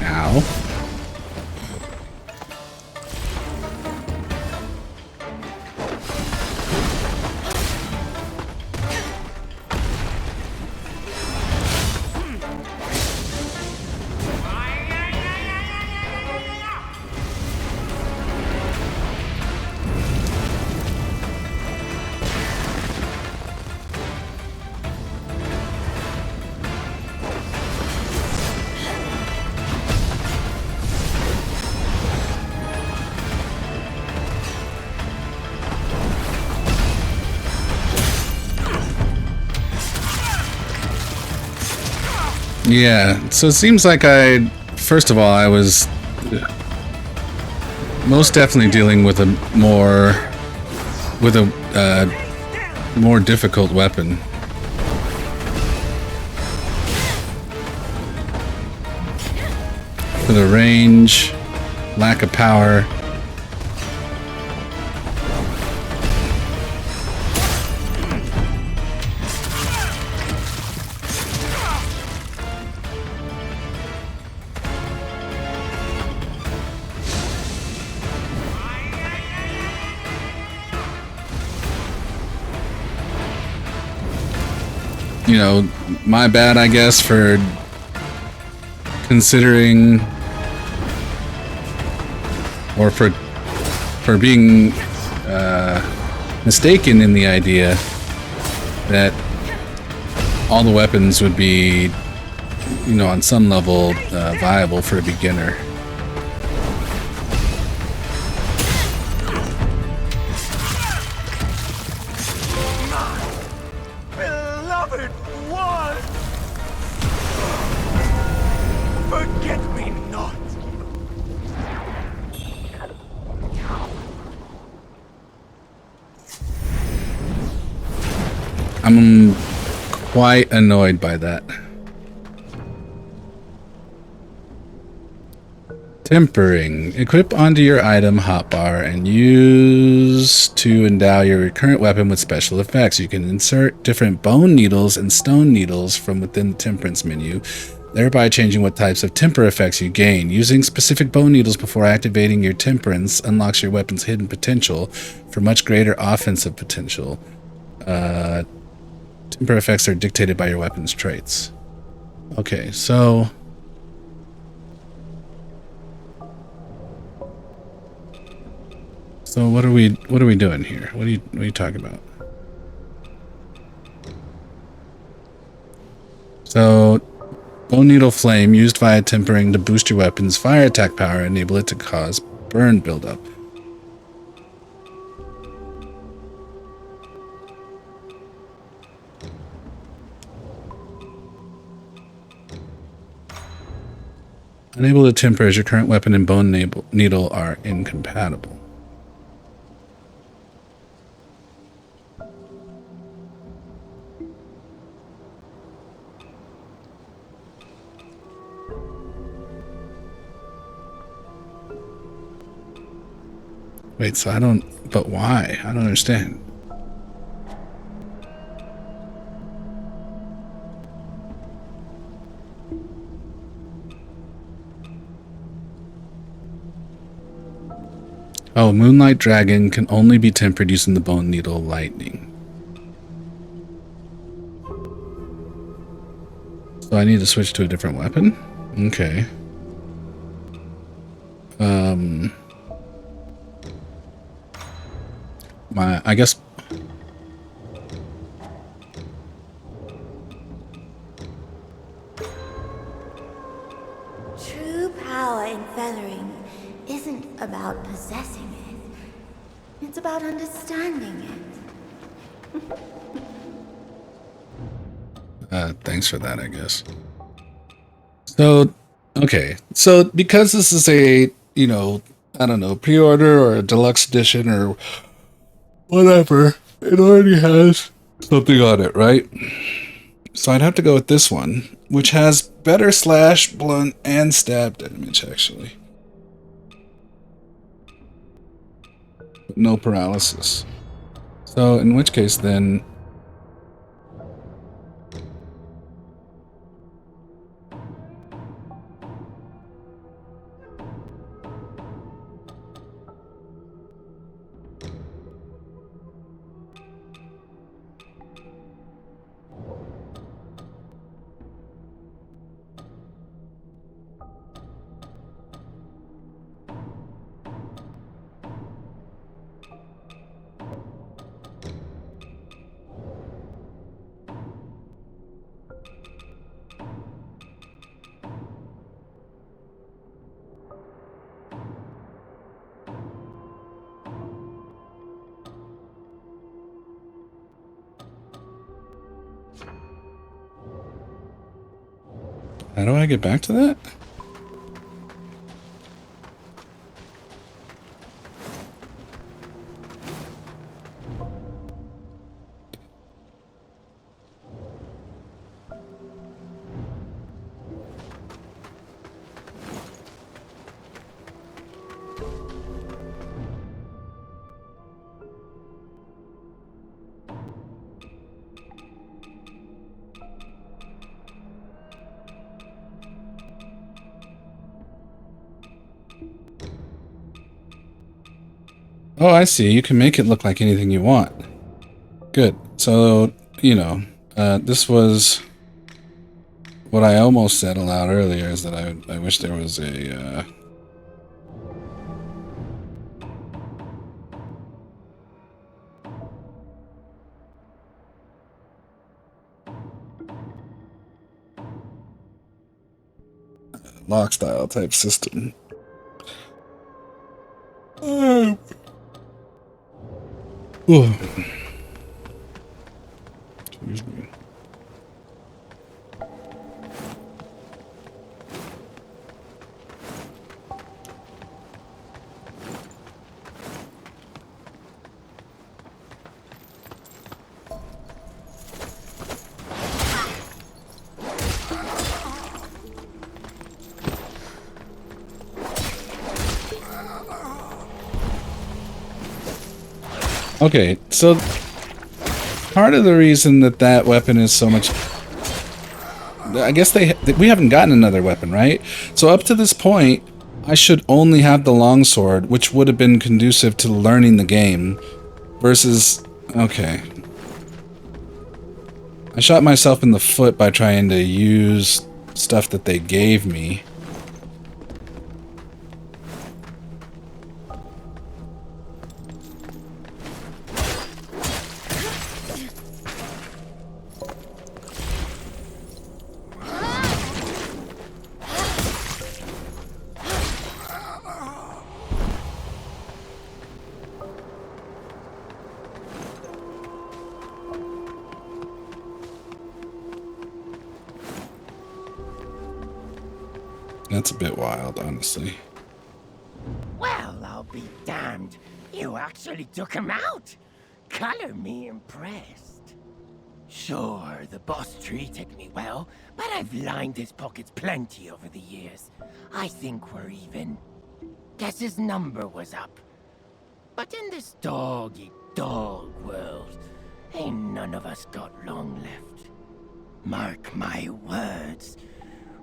A: Ow. Yeah, so it seems like first of all, I was most definitely dealing with a more difficult weapon. For the range, lack of power. You know, my bad, I guess, for considering or for being mistaken in the idea that all the weapons would be, you know, on some level viable for a beginner. I'm quite annoyed by that. Tempering. Equip onto your item hotbar and use to endow your current weapon with special effects. You can insert different bone needles and stone needles from within the temperance menu, thereby changing what types of temper effects you gain. Using specific bone needles before activating your temperance unlocks your weapon's hidden potential for much greater offensive potential. Temper effects are dictated by your weapon's traits. Okay, so what are we doing here? What are you talking about? So bone needle flame used via tempering to boost your weapon's fire attack power and enable it to cause burn buildup. Unable to temper as your current weapon and bone needle are incompatible. Wait, so but why? I don't understand. Oh, Moonlight Dragon can only be tempered using the Bone Needle Lightning. So I need to switch to a different weapon? Okay. I guess...
N: True power in feathering isn't about possessing it. It's about understanding it.
A: Thanks for that, I guess. So, okay. So, because this is a, you know, I don't know, pre-order or a deluxe edition or whatever, it already has something on it, right? So I'd have to go with this one, which has better slash, blunt, and stab damage, actually. But no paralysis. So, in which case, then... How do I get back to that? Oh, I see. You can make it look like anything you want. Good. So, you know, this was what I almost said aloud earlier, is that I wish there was a lock style type system. Ooh. Excuse me. Okay, so part of the reason that weapon is so much... I guess we haven't gotten another weapon, right? So up to this point, I should only have the longsword, which would have been conducive to learning the game, versus... Okay. I shot myself in the foot by trying to use stuff that they gave me. That's a bit wild, honestly.
M: Well, I'll be damned. You actually took him out. Color me impressed. Sure, the boss treated me well, but I've lined his pockets plenty over the years. I think we're even. Guess his number was up. But in this dog-eat-dog world, ain't none of us got long left. Mark my words.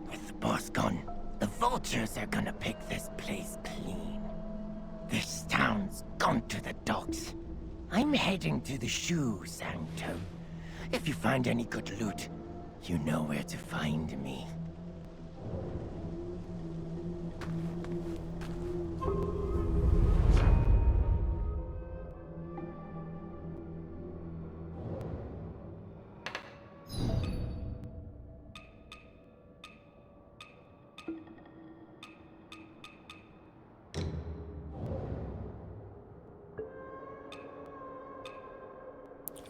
M: With the boss gone, the vultures are gonna pick this place clean. This town's gone to the dogs. I'm heading to the shoe sanctum. If you find any good loot, you know where to find me.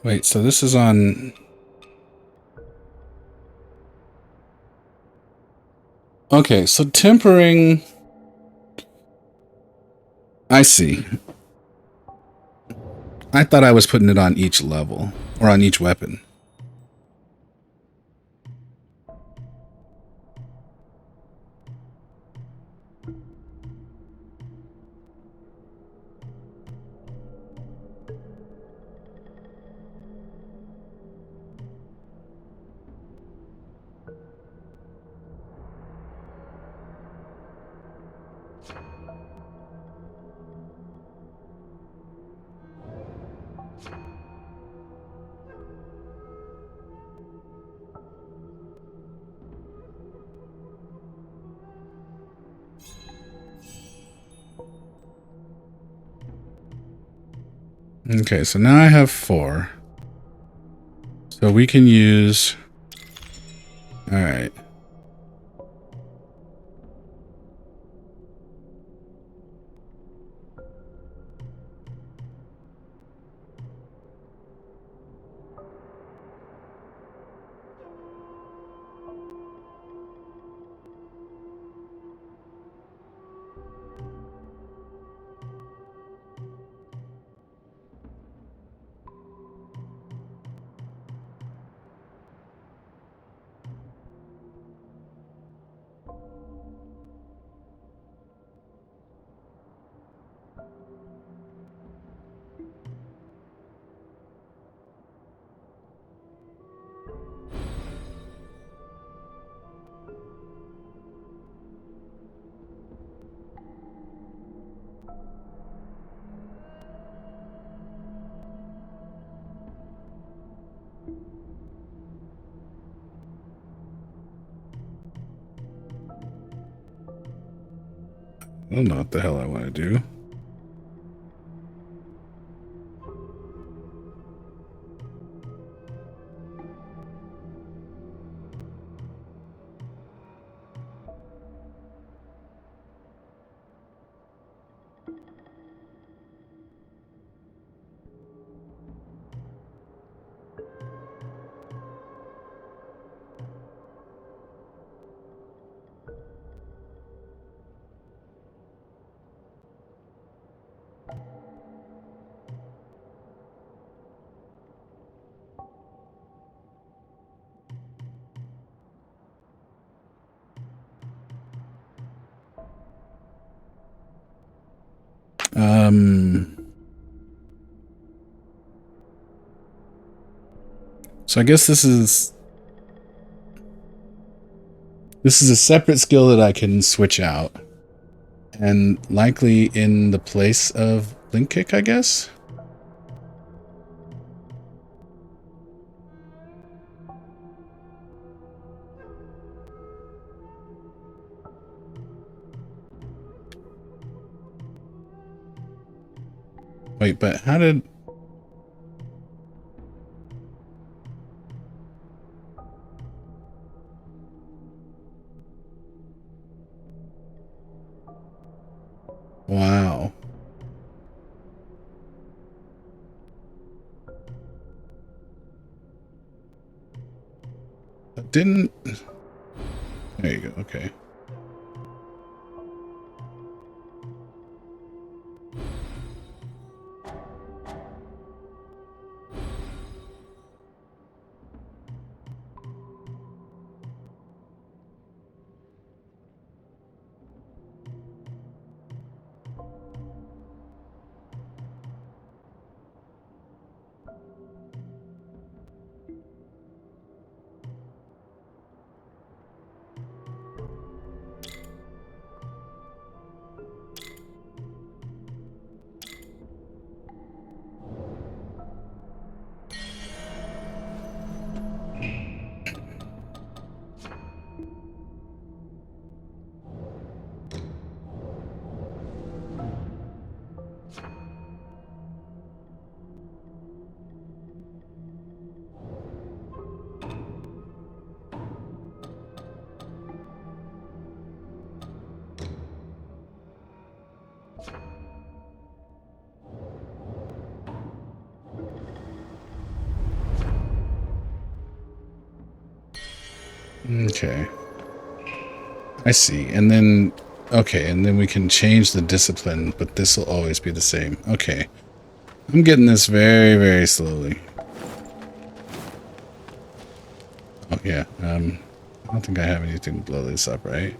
A: Wait, so this is on... Okay, so tempering... I see. I thought I was putting it on each level, or on each weapon. Okay, so now I have 4. So we can use... Alright. I don't know what the hell I want to do. So I guess this is a separate skill that I can switch out, and likely in the place of Link Kick, I guess. Wait, but how did... Wow. That didn't... There you go, okay. Okay. I see. And then, okay, and then we can change the discipline, but this will always be the same. Okay. I'm getting this very, very slowly. Oh, yeah. I don't think I have anything to blow this up, right?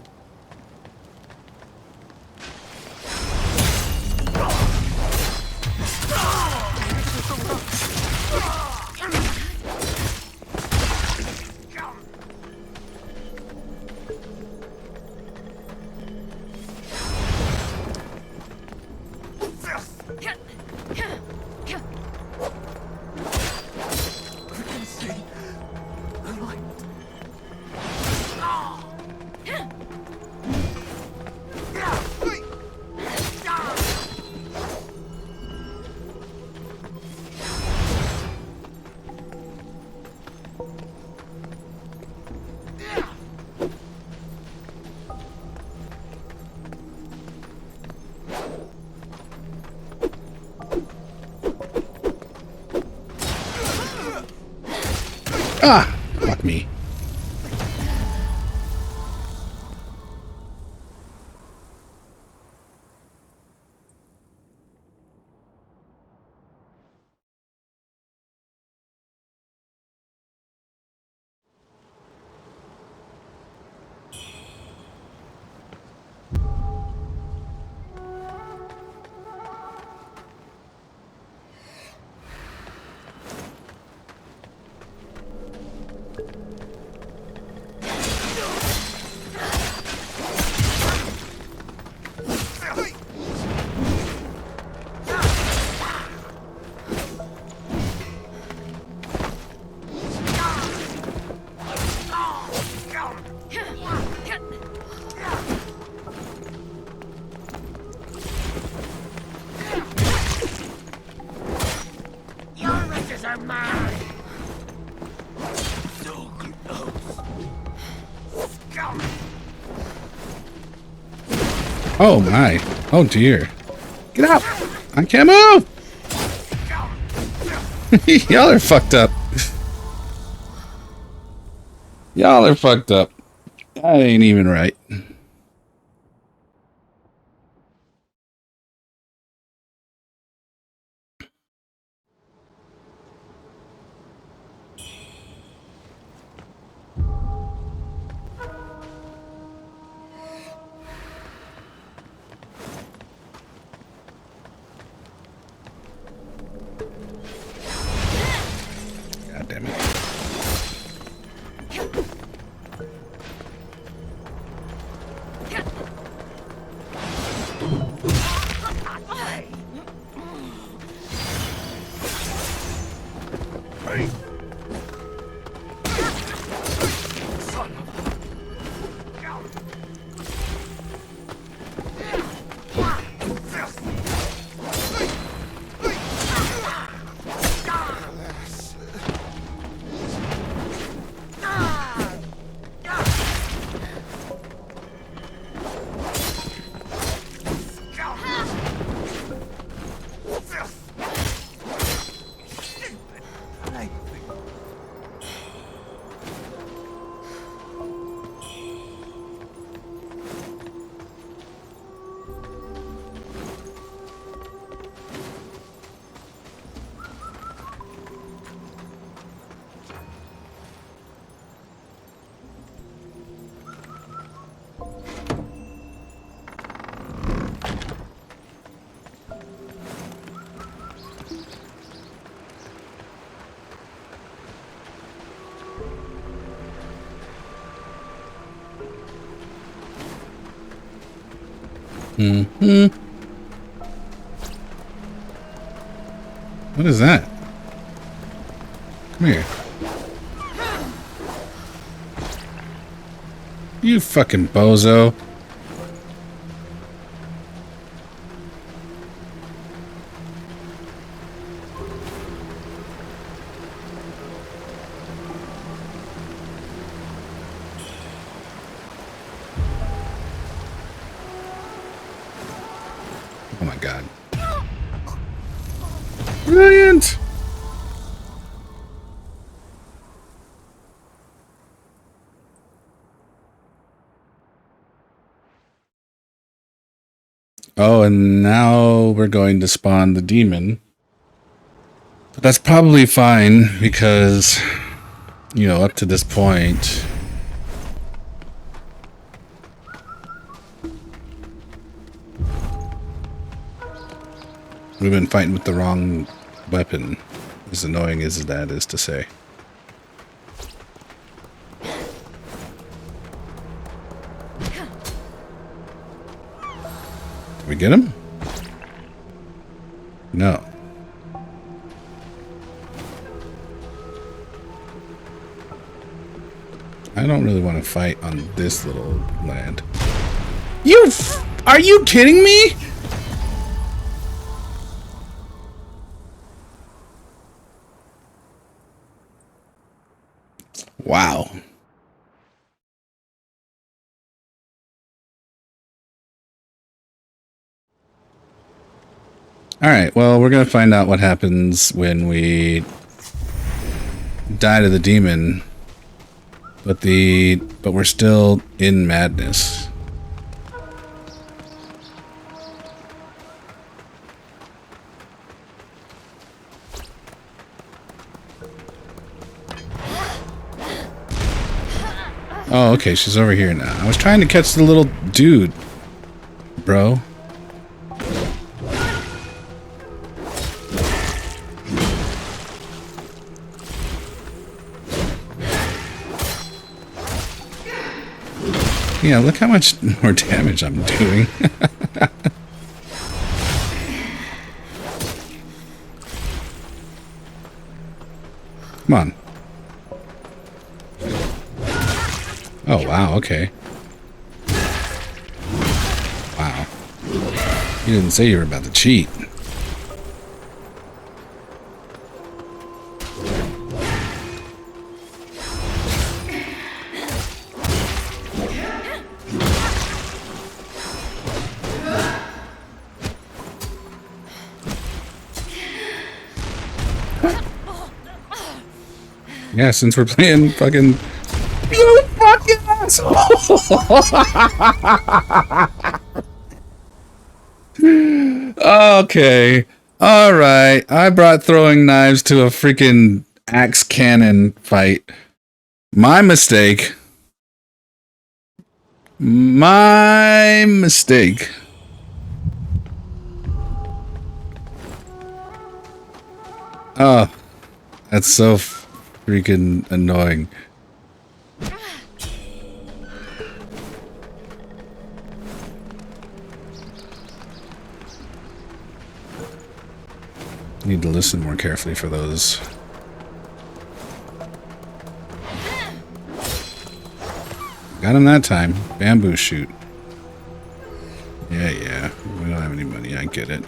A: Ah! Fuck me. Oh my. Oh dear. Get out! I can't move! Y'all are fucked up. Y'all are fucked up. That ain't even right. God damn it. Mm-hmm. What is that? Come here. You fucking bozo. Oh my god. Brilliant! Oh, and now we're going to spawn the demon. But that's probably fine because, you know, up to this point, we've been fighting with the wrong weapon, as annoying as that is to say. Did we get him? No. I don't really want to fight on this little land. Are you kidding me? Wow. Alright, well, we're gonna find out what happens when we die to the demon. But we're still in madness. Oh, okay, she's over here now. I was trying to catch the little dude, bro. Yeah, look how much more damage I'm doing. Come on. Oh, wow, okay. Wow. You didn't say you were about to cheat. Yeah, since we're playing fucking... You fucking asshole! Okay. Alright. I brought throwing knives to a freaking axe cannon fight. My mistake. My mistake. Oh, that's so freaking annoying. Need to listen more carefully for those. Got him that time. Bamboo shoot. Yeah. We don't have any money. I get it.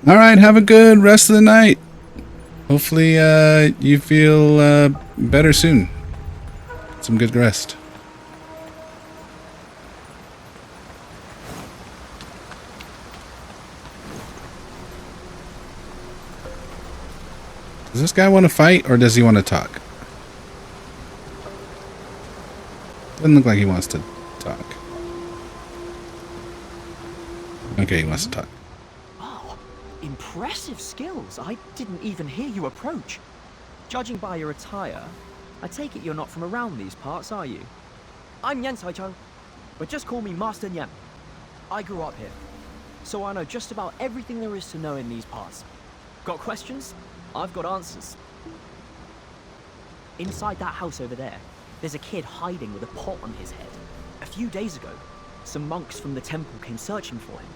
A: Alright, have a good rest of the night. Hopefully, you feel better soon. Some good rest. Does this guy want to fight, or does he want to talk? Doesn't look like he wants to talk. Okay, he wants to talk.
O: Oh, impressive skills. I didn't even hear you approach. Judging by your attire, I take it you're not from around these parts, are you? I'm Yen Saichou, but just call me Master Nyan. I grew up here, so I know just about everything there is to know in these parts. Got questions? I've got answers. Inside that house over there, there's a kid hiding with a pot on his head. A few days ago, some monks from the temple came searching for him.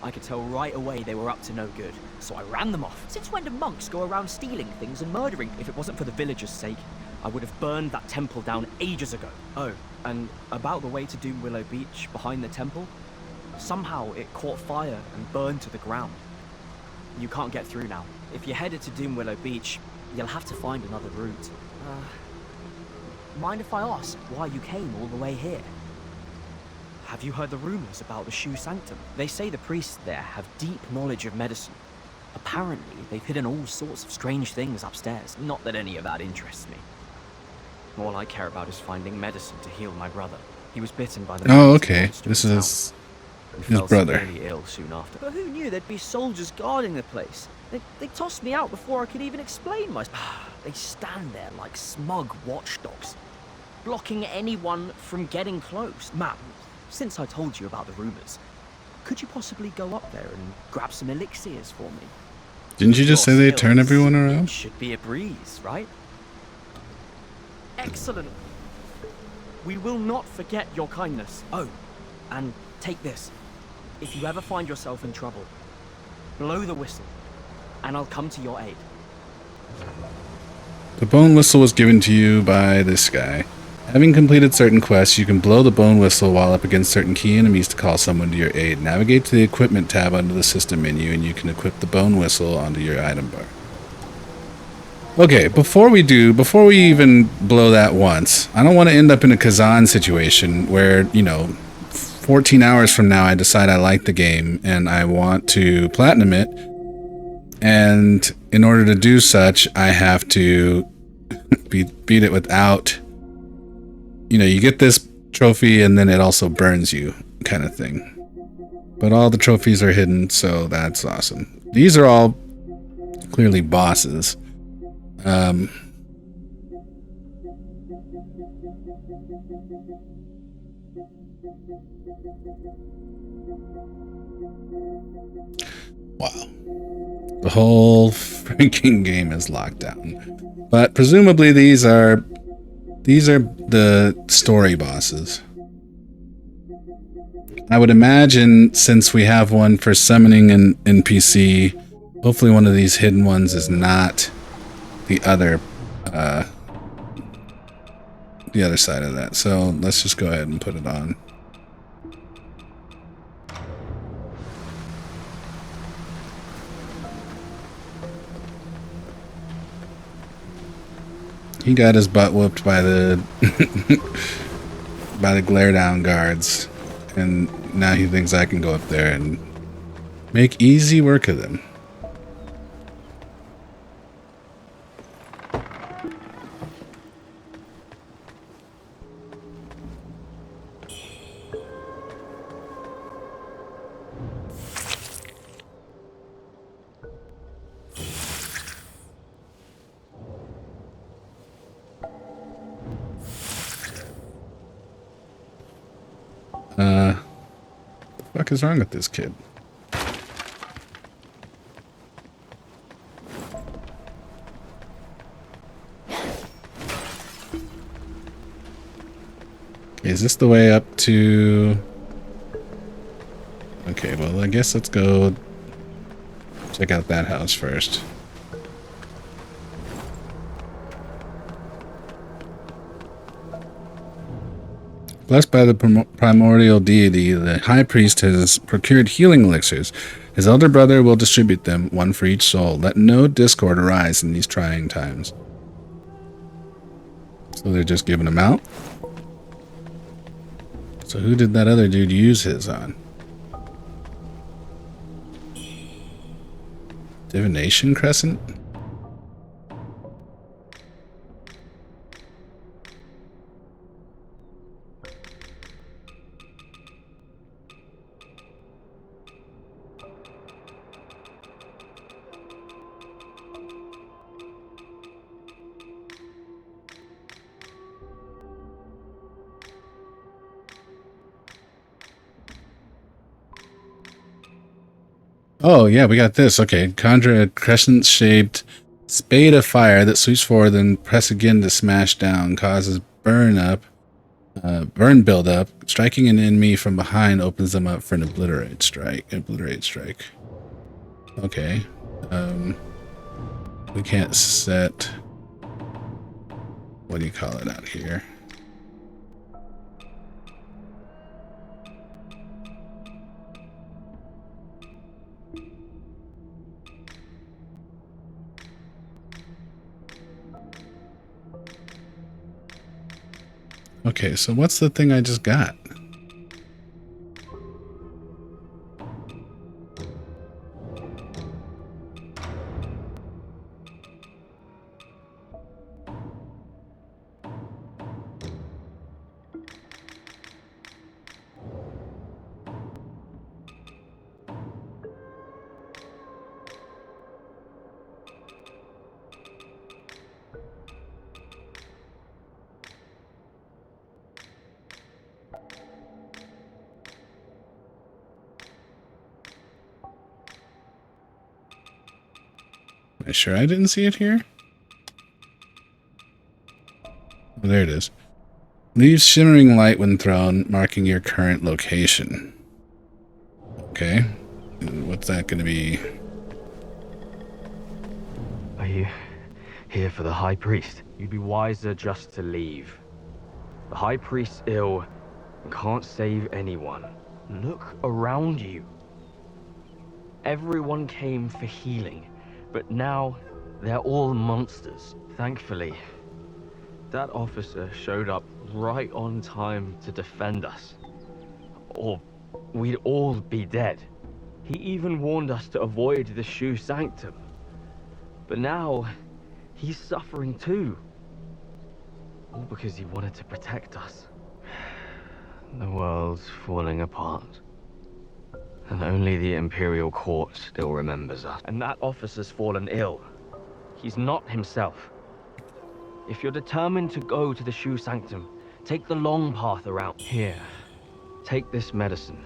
O: I could tell right away they were up to no good, so I ran them off. Since when do monks go around stealing things and murdering? If it wasn't for the villagers' sake, I would have burned that temple down ages ago. Oh, and about the way to Doom Willow Beach behind the temple, somehow it caught fire and burned to the ground. You can't get through now. If you're headed to Doom Willow Beach, you'll have to find another route. Mind if I ask why you came all the way here? Have you heard the rumors about the Shu Sanctum? They say the priests there have deep knowledge of medicine. Apparently, they've hidden all sorts of strange things upstairs. Not that any of that interests me. All I care about is finding medicine to heal my brother. He was bitten by the...
A: Oh, okay. This is his brother.
O: He fell severely ill soon after. But who knew there'd be soldiers guarding the place? They tossed me out before I could even explain myself. They stand there like smug watchdogs, blocking anyone from getting close. Ma'am, since I told you about the rumors, could you possibly go up there and grab some elixirs for me?
A: Didn't you just say they turn everyone around?
O: It should be a breeze, right? Excellent. We will not forget your kindness. Oh, and take this. If you ever find yourself in trouble, blow the whistle, and I'll come to your aid.
A: The bone whistle was given to you by this guy. Having completed certain quests, you can blow the bone whistle while up against certain key enemies to call someone to your aid. Navigate to the equipment tab under the system menu, and you can equip the bone whistle onto your item bar. Okay, before we even blow that once, I don't want to end up in a Kazan situation where, 14 hours from now I decide I like the game and I want to platinum it. And in order to do such, I have to beat it without... you get this trophy and then it also burns you, kind of thing. But all the trophies are hidden, so that's awesome. These are all clearly bosses. Wow. The whole freaking game is locked down. But presumably these are the story bosses. I would imagine, since we have one for summoning an NPC, hopefully one of these hidden ones is not the other side of that. So let's just go ahead and put it on. He got his butt whooped by the by the glare down guards, and now he thinks I can go up there and Make easy work of them. What the fuck is wrong with this kid? Is this the way up to... Okay, well, I guess let's go check out that house first. Blessed by the primordial deity, the high priest has procured healing elixirs. His elder brother will distribute them, one for each soul. Let no discord arise in these trying times. So they're just giving them out? So who did that other dude use his on? Divination Crescent? Oh, yeah, we got this. Okay, conjure a crescent-shaped spade of fire that sweeps forward, then press again to smash down. Causes burn build-up. Striking an enemy from behind opens them up for an obliterate strike. Okay. We can't set... What do you call it out here? Okay, so what's the thing I just got? Am I sure I didn't see it here? Oh, there it is. Leaves shimmering light when thrown, marking your current location. Okay. And what's that going to be?
D: Are you here for the High Priest? You'd be wiser just to leave. The High Priest's ill and can't save anyone. Look around you. Everyone came for healing, but now they're all monsters. Thankfully, that officer showed up right on time to defend us. Or we'd all be dead. He even warned us to avoid the Shu Sanctum. But now, he's suffering too. All because he wanted to protect us. The world's falling apart. And only the Imperial Court still remembers us. And that officer's fallen ill. He's not himself. If you're determined to go to the Shu Sanctum, take the long path around. Here, take this medicine.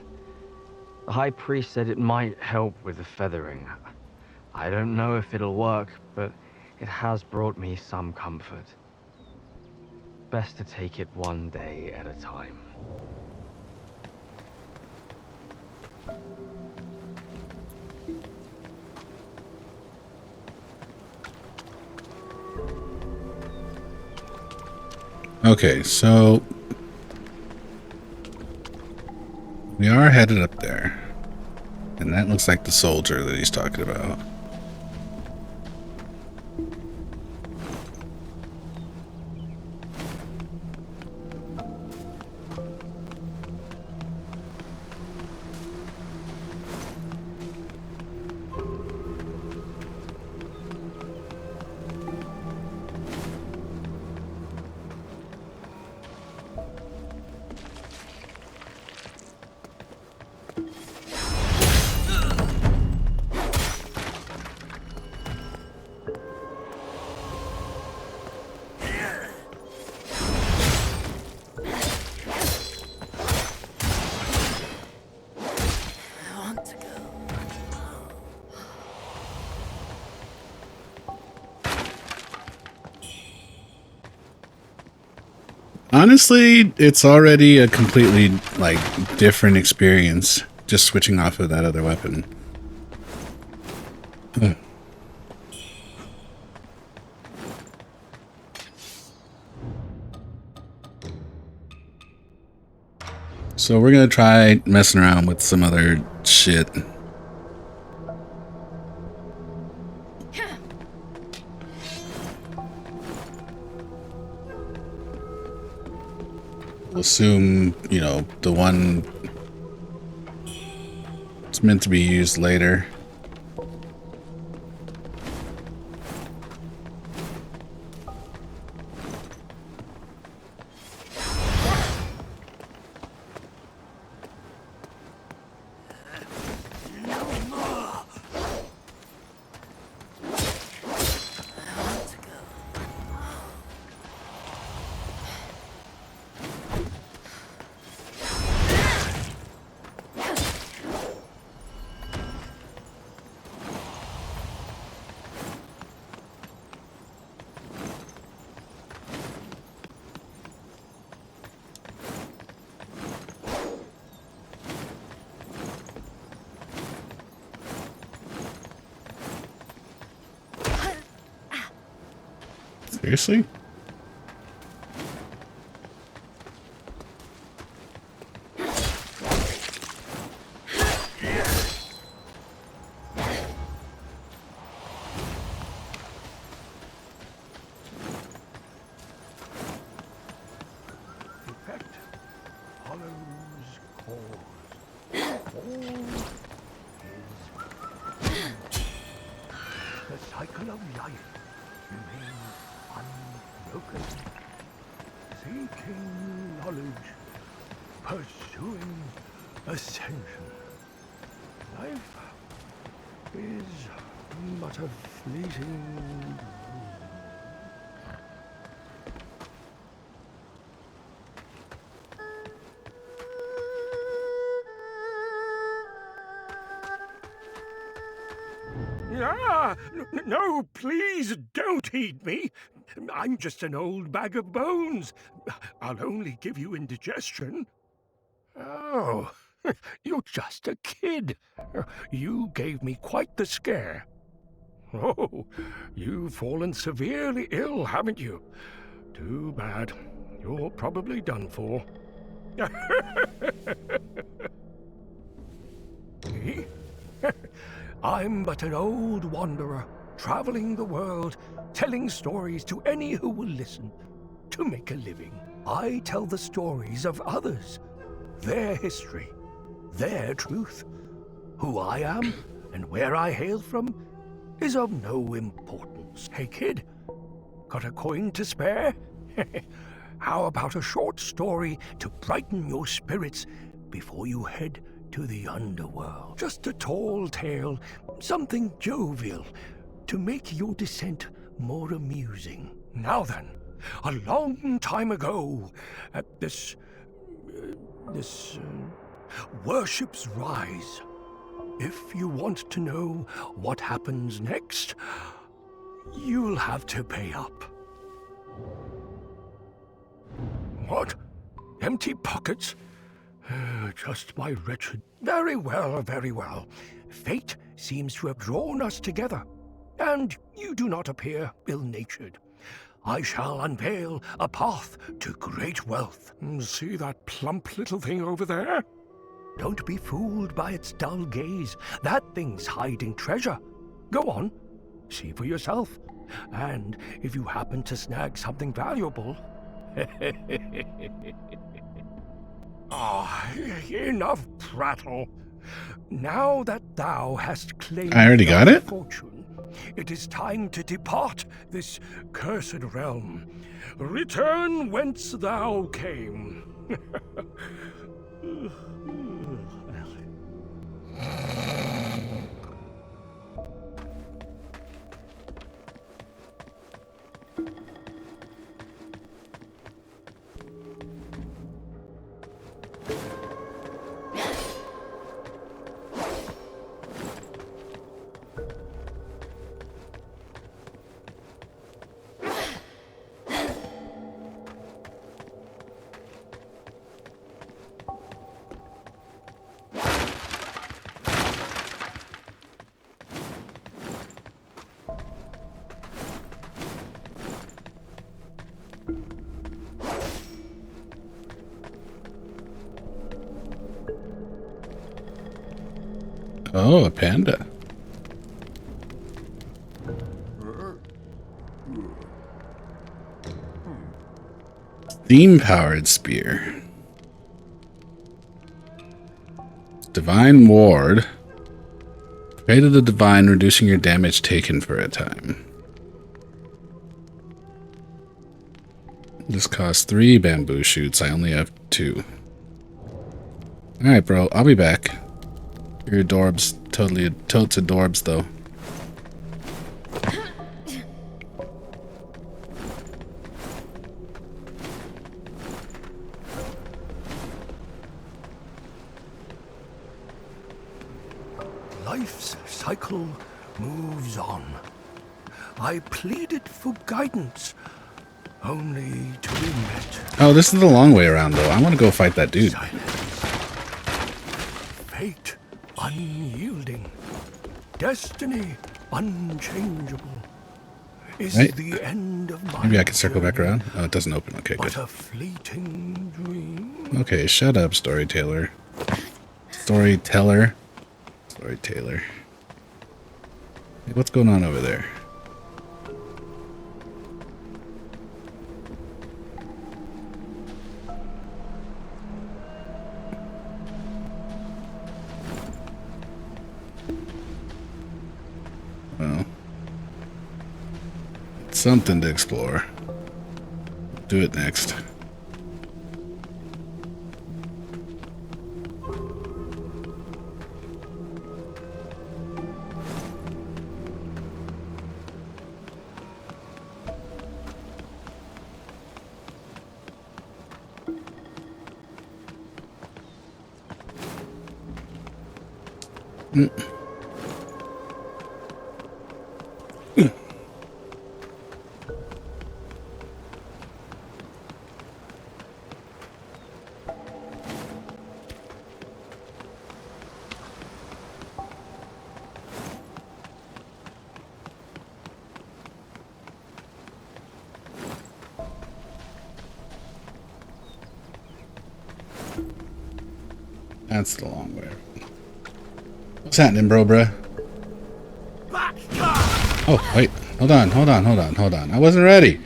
D: The High Priest said it might help with the feathering. I don't know if it'll work, but it has brought me some comfort. Best to take it one day at a time.
A: Okay, so we are headed up there. And that looks like the soldier that he's talking about. Honestly, it's already a completely, like, different experience just switching off of that other weapon. Ugh. So we're gonna try messing around with some other shit. We'll assume, you know, the one it's meant to be used later. Seriously?
I: Effect follows cause. All is the cycle of life remains unbroken. Seeking knowledge, pursuing ascension. Life is but a fleeting.
L: Ah, no, please don't eat me. I'm just an old bag of bones. I'll only give you indigestion. Oh, you're just a kid. You gave me quite the scare. Oh, you've fallen severely ill, haven't you? Too bad. You're probably done for. Me? I'm but an old wanderer, traveling the world, telling stories to any who will listen, to make a living. I tell the stories of others, their history, their truth. Who I am and where I hail from is of no importance. Hey kid, got a coin to spare? How about a short story to brighten your spirits before you head to the underworld? Just a tall tale, something jovial, to make your descent more amusing. Now then, a long time ago, at this Worship's Rise, if you want to know what happens next, you'll have to pay up. What? Empty pockets? Just my wretched... Very well, very well. Fate seems to have drawn us together, and you do not appear ill-natured. I shall unveil a path to great wealth. See that plump little thing over there? Don't be fooled by its dull gaze. That thing's hiding treasure. Go on, see for yourself. And if you happen to snag something valuable... Enough prattle. Now that thou hast claimed
A: I already got it?
L: fortune, it is time to depart this cursed realm. Return whence thou came.
A: Oh, a panda. Steam-powered spear. Divine ward. Pray to the divine, reducing your damage taken for a time. This costs 3 bamboo shoots. I only have 2. Alright, bro. I'll be back. Your adorbs. Totally totes adorbs, though.
L: Life's cycle moves on. I pleaded for guidance, only to be met.
A: Oh, this is the long way around, though. I want to go fight that dude.
L: Fate unyielding, destiny unchangeable. Is
A: Right.
L: the end of my
A: Maybe I can circle back around. Oh, it doesn't open. Okay, good.
L: but a fleeting dream.
A: Okay, shut up, storyteller. Storyteller. Storyteller. Hey, what's going on over there? Well, it's something to explore. Do it next. That's the long way. What's happening, bro, bruh? Oh, wait. Hold on. I wasn't ready.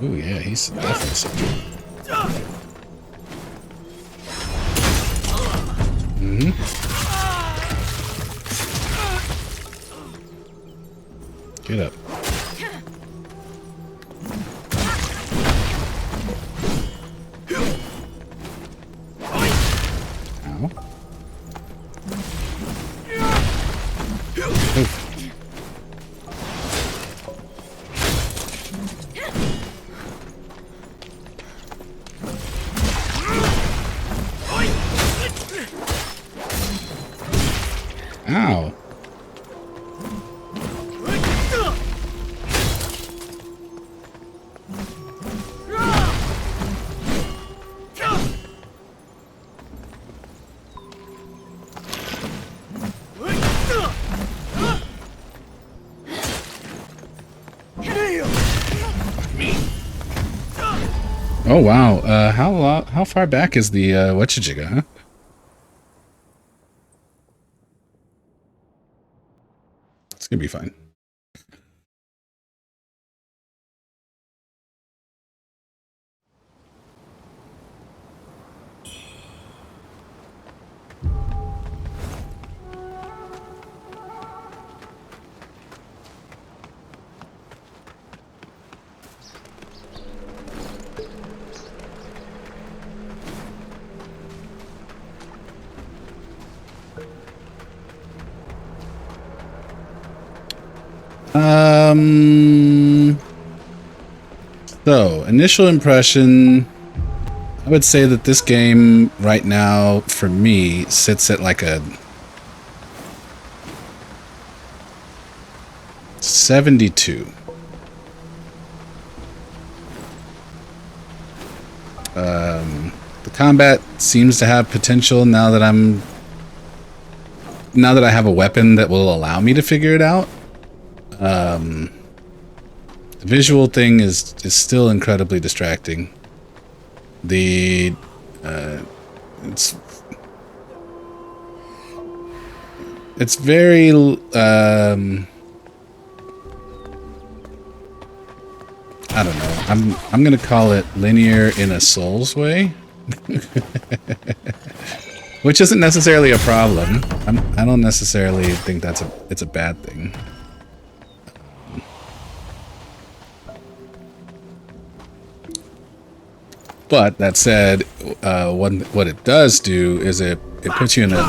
A: Ooh, yeah, he's definitely something. Get up. Ow. Ow. Oh wow, how far back is the whatchajigga, huh? It's gonna be fine. So, initial impression, I would say that this game right now, for me, sits at like a 72. The combat seems to have potential now that I have a weapon that will allow me to figure it out. The visual thing is still incredibly distracting. The It's very I don't know. I'm gonna call it linear in a Souls way, which isn't necessarily a problem. I don't necessarily think it's a bad thing. But that said, what it does do is it puts you in a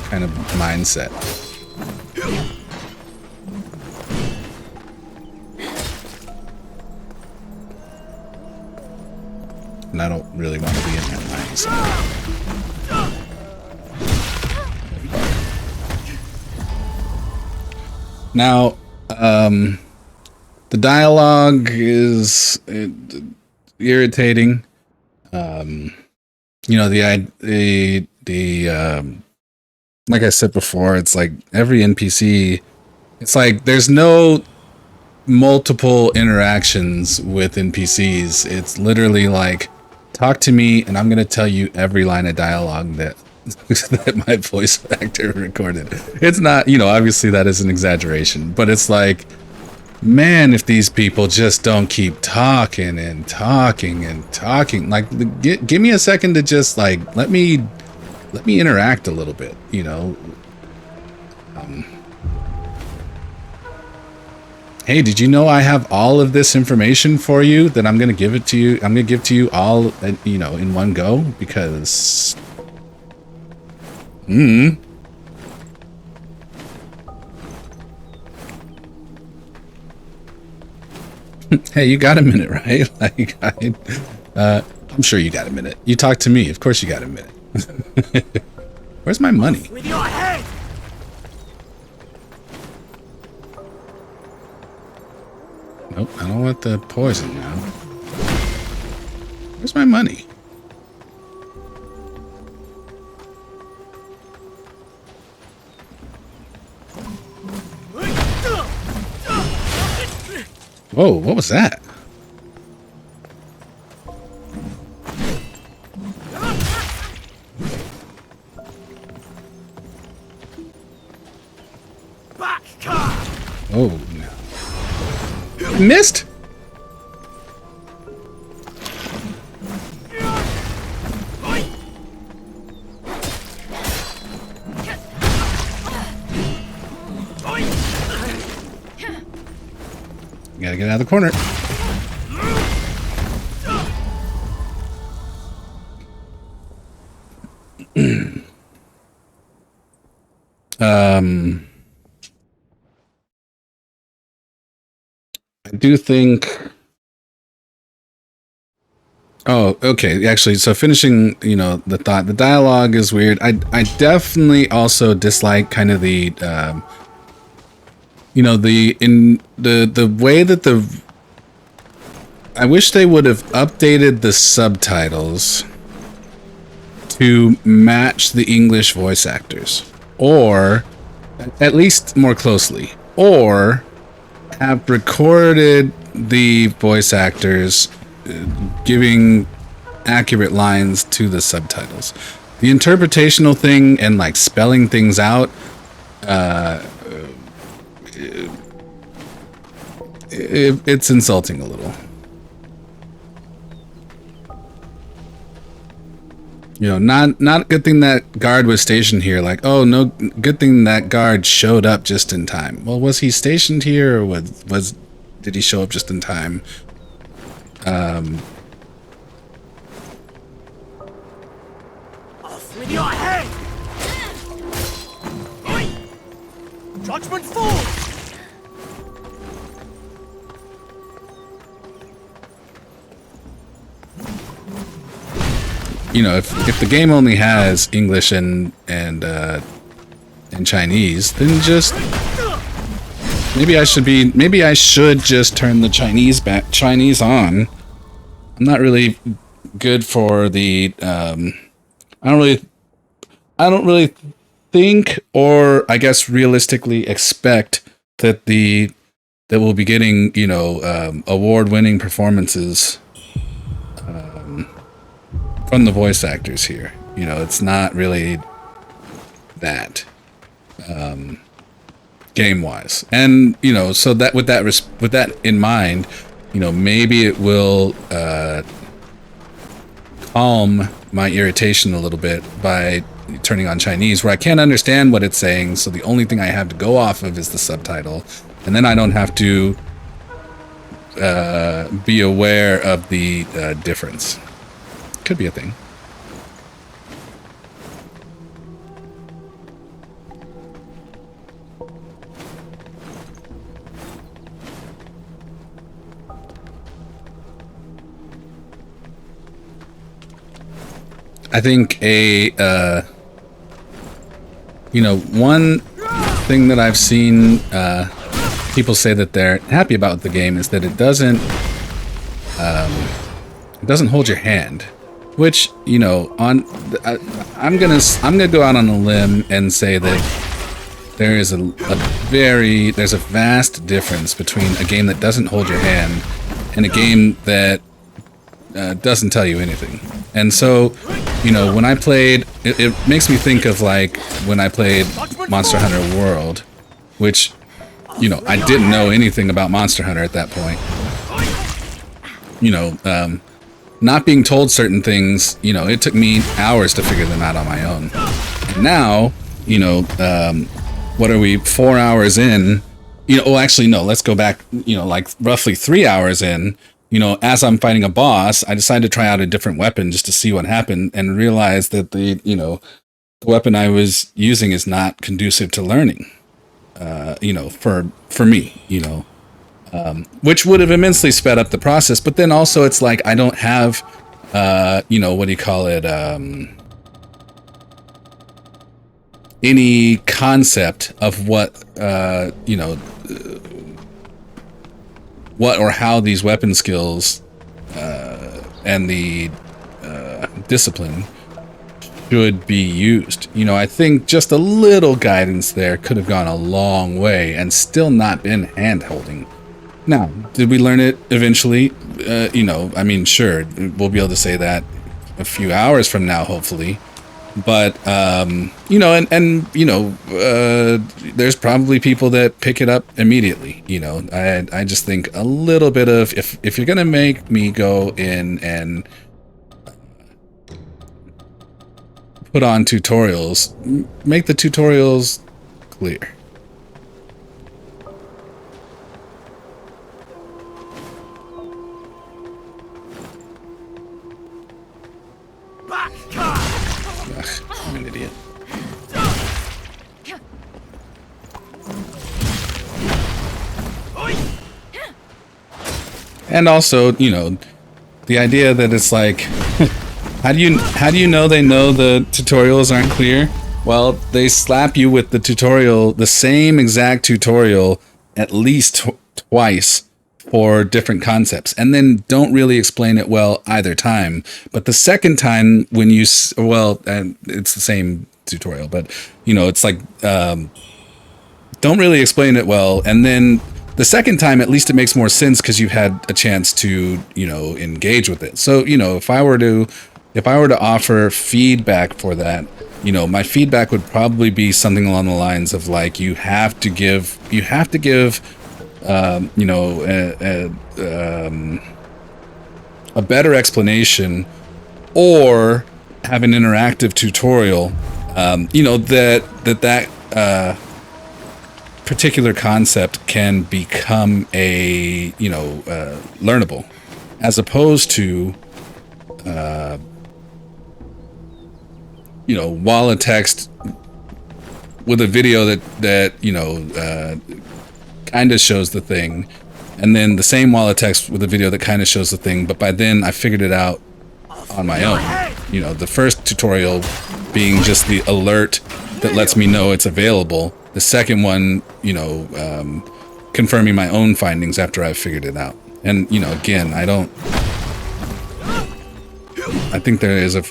A: kind of mindset. And I don't really want to be in that mindset. Now, the dialogue is irritating. You know, the like I said before, it's like every NPC, it's like there's no multiple interactions with NPCs. It's literally like, talk to me and I'm gonna tell you every line of dialogue that that my voice actor recorded. It's not, you know, obviously that is an exaggeration, but it's like, man, if these people just don't keep talking and talking and talking, like, give me a second to just like let me interact a little bit, you know. Hey, did you know I have all of this information for you that I'm gonna give it to you? I'm gonna give to you all, you know, in one go, because hey, you got a minute, right? Like, I'm sure you got a minute. You talked to me, of course you got a minute. Where's my money?
M: With your head!
A: Nope, I don't want the poison now. Where's my money? Whoa, what was that? Oh, no. Missed? Gotta get out of the corner. I do think. Oh, okay. Actually, so finishing, you know, the thought, the dialogue is weird. I definitely also dislike kind of the, you know, the way that I wish they would have updated the subtitles to match the English voice actors, or at least more closely, or have recorded the voice actors giving accurate lines to the subtitles. The interpretational thing and like spelling things out, it's insulting a little. You know, not a good thing that guard was stationed here. Like, oh no, good thing that guard showed up just in time. Well, was he stationed here, or did he show up just in time?
M: Off with your head! Judgment falls!
A: You know, if the game only has English and Chinese, then just maybe I should just turn the Chinese on. I'm not really good for the I don't really think, or I guess realistically expect that we'll be getting, you know, award-winning performances from the voice actors here. You know, it's not really that game-wise. And, you know, so that with that in mind, you know, maybe it will calm my irritation a little bit by turning on Chinese, where I can't understand what it's saying, so the only thing I have to go off of is the subtitle, and then I don't have to be aware of the difference. Could be a thing. I think you know, one thing that I've seen people say that they're happy about the game is that it doesn't hold your hand, which, you know, I'm gonna go out on a limb and say that there is there's a vast difference between a game that doesn't hold your hand and a game that doesn't tell you anything. And so, you know, when I played, it makes me think of like when I played Monster Hunter World, which, you know, I didn't know anything about Monster Hunter at that point. You know, not being told certain things, you know, it took me hours to figure them out on my own. And now, you know, what are we, 4 hours in? You know, oh, actually, no, let's go back, you know, like roughly 3 hours in. You know, as I'm fighting a boss, I decided to try out a different weapon just to see what happened, and realized that the weapon I was using is not conducive to learning. You know, for me, you know, which would have immensely sped up the process. But then also, it's like I don't have, you know, what do you call it? Any concept of what, you know. What or how these weapon skills and the discipline should be used. You know, I think just a little guidance there could have gone a long way and still not been hand-holding. Now, did we learn it eventually? You know, I mean, sure, we'll be able to say that a few hours from now, hopefully. But, you know, and you know, there's probably people that pick it up immediately. You know, I just think a little bit of, if you're going to make me go in and put on tutorials, make the tutorials clear. I'm an idiot. And also, you know, the idea that it's like, how do you know they know the tutorials aren't clear? Well, they slap you with the tutorial, the same exact tutorial, at least twice for different concepts, and then don't really explain it well either time. But the second time, when you, well, and it's the same tutorial, but, you know, it's like, don't really explain it well, and then the second time, at least it makes more sense because you've had a chance to, you know, engage with it. So, you know, if I were to offer feedback for that, you know, my feedback would probably be something along the lines of like, you have to give, you know, a better explanation, or have an interactive tutorial, you know, that particular concept can become a, you know, learnable, as opposed to, you know, wall of text with a video that you know, kind of shows the thing, and then the same wall of text with a video that kind of shows the thing, but by then I figured it out on my own. You know, the first tutorial being just the alert that lets me know it's available. The second one, you know, confirming my own findings after I've figured it out. And, you know, again, I think there is a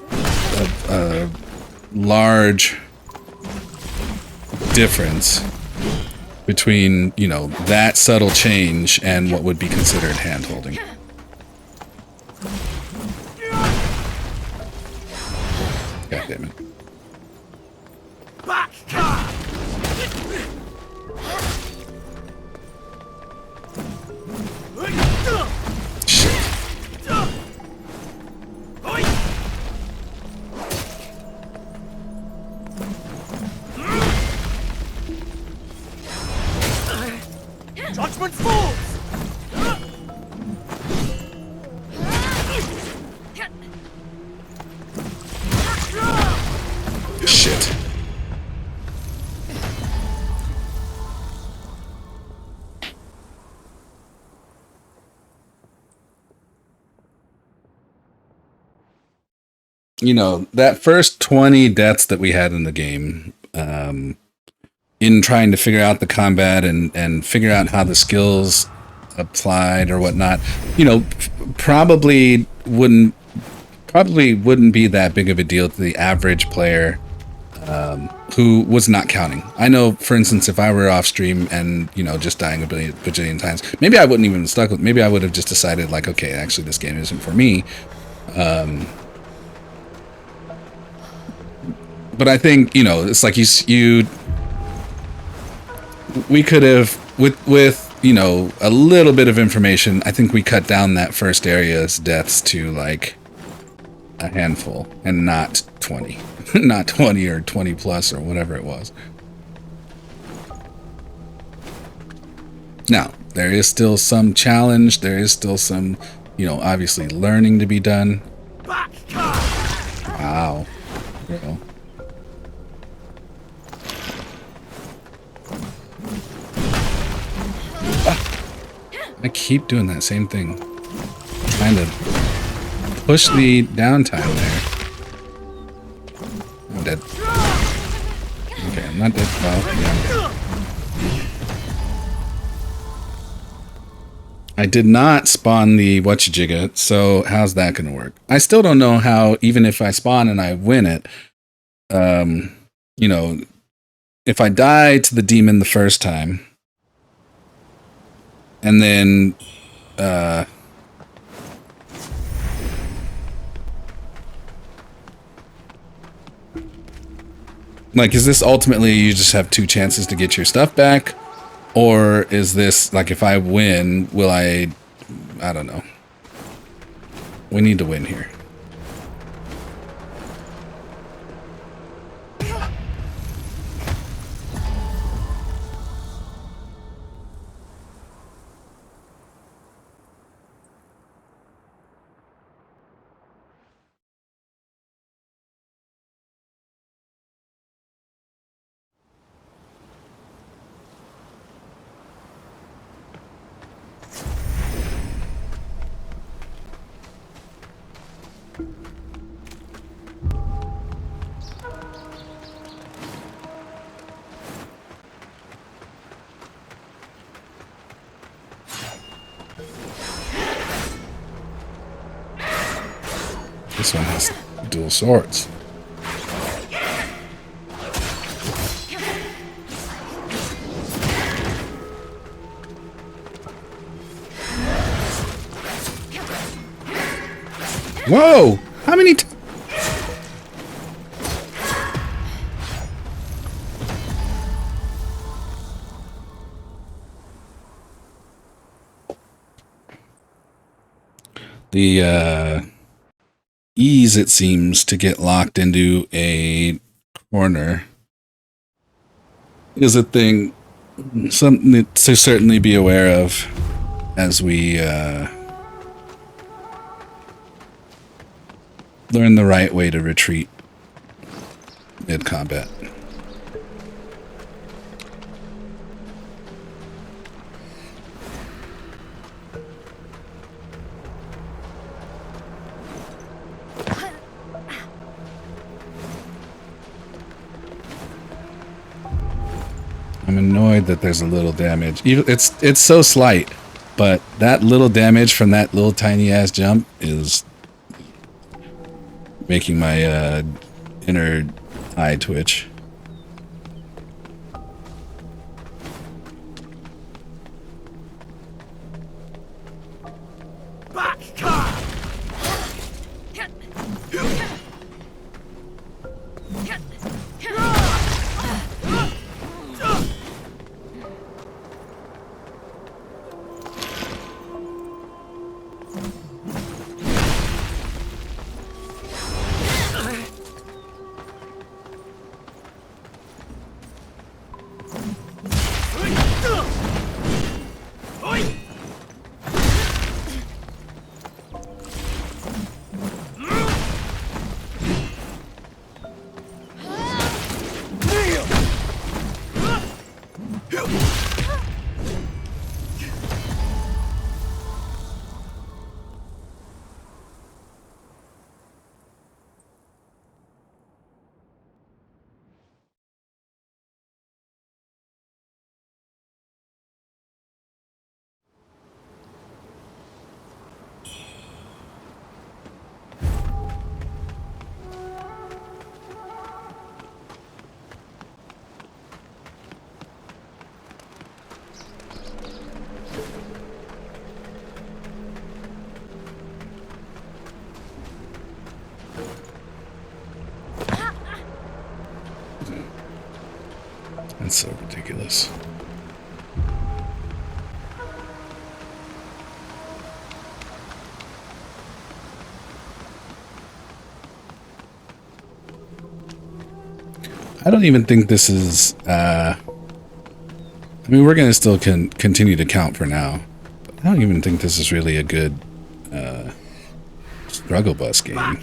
A: large difference between, you know, that subtle change and what would be considered hand-holding. God damn it.
M: Back!
O: Judgment falls!
A: Shit. You know, that first 20 deaths that we had in the game, in trying to figure out the combat and figure out how the skills applied or whatnot, you know, probably wouldn't be that big of a deal to the average player who was not counting. I know, for instance, if I were off stream and, you know, just dying a bajillion times, maybe I wouldn't even have stuck with. Maybe I would have just decided, like, okay, actually, this game isn't for me. But I think, you know, it's like we could have, with you know, a little bit of information, I think we cut down that first area's deaths to like a handful and not 20. Not 20 or 20 plus or whatever it was. Now, there is still some challenge. There is still some, you know, obviously learning to be done. Wow. You know. I keep doing that same thing. Trying to push the downtime there. I'm dead. Okay, I'm not dead. Well, yeah, I'm dead. I did not spawn the whatchajigga, so how's that going to work? I still don't know how, even if I spawn and I win it, you know, if I die to the demon the first time, and then, like, is this ultimately you just have 2 chances to get your stuff back? Or is this, like, if I win, will I don't know. We need to win here. This one has dual swords. Whoa! How many times? The ease, it seems, to get locked into a corner is a thing, something to certainly be aware of as we learn the right way to retreat mid-combat. I'm annoyed that there's a little damage. It's so slight, but that little damage from that little tiny ass jump is making my inner eye twitch. That's so ridiculous. I don't even think this is, I mean, we're going to still continue to count for now. But I don't even think this is really a good struggle bus game.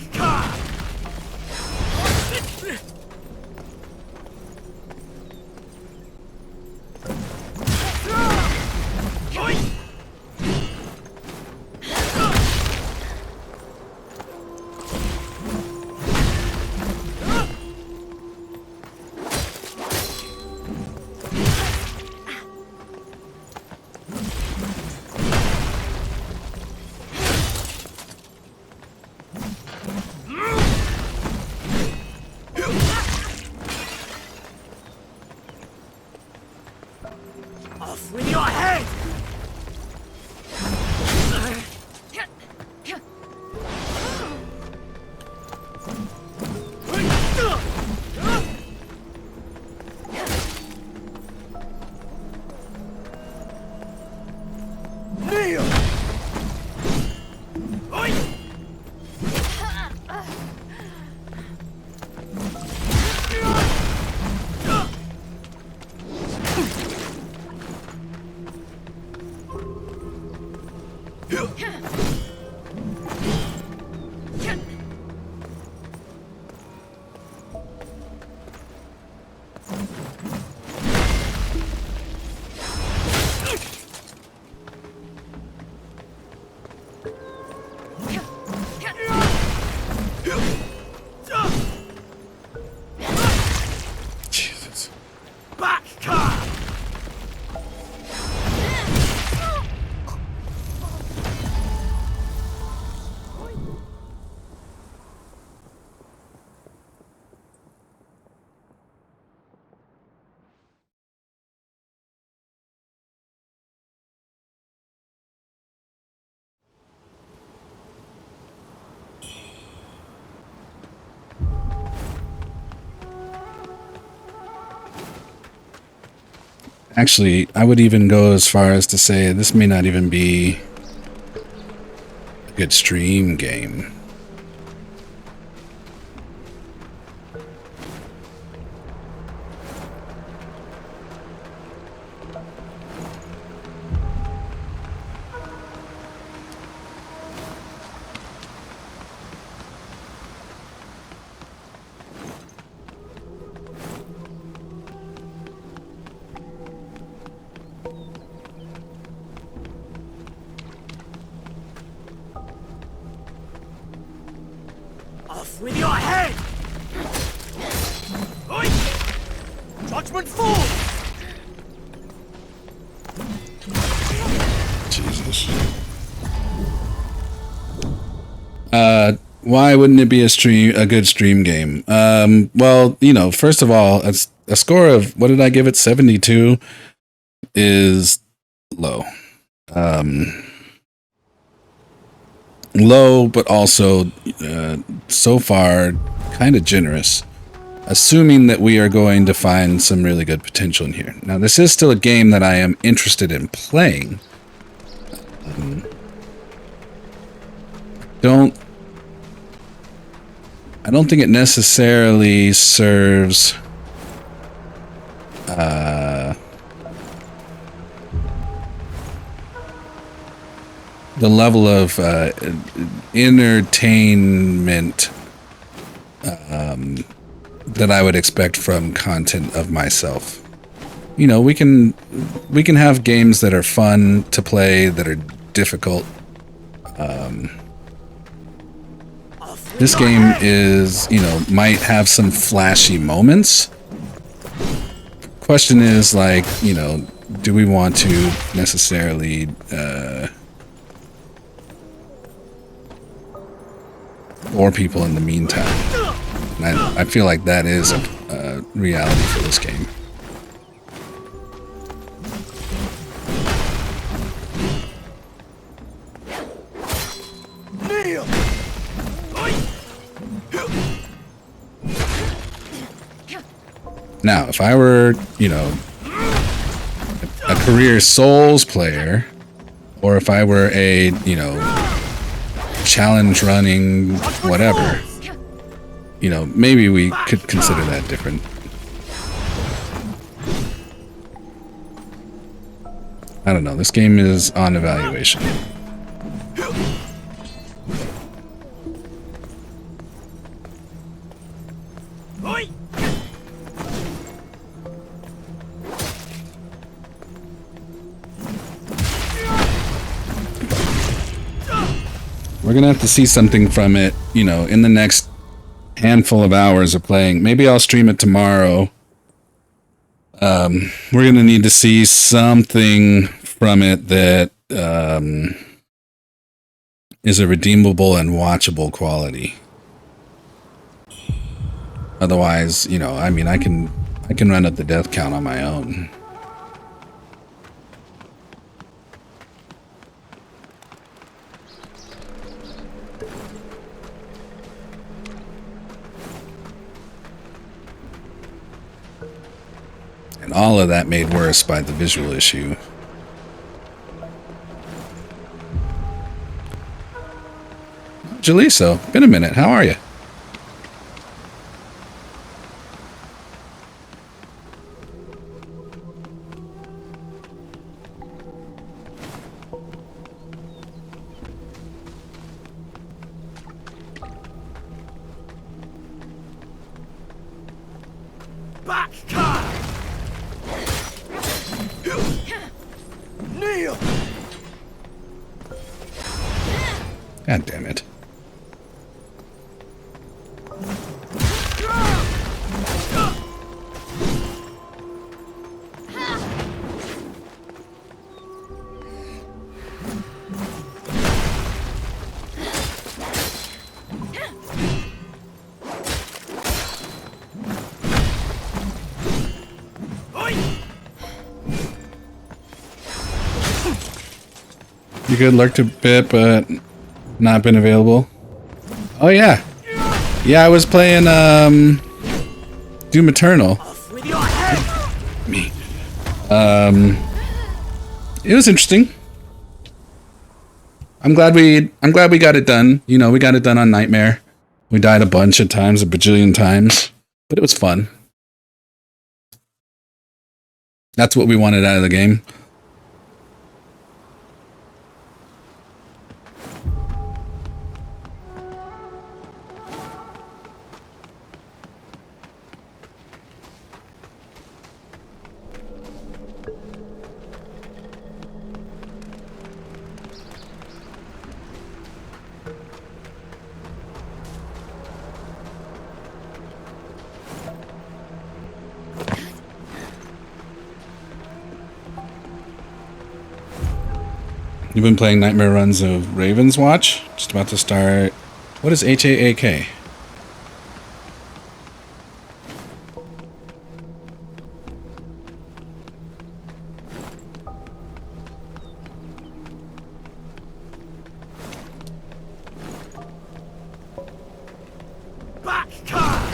M: Off with your head! Kneel!
A: Jesus.
M: Back car!
A: Actually, I would even go as far as to say this may not even be a good stream game.
M: Off with your head! Oi! Judgment falls!
A: Jesus. Why wouldn't it be a good stream game? Well, you know, first of all, a score of, what did I give it? 72 is low. Low, but also so far kind of generous, assuming that we are going to find some really good potential in here. Now, this is still a game that I am interested in playing. don't think it necessarily serves the level of entertainment that I would expect from content of myself. You know, we can have games that are fun to play, that are difficult. This game is, you know, might have some flashy moments. Question is, like, you know, do we want to necessarily bore people in the meantime? And I feel like that is a reality for this game. Now, if I were, you know, a career Souls player, or if I were a, you know, challenge running whatever, you know, maybe we could consider that different. I don't know. This game is on evaluation. We're gonna have to see something from it, you know, in the next handful of hours of playing. Maybe I'll stream it tomorrow. We're gonna need to see something from it that is a redeemable and watchable quality. Otherwise, you know, I mean, I can run up the death count on my own. And all of that made worse by the visual issue. Jaliso, been a minute. How are you?
M: Back car! Kneel!
A: God damn it. You could lurk a bit, but not been available. Oh yeah. Yeah, I was playing Doom Eternal. Me. It was interesting. I'm glad we got it done. You know, we got it done on Nightmare. We died a bunch of times, a bajillion times, but it was fun. That's what we wanted out of the game. You've been playing nightmare runs of Raven's Watch? Just about to start. What is HAAK?
M: Back car!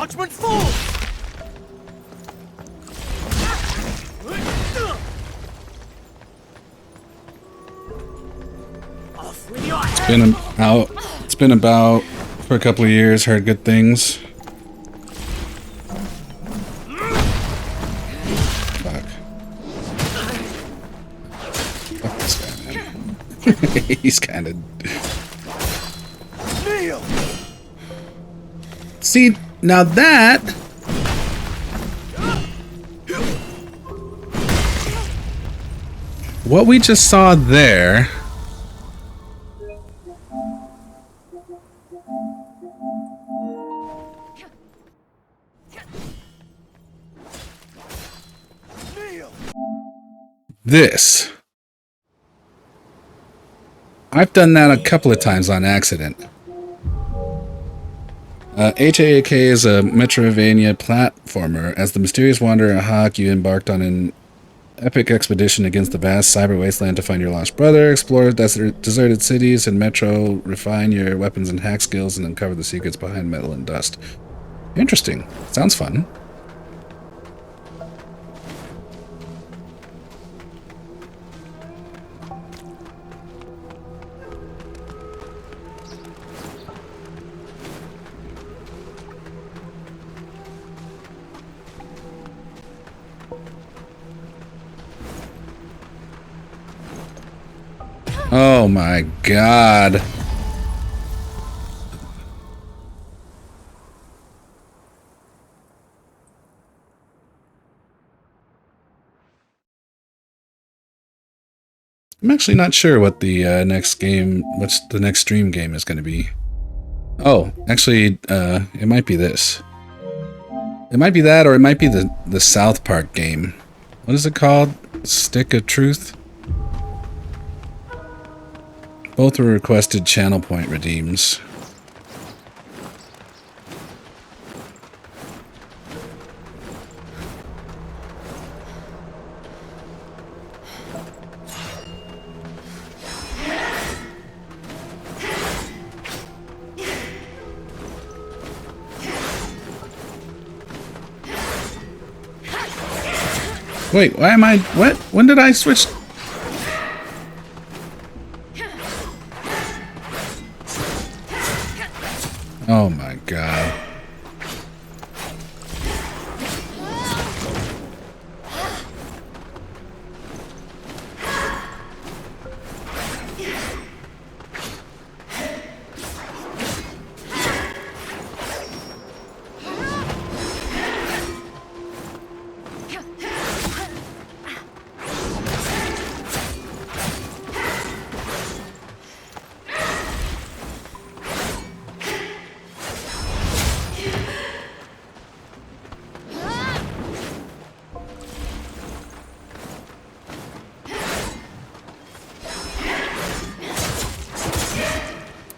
D: Marksman fall!
A: It's been about for a couple of years. Heard good things. Fuck this guy, man. He's kind of. See, now that. What we just saw there. This. I've done that a couple of times on accident. HAAK is a Metroidvania platformer. As the mysterious wanderer Hawk, you embarked on an epic expedition against the vast cyber wasteland to find your lost brother, explore deserted cities in Metro, refine your weapons and hack skills, and uncover the secrets behind metal and dust. Interesting. Sounds fun. Oh my god. I'm actually not sure what the next game, what's the next stream game is going to be. Oh, actually, it might be this. It might be that, or it might be the South Park game. What is it called? Stick of Truth? Both were requested channel point redeems. Wait, why am I... What? When did I switch... Oh my god.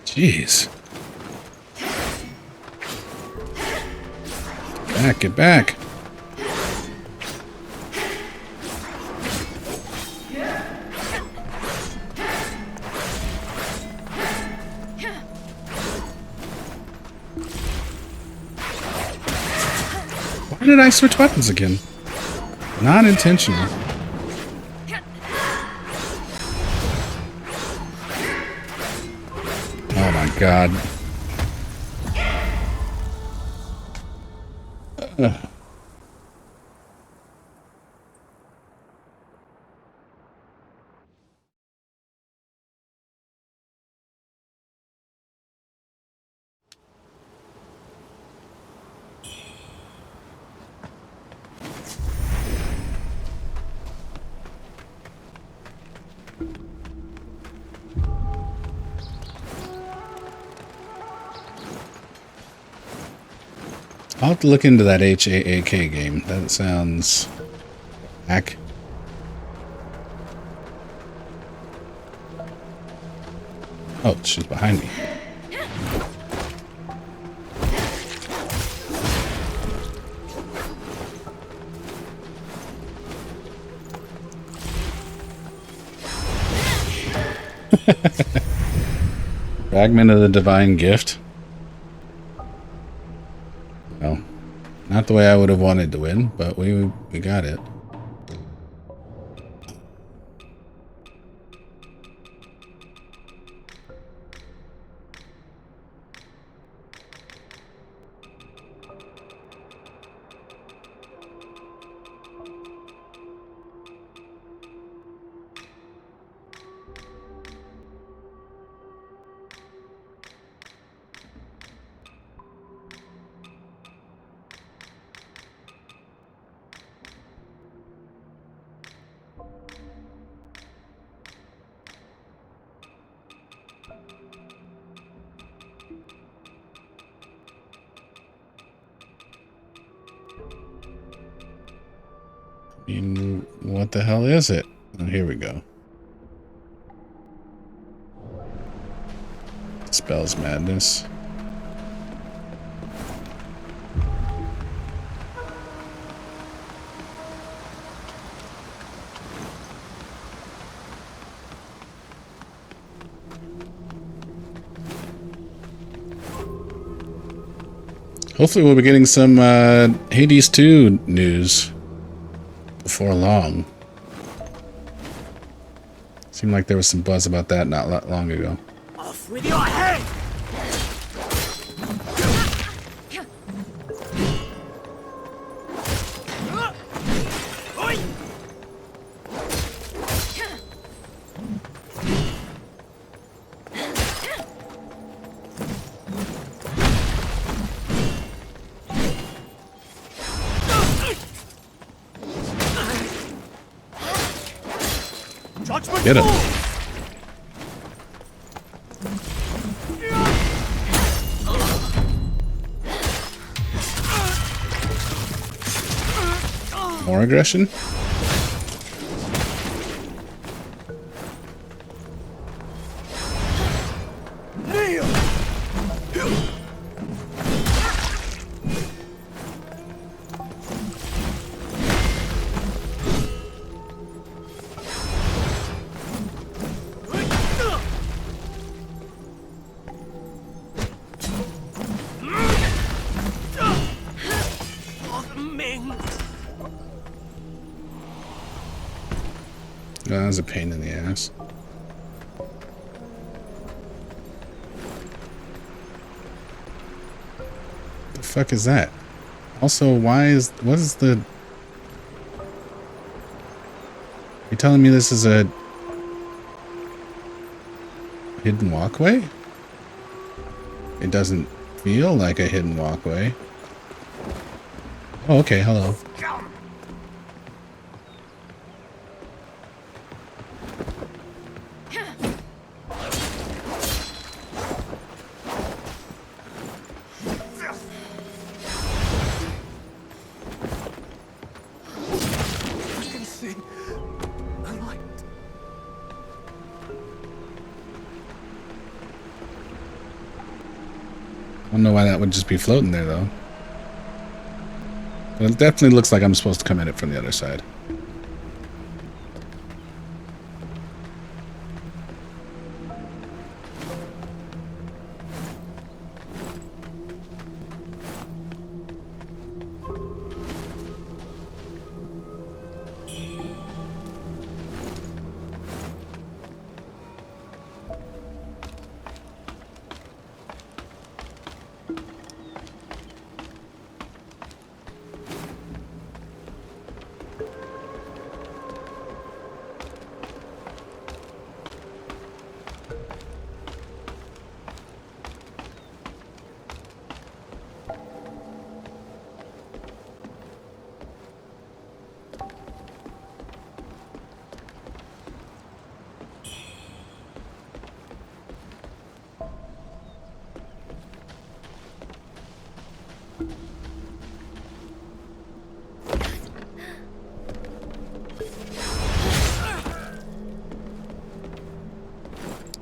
A: Jeez. Get back. Why did I switch weapons again? Not intentional. Oh my god. I'll have to look into that HAAK game. That sounds hack. Oh, she's behind me. Fragment of the Divine Gift. Oh, Not the way I would have wanted to win, but we got it. What the hell is it? Oh, here we go. Spells madness. Hopefully we'll be getting some Hades 2 news before long. Seemed like there was some buzz about that not that long ago.
M: Off with your head!
A: Get him. More aggression? That was a pain in the ass. The fuck is that? Also, what is the... You're telling me this is a hidden walkway? It doesn't feel like a hidden walkway. Oh, okay, hello. I don't know why that would just be floating there, though. But it definitely looks like I'm supposed to come at it from the other side.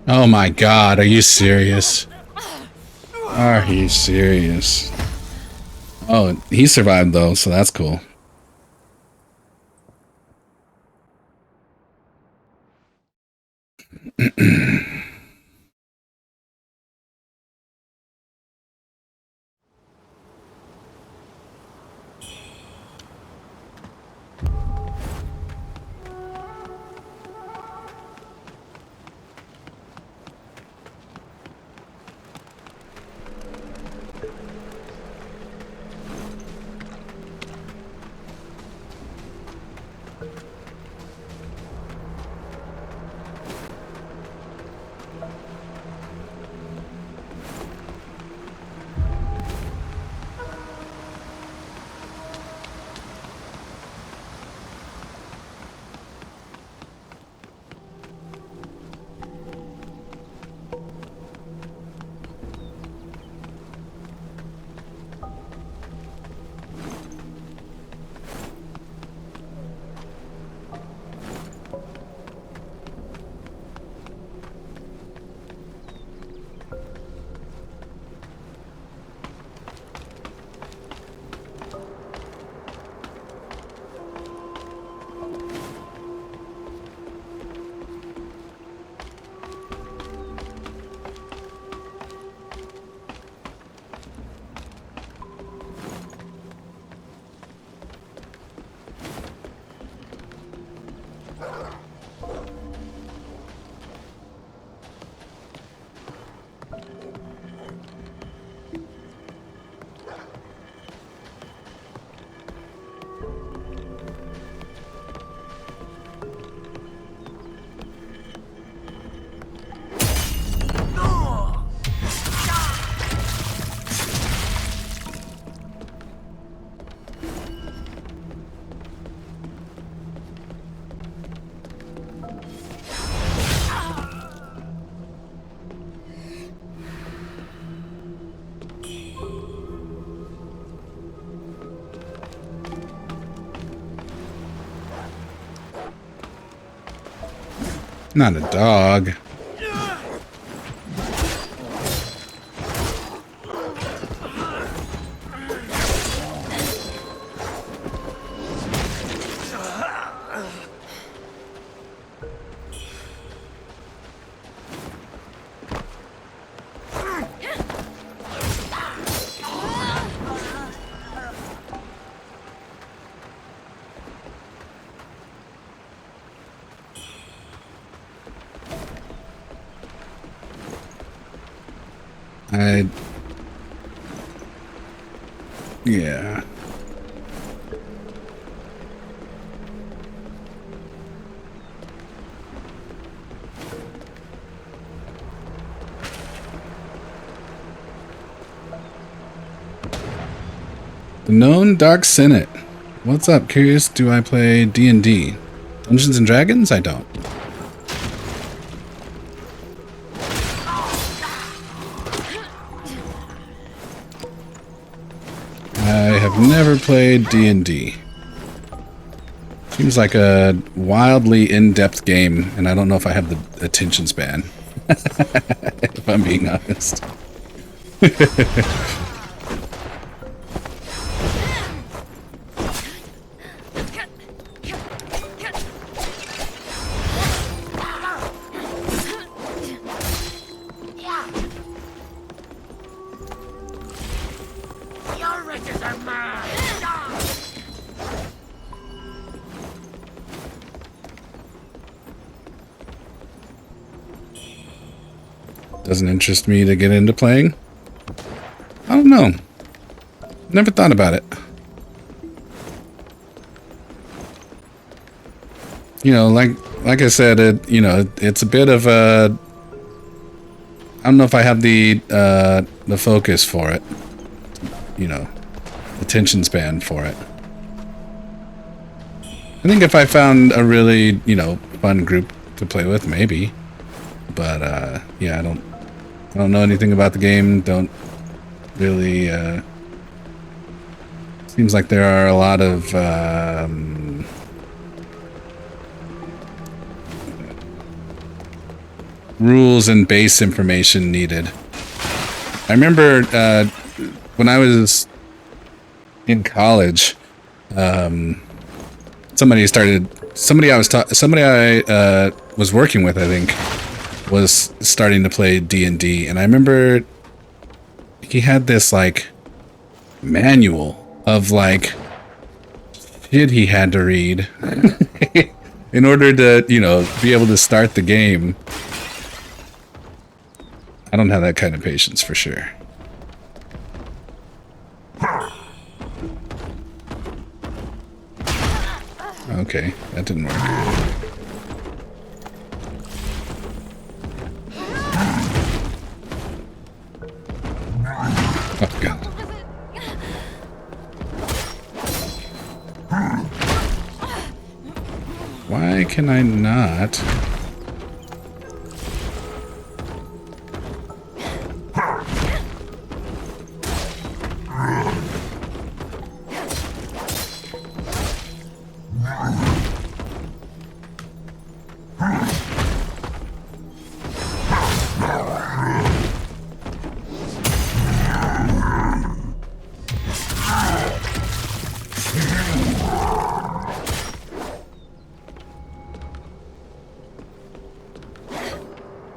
A: Oh my god, are you serious? Are you serious? Oh, he survived though, so that's cool. Not a dog. Yeah. The known Dark Senate. What's up? Curious, do I play D&D? Dungeons and Dragons? I don't. I have never played D&D. Seems like a wildly in-depth game, and I don't know if I have the attention span. If I'm being honest. Doesn't interest me to get into playing. I don't know. Never thought about it. You know, like I said, it's a bit of a. I don't know if I have the focus for it. You know, attention span for it. I think if I found a really, fun group to play with, maybe. But yeah, I don't know anything about the game. Don't really. Seems like there are a lot of rules and base information needed. I remember when I was in college, somebody I was working with, I think, was starting to play D&D, and I remember he had this like manual of like shit he had to read in order to, be able to start the game. I don't have that kind of patience for sure. Okay, that didn't work. Oh god. Why can I not?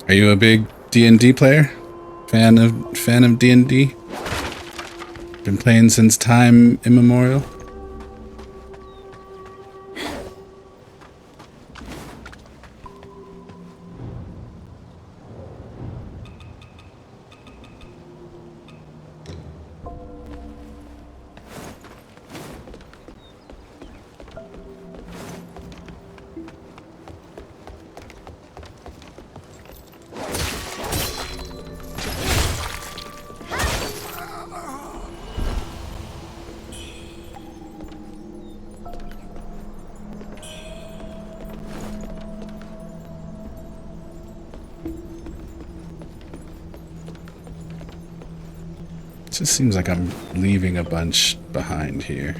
A: Are you a big D&D player? Fan of D&D? Been playing since time immemorial? It just seems like I'm leaving a bunch behind here.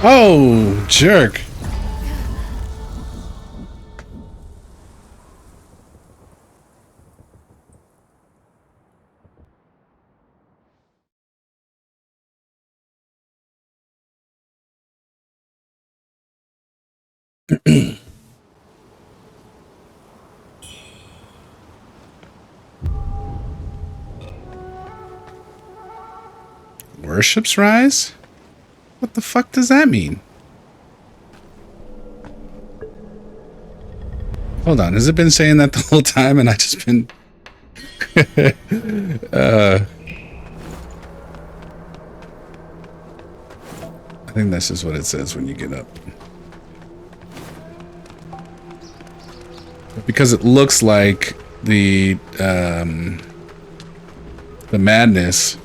A: Oh, jerk. Worships rise? What the fuck does that mean? Hold on, has it been saying that the whole time and I just been... I think this is what it says when you get up. Because it looks like the madness.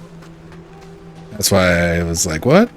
A: That's why I was like, what?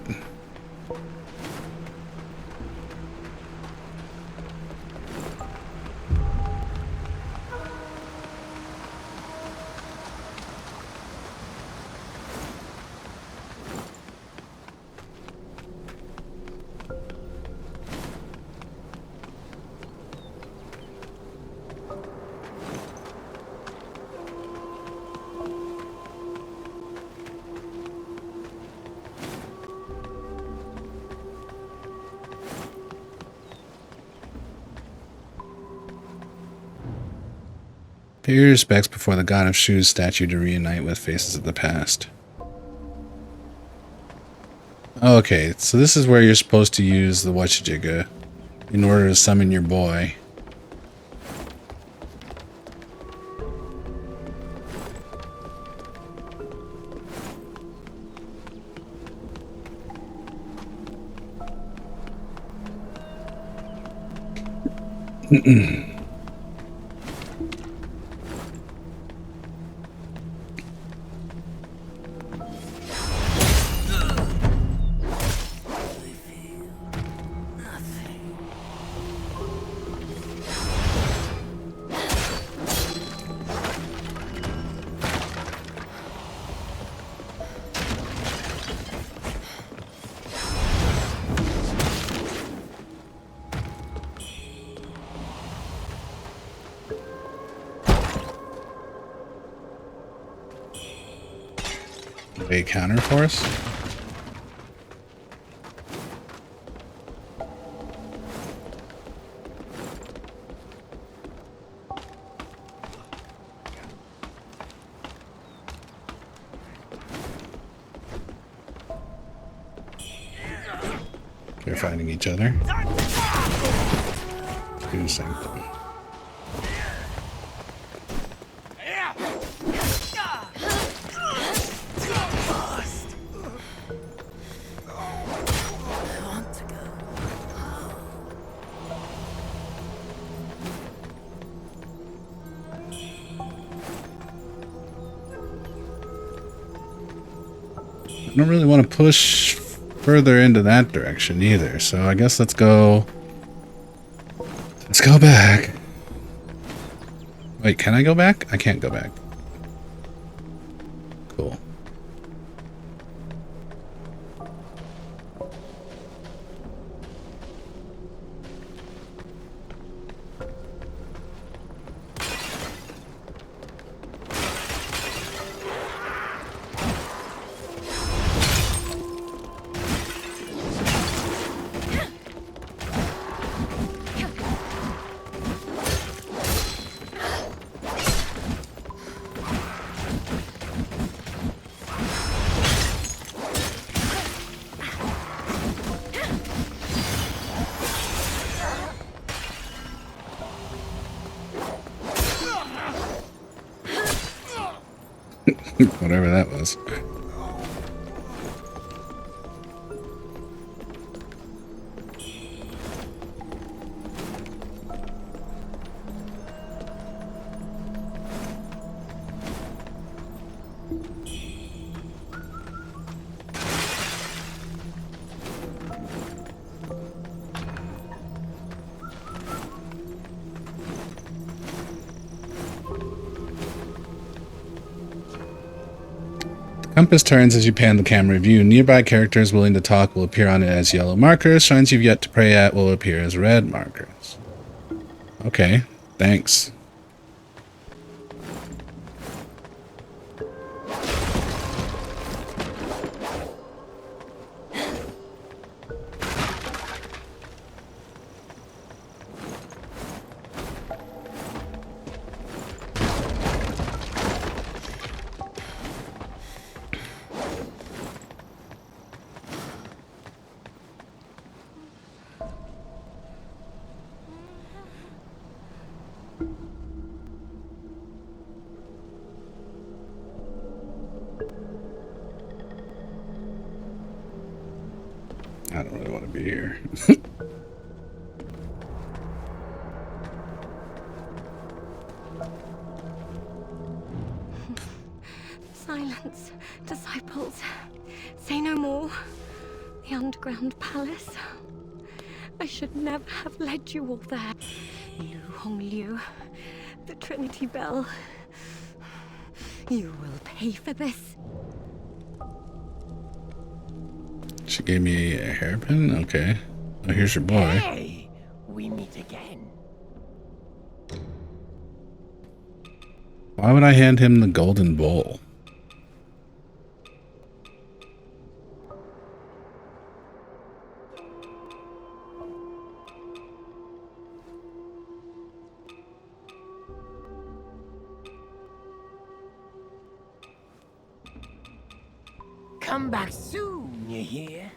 A: Pay your respects before the God of Shoes statue to reunite with faces of the past. Okay, so this is where you're supposed to use the Wuchanggameplay in order to summon your boy. A counter for us? They're fighting each other. Let's do the same thing. I don't really want to push further into that direction either, so I guess let's go back. Wait, can I go back? I can't go back. Cool. Whatever that was. Compass turns as you pan the camera view. Nearby characters willing to talk will appear on it as yellow markers. Shrines you've yet to pray at will appear as red markers. Okay, thanks. I don't really want to be here.
P: Silence, disciples. Say no more. The underground palace. I should never have led you all there. Wuchang Liu, the Trinity Bell. You will pay for this.
A: She gave me a hairpin? Okay. Oh, here's your boy.
M: Hey, we meet again.
A: Why would I hand him the golden bowl?
M: Come back soon, you hear?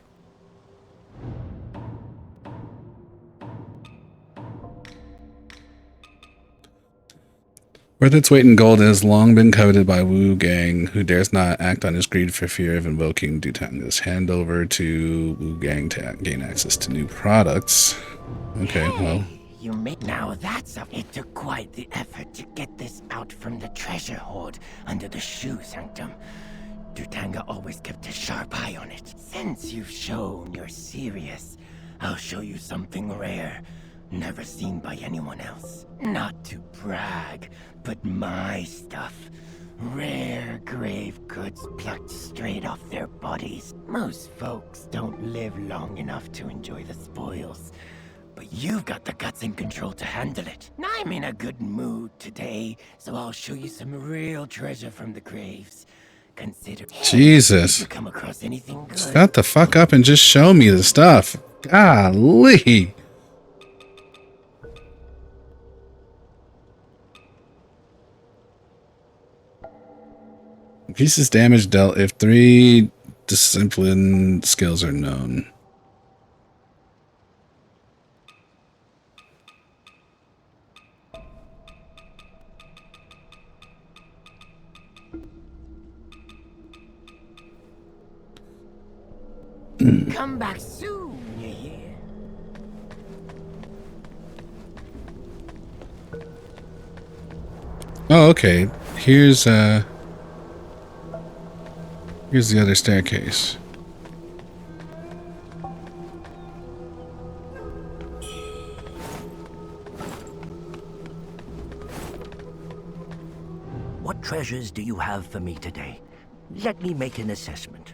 A: Worth its weight in gold has long been coveted by Wuchang, who dares not act on his greed for fear of invoking Dutanga's hand over to Wuchang to gain access to new products. Okay, well.
M: You make now that's a. It took quite the effort to get this out from the treasure hoard under the shoe sanctum. Dutanga always kept a sharp eye on it. Since you've shown you're serious, I'll show you something rare, never seen by anyone else. Not to brag, but my stuff. Rare grave goods plucked straight off their bodies. Most folks don't live long enough to enjoy the spoils. But you've got the guts and control to handle it. I'm in a good mood today, so I'll show you some real treasure from the graves. Consider.
A: Jesus.
M: You come across anything good?
A: Shut the fuck up and just show me the stuff. Golly. Pieces damage dealt if 3 discipline skills are known.
M: Come back soon, you hear?
A: Oh, okay. Here's the other staircase.
F: What treasures do you have for me today? Let me make an assessment.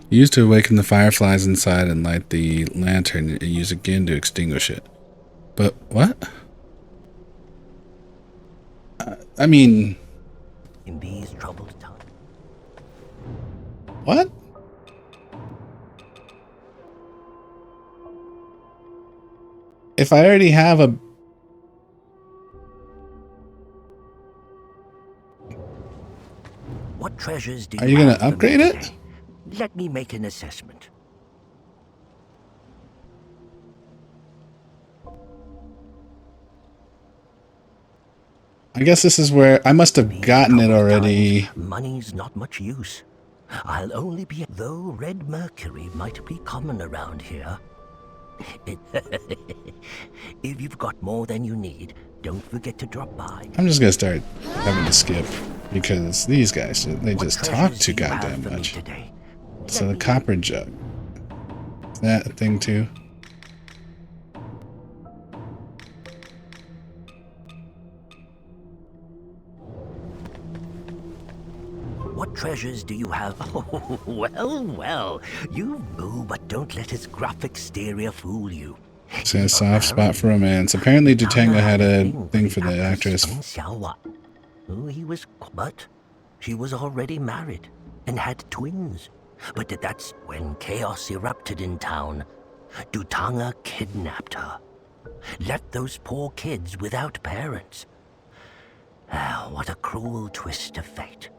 A: Use to awaken the fireflies inside and light the lantern and use again to extinguish it. But what? I mean...
F: In these troubled times.
A: What? If I already have a...
F: What treasures do
A: Are you gonna upgrade it?
F: Today? Let me make an assessment.
A: I guess this is where I must have gotten it already.
F: Money's not much use. I'll only be... Though red mercury might be common around here. If you've got more than you need, don't forget to drop by.
A: I'm just gonna start having to skip because these guys, they just talk too goddamn much. So the copper jug. Is that a thing too?
F: treasures do you have? Oh, well. You moo, but don't let his gruff exterior fool you.
A: It's a soft spot for romance. Apparently, Wuchang had a thing for the actress.
F: But she was already married and had twins. But that's when chaos erupted in town. Wuchang kidnapped her. Left those poor kids without parents. Ah, what a cruel twist of fate.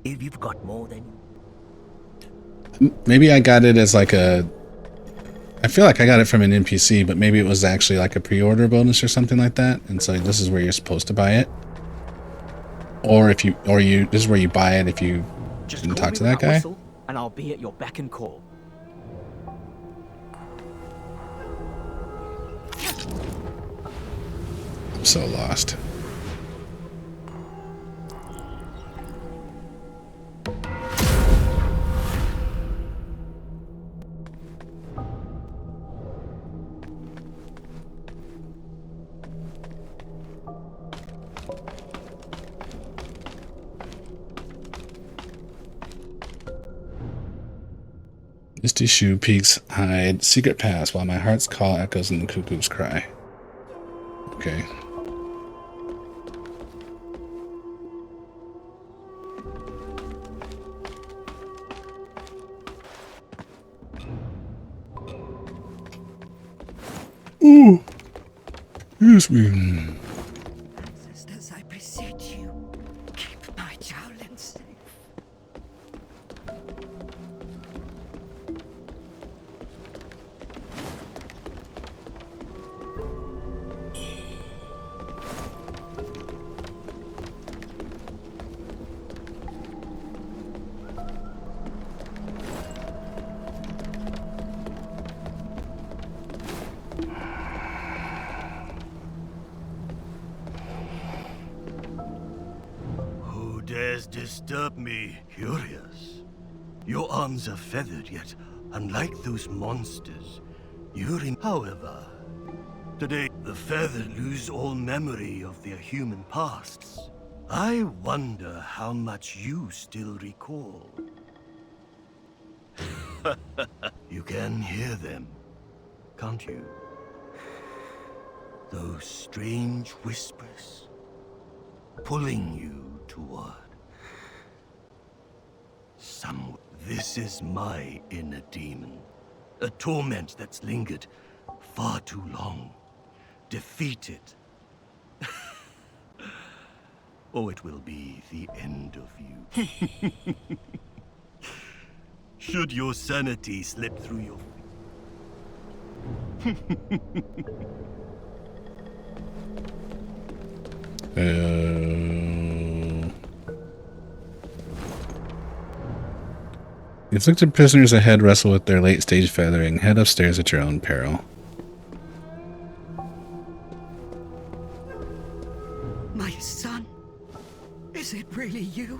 F: If you've got more than...
A: Maybe I got it as like a... I feel like I got it from an NPC, but maybe it was actually like a pre-order bonus or something like that. And so this is where you're supposed to buy it. Or if you... this is where you buy it if you didn't talk to that guy.
O: Whistle, and I'll be at your beck and call.
A: I'm so lost. Misty shoe peaks hide secret paths while my heart's call echoes in the cuckoo's cry. Okay. Ooh. Excuse me.
L: Ancestors, I beseech you, keep my Shaolin safe.
I: Disturb me. Curious. Your arms are feathered, yet unlike those monsters, however, today the feathered lose all memory of their human pasts. I wonder how much you still recall. You can hear them, can't you? Those strange whispers pulling you toward some. This is my inner demon, a torment that's lingered far too long. Defeat it, or it will be the end of you. Should your sanity slip through your...
A: The afflicted prisoners ahead wrestle with their late-stage feathering. Head upstairs at your own peril.
L: My son, is it really you?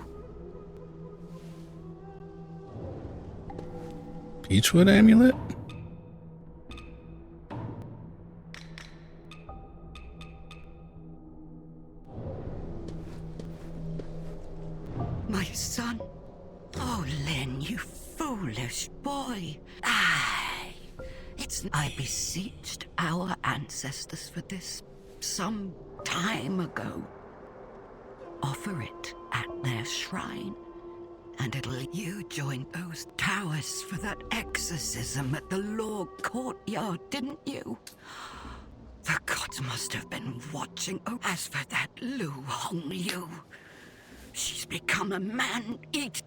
A: Beechwood amulet?
L: My son? Oh, Len, you foolish boy. Aye. I beseeched our ancestors for this some time ago. Offer it at their shrine, and you joined those towers for that exorcism at the law courtyard, didn't you? The gods must have been watching. Oh, as for that Wuchang Liu, she's become a man-eater.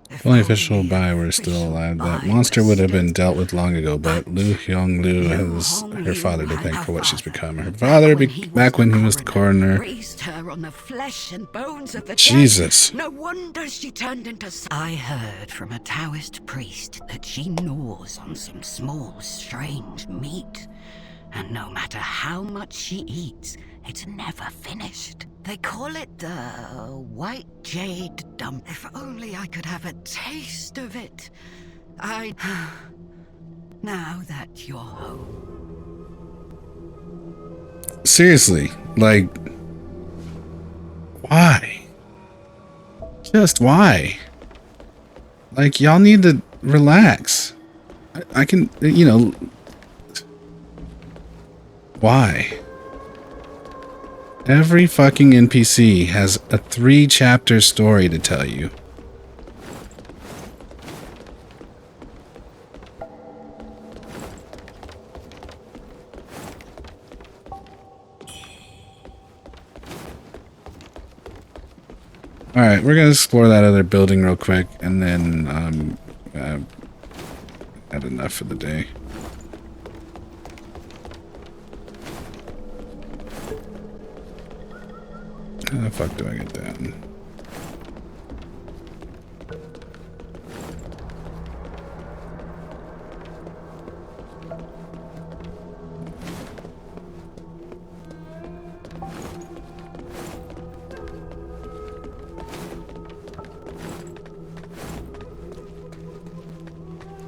A: If only official Bai were still alive, that monster would have been dealt with long ago, but Wuchang Liu has her father to thank for what she's become. Her father, back when he was the coroner.
L: Raised her on the flesh and bones of the
A: Jesus.
L: dead. No wonder she turned into... I heard from a Taoist priest that she gnaws on some small, strange meat
Q: And no matter how much she eats, it's never finished. They call it the white jade dump. If only I could have a taste of it. Now that you're home.
A: Seriously, like, why? Just why? Like, y'all need to relax. I can, you know, why? Every fucking NPC has a 3-chapter story to tell you. Alright, we're gonna explore that other building real quick, and then, had enough for the day. How the fuck do I get down?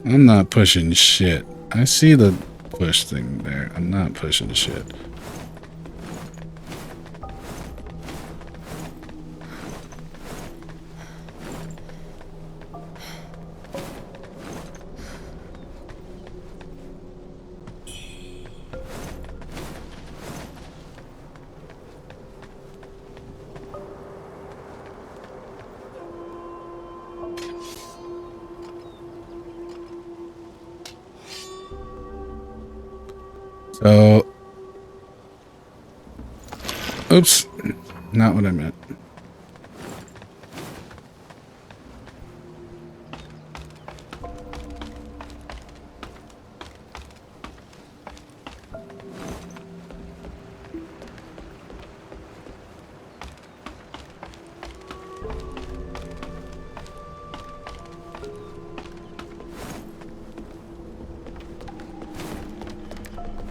A: I'm not pushing shit. I see the push thing there. I'm not pushing shit. So, oops, not what I meant.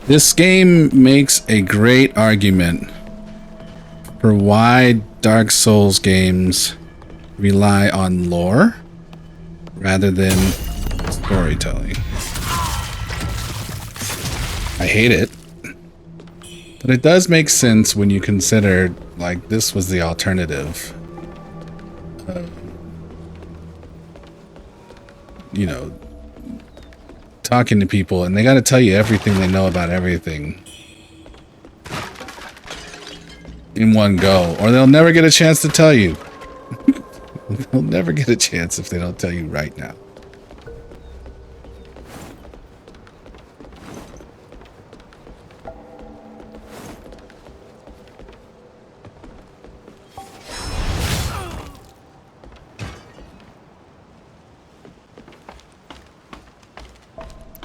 A: This game makes a great argument for why Dark Souls games rely on lore rather than storytelling. I hate it, but it does make sense when you consider, like, this was the alternative. You know, talking to people, and they got to tell you everything they know about everything in one go, or they'll never get a chance to tell you. They'll never get a chance if they don't tell you right now.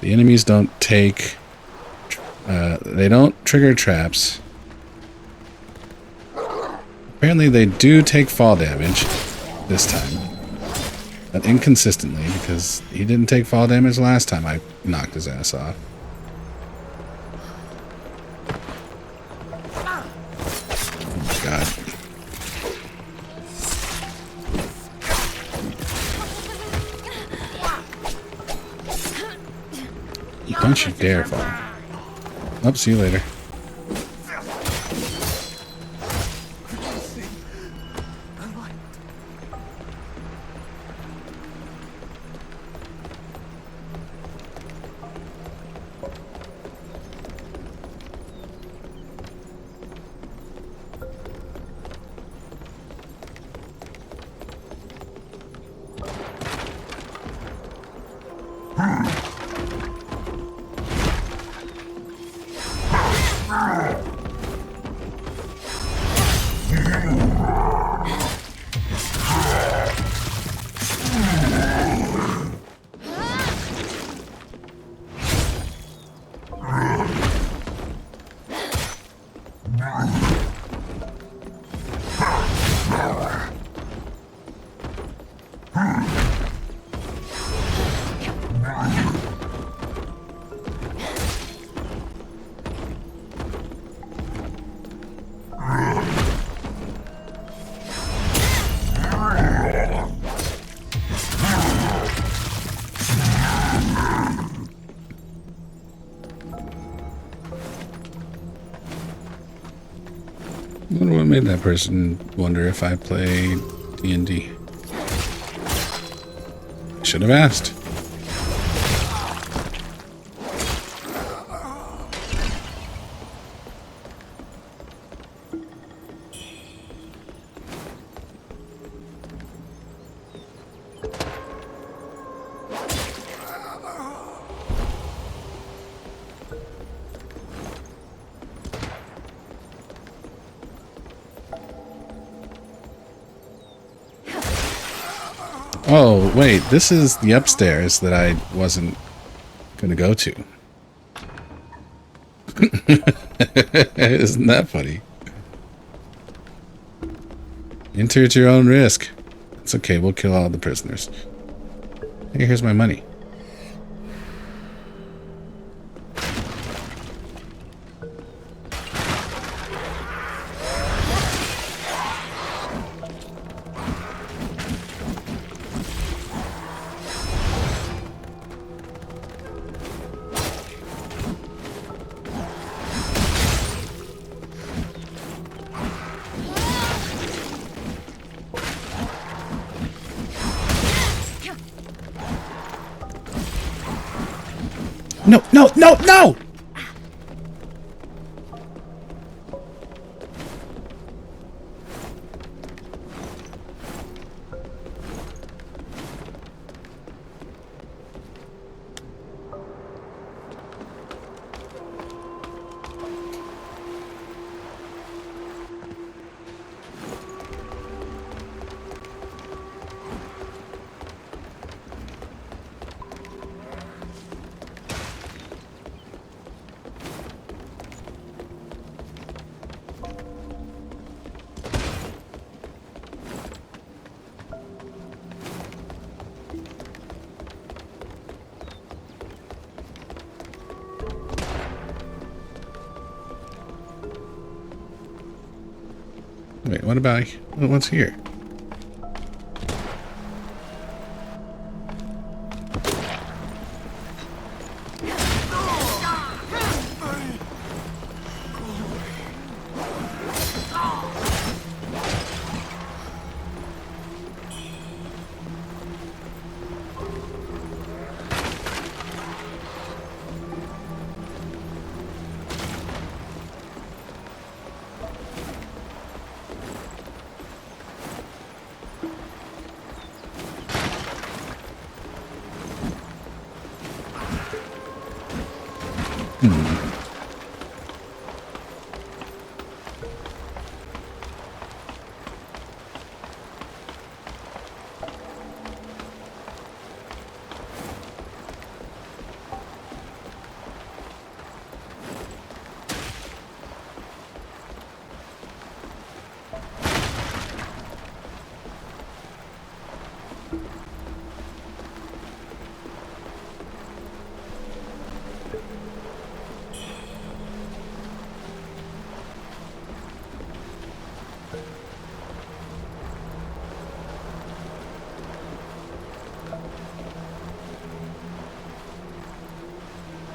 A: The enemies don't take, they don't trigger traps. Apparently they do take fall damage this time, but inconsistently, because he didn't take fall damage last time I knocked his ass off. Oh my God. Don't you dare fall. Oh, see you later. wonder what made that person wonder if I play D&D. Should have asked. Oh, wait, this is the upstairs that I wasn't gonna go to. Isn't that funny? Enter at your own risk. It's okay, we'll kill all the prisoners. Hey, here's my money. No, no, no, no! Wait, what about what's here?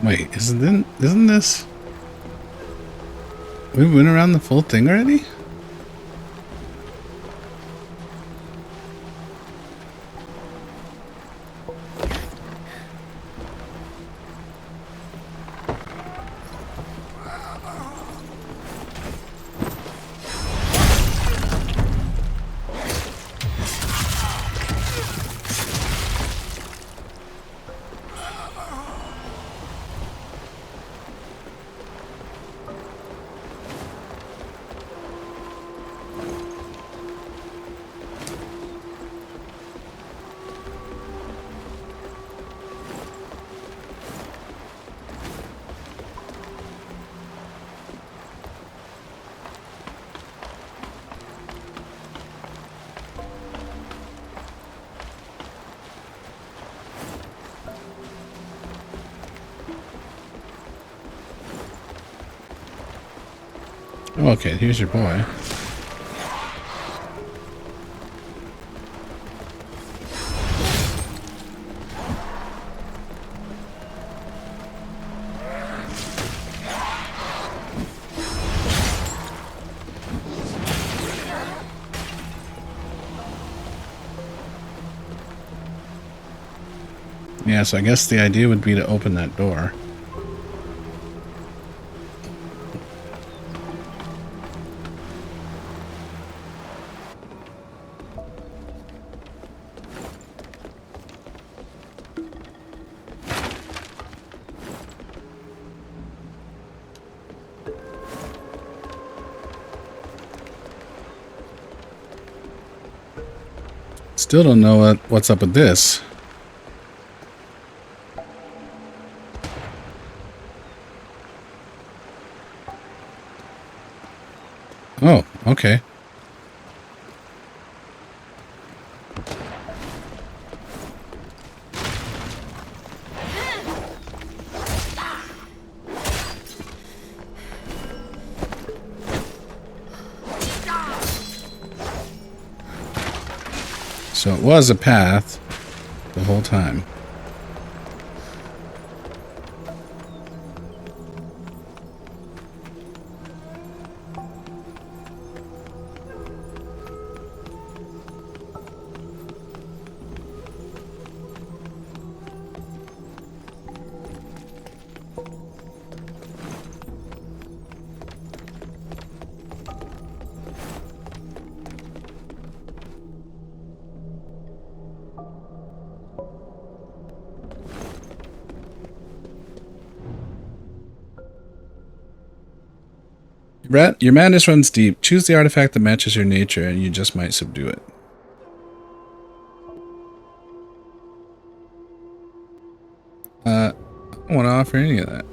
A: Wait, isn't this... We went around the full thing already? Oh, okay, here's your boy. Yeah, so I guess the idea would be to open that door. Still don't know what's up with this. Oh, okay. So it was a path the whole time. Your madness runs deep. Choose the artifact that matches your nature, and you just might subdue it. I don't want to offer any of that.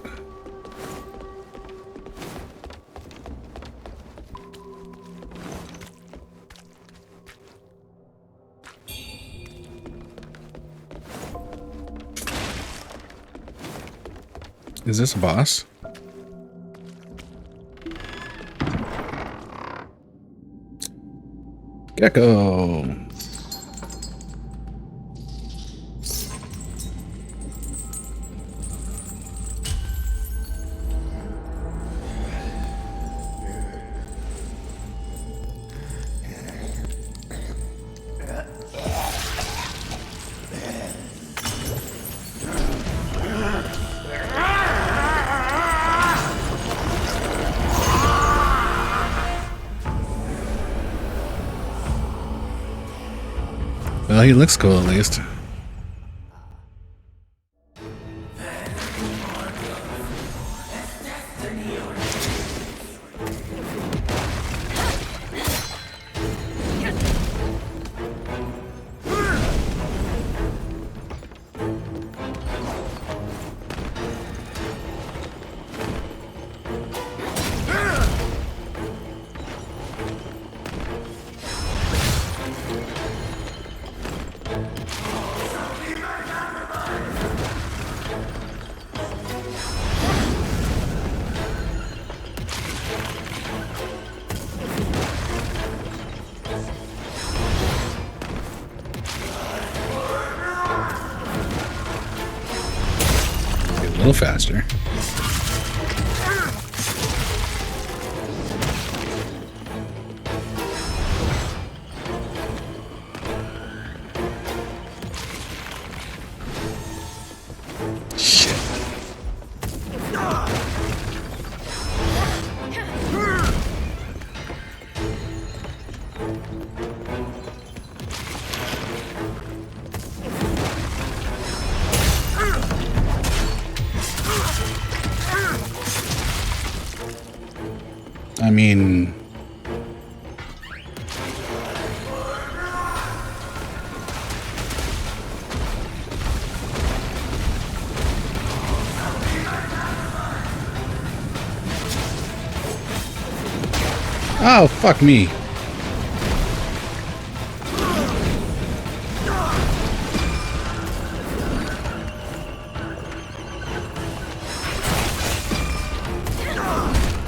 A: Is this a boss? Gecko. Well, he looks cool at least. A little faster. I mean, oh, fuck me.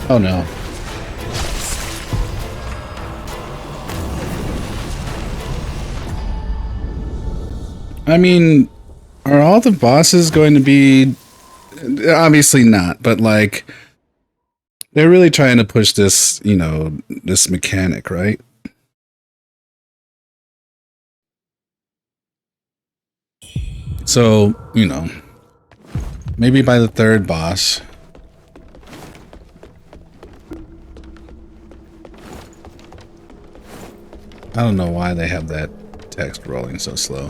A: Oh no. I mean, are all the bosses going to be... Obviously not, but like, they're really trying to push this, you know, this mechanic, right? So, you know, maybe by the third boss. I don't know why they have that text rolling so slow.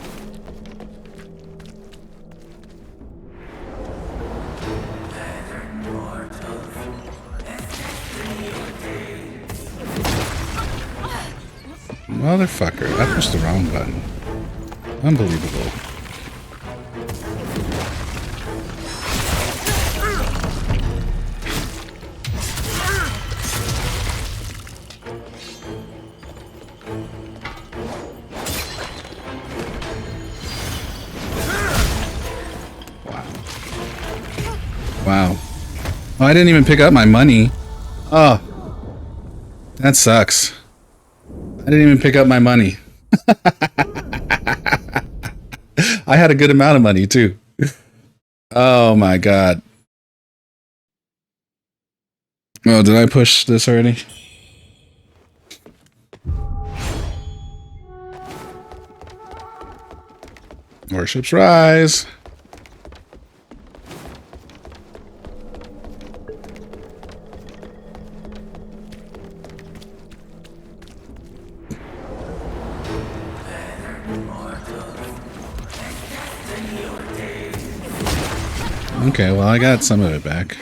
A: Motherfucker, I pushed the wrong button. Unbelievable. Wow. Oh, I didn't even pick up my money. Oh. That sucks. I didn't even pick up my money. I had a good amount of money too. Oh my god. Oh, did I push this already? Warships rise. Okay, well, I got some of it back.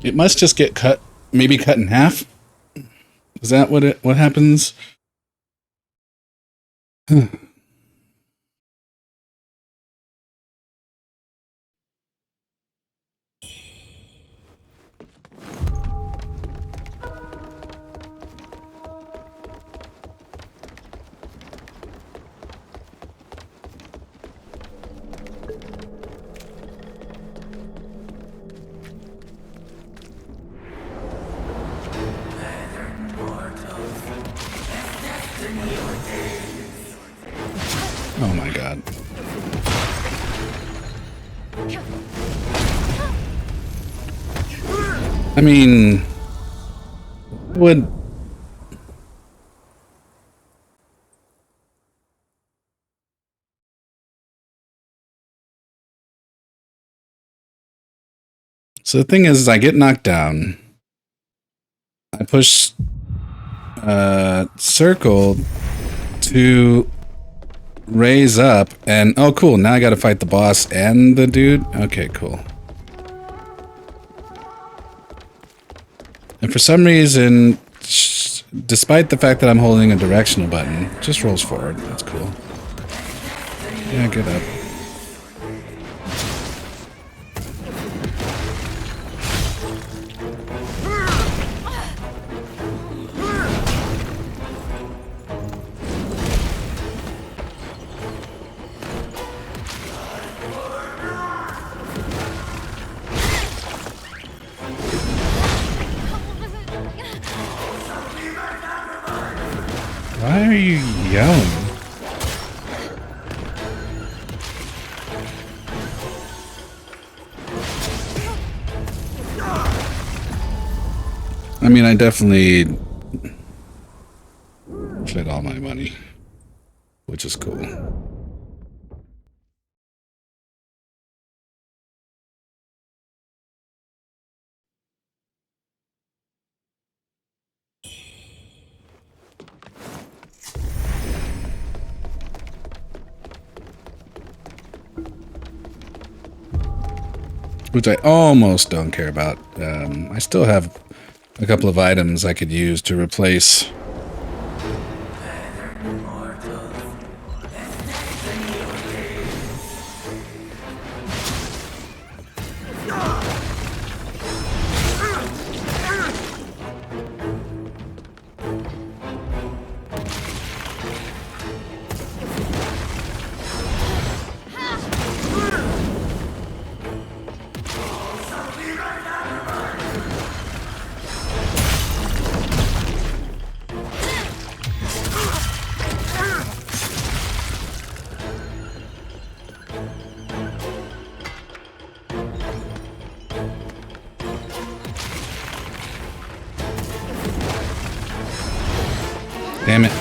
A: It must just get cut, maybe cut in half. Is that what happens? Huh. Oh my god. I mean, would... So the thing is I get knocked down. I push circle to raise up, and oh cool, now I gotta fight the boss and the dude. Okay, cool. And for some reason, despite the fact that I'm holding a directional button, it just rolls forward. That's cool. Yeah, get up. Why are you yelling? I mean, I definitely fit all my money, which is cool. Which I almost don't care about. I still have a couple of items I could use to replace. Damn it.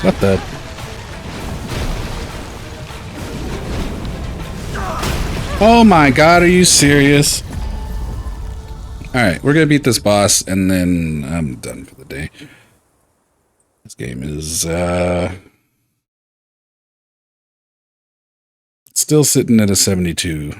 A: What the? Oh my god, are you serious? Alright, we're gonna beat this boss and then I'm done for the day. This game is still sitting at a 72.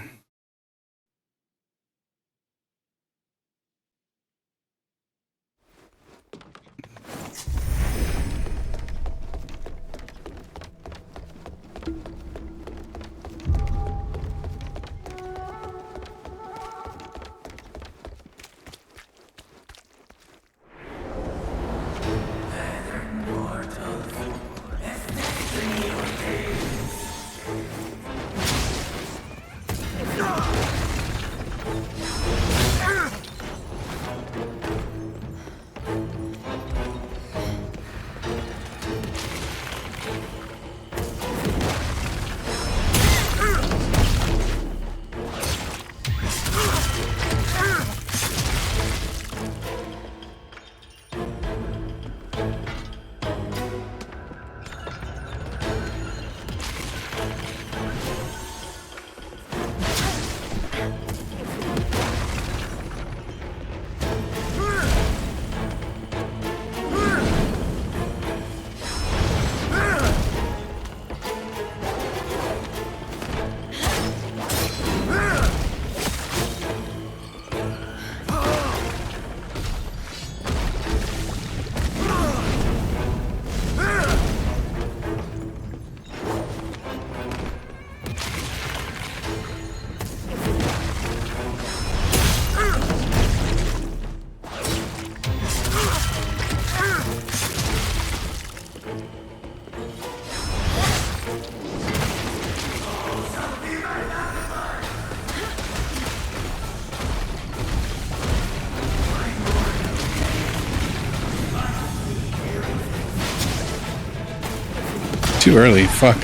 A: Too early, fuck.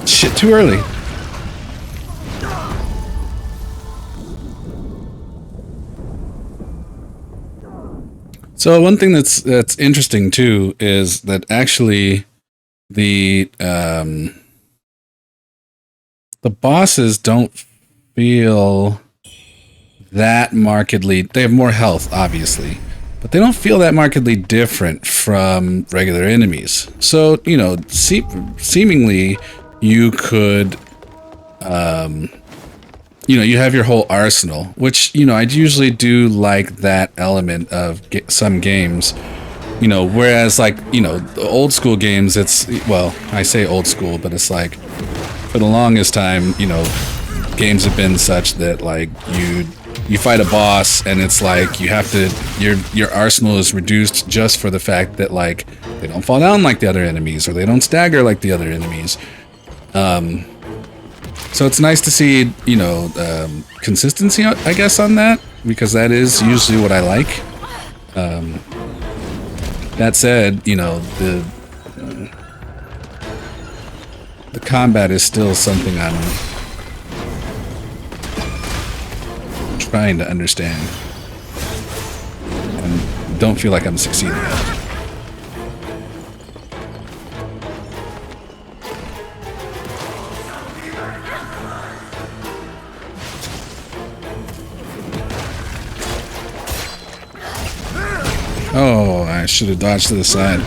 A: Shit, too early. So one thing that's interesting too is that actually the bosses don't feel that markedly. They have more health, obviously, but they don't feel that markedly different from regular enemies. So, you know, seemingly you could, you know, you have your whole arsenal, which, you know, I'd usually do like that element of some games, you know, whereas like, you know, the old school games, it's, well, I say old school, but it's like, for the longest time, you know, games have been such that like you fight a boss and it's like you have to, your arsenal is reduced just for the fact that like they don't fall down like the other enemies or they don't stagger like the other enemies. So it's nice to see, you know, consistency, I guess, on that, because that is usually what I like. That said, you know, the combat is still something I'm trying to understand. And don't feel like I'm succeeding. Oh, I should have dodged to the side.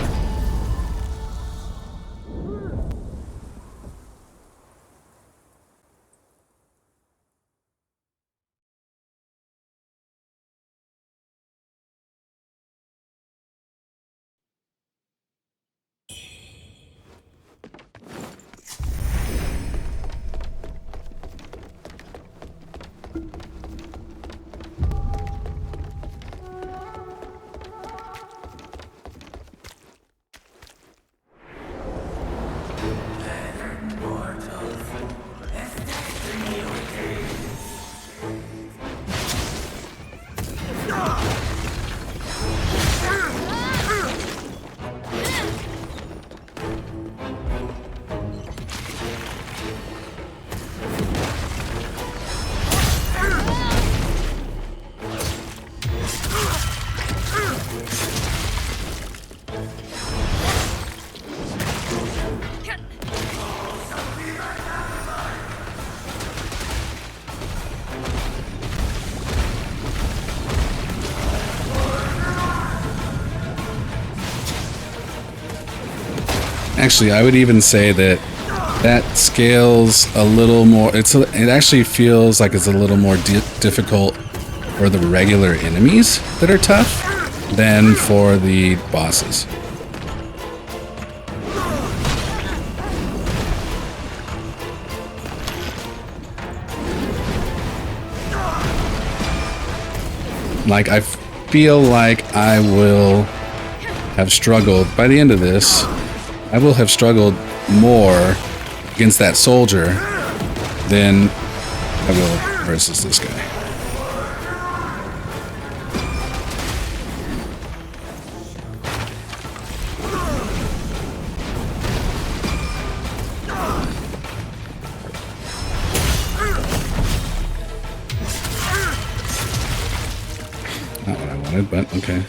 A: Actually, I would even say that that scales a little more. It actually feels like it's a little more difficult for the regular enemies that are tough than for the bosses. Like, I feel like I will have struggled by the end of this. I will have struggled more against that soldier than I will versus this guy. Not what I wanted, but okay.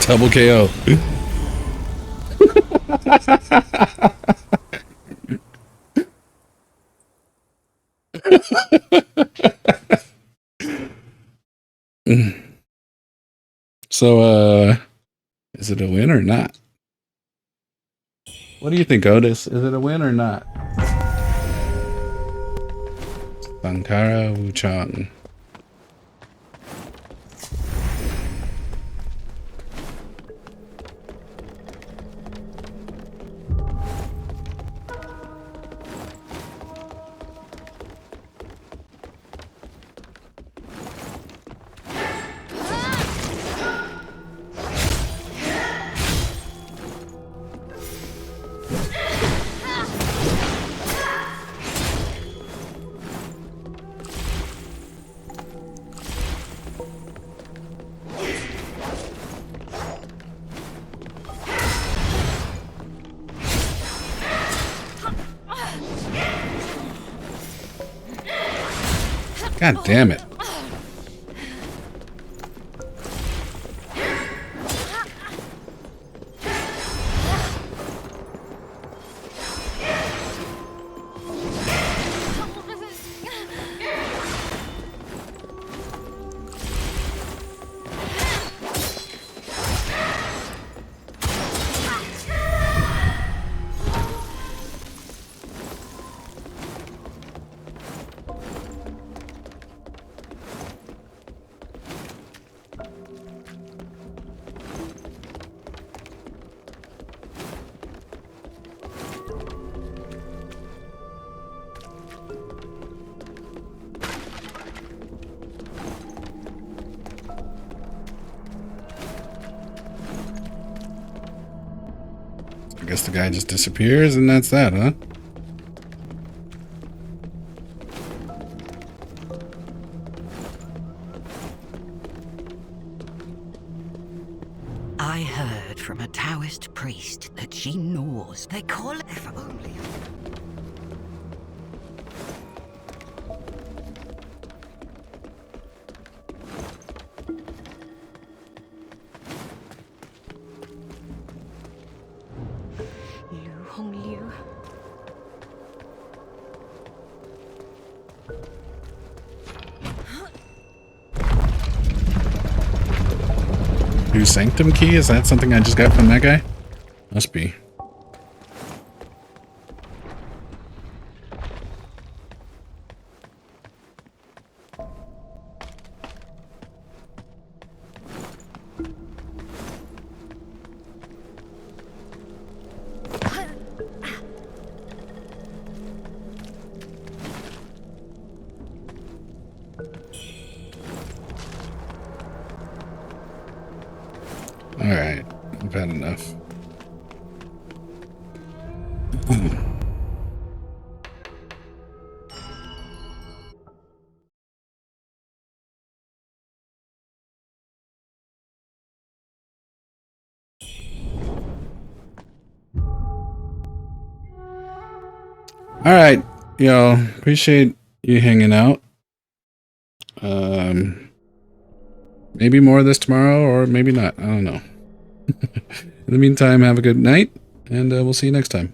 A: Double KO. So, is it a win or not? What do you think, Otis? Is it a win or not? Sankara Wuchang. God damn it. guess the guy just disappears and that's that, huh?
Q: I heard from a Taoist priest that she knows. They call it if only.
P: Liu.
A: New sanctum key? Is that something I just got from that guy? Must be. Alright, I've had enough. Alright, y'all. Appreciate you hanging out. Maybe more of this tomorrow, or maybe not. I don't know. In the meantime, have a good night, and we'll see you next time.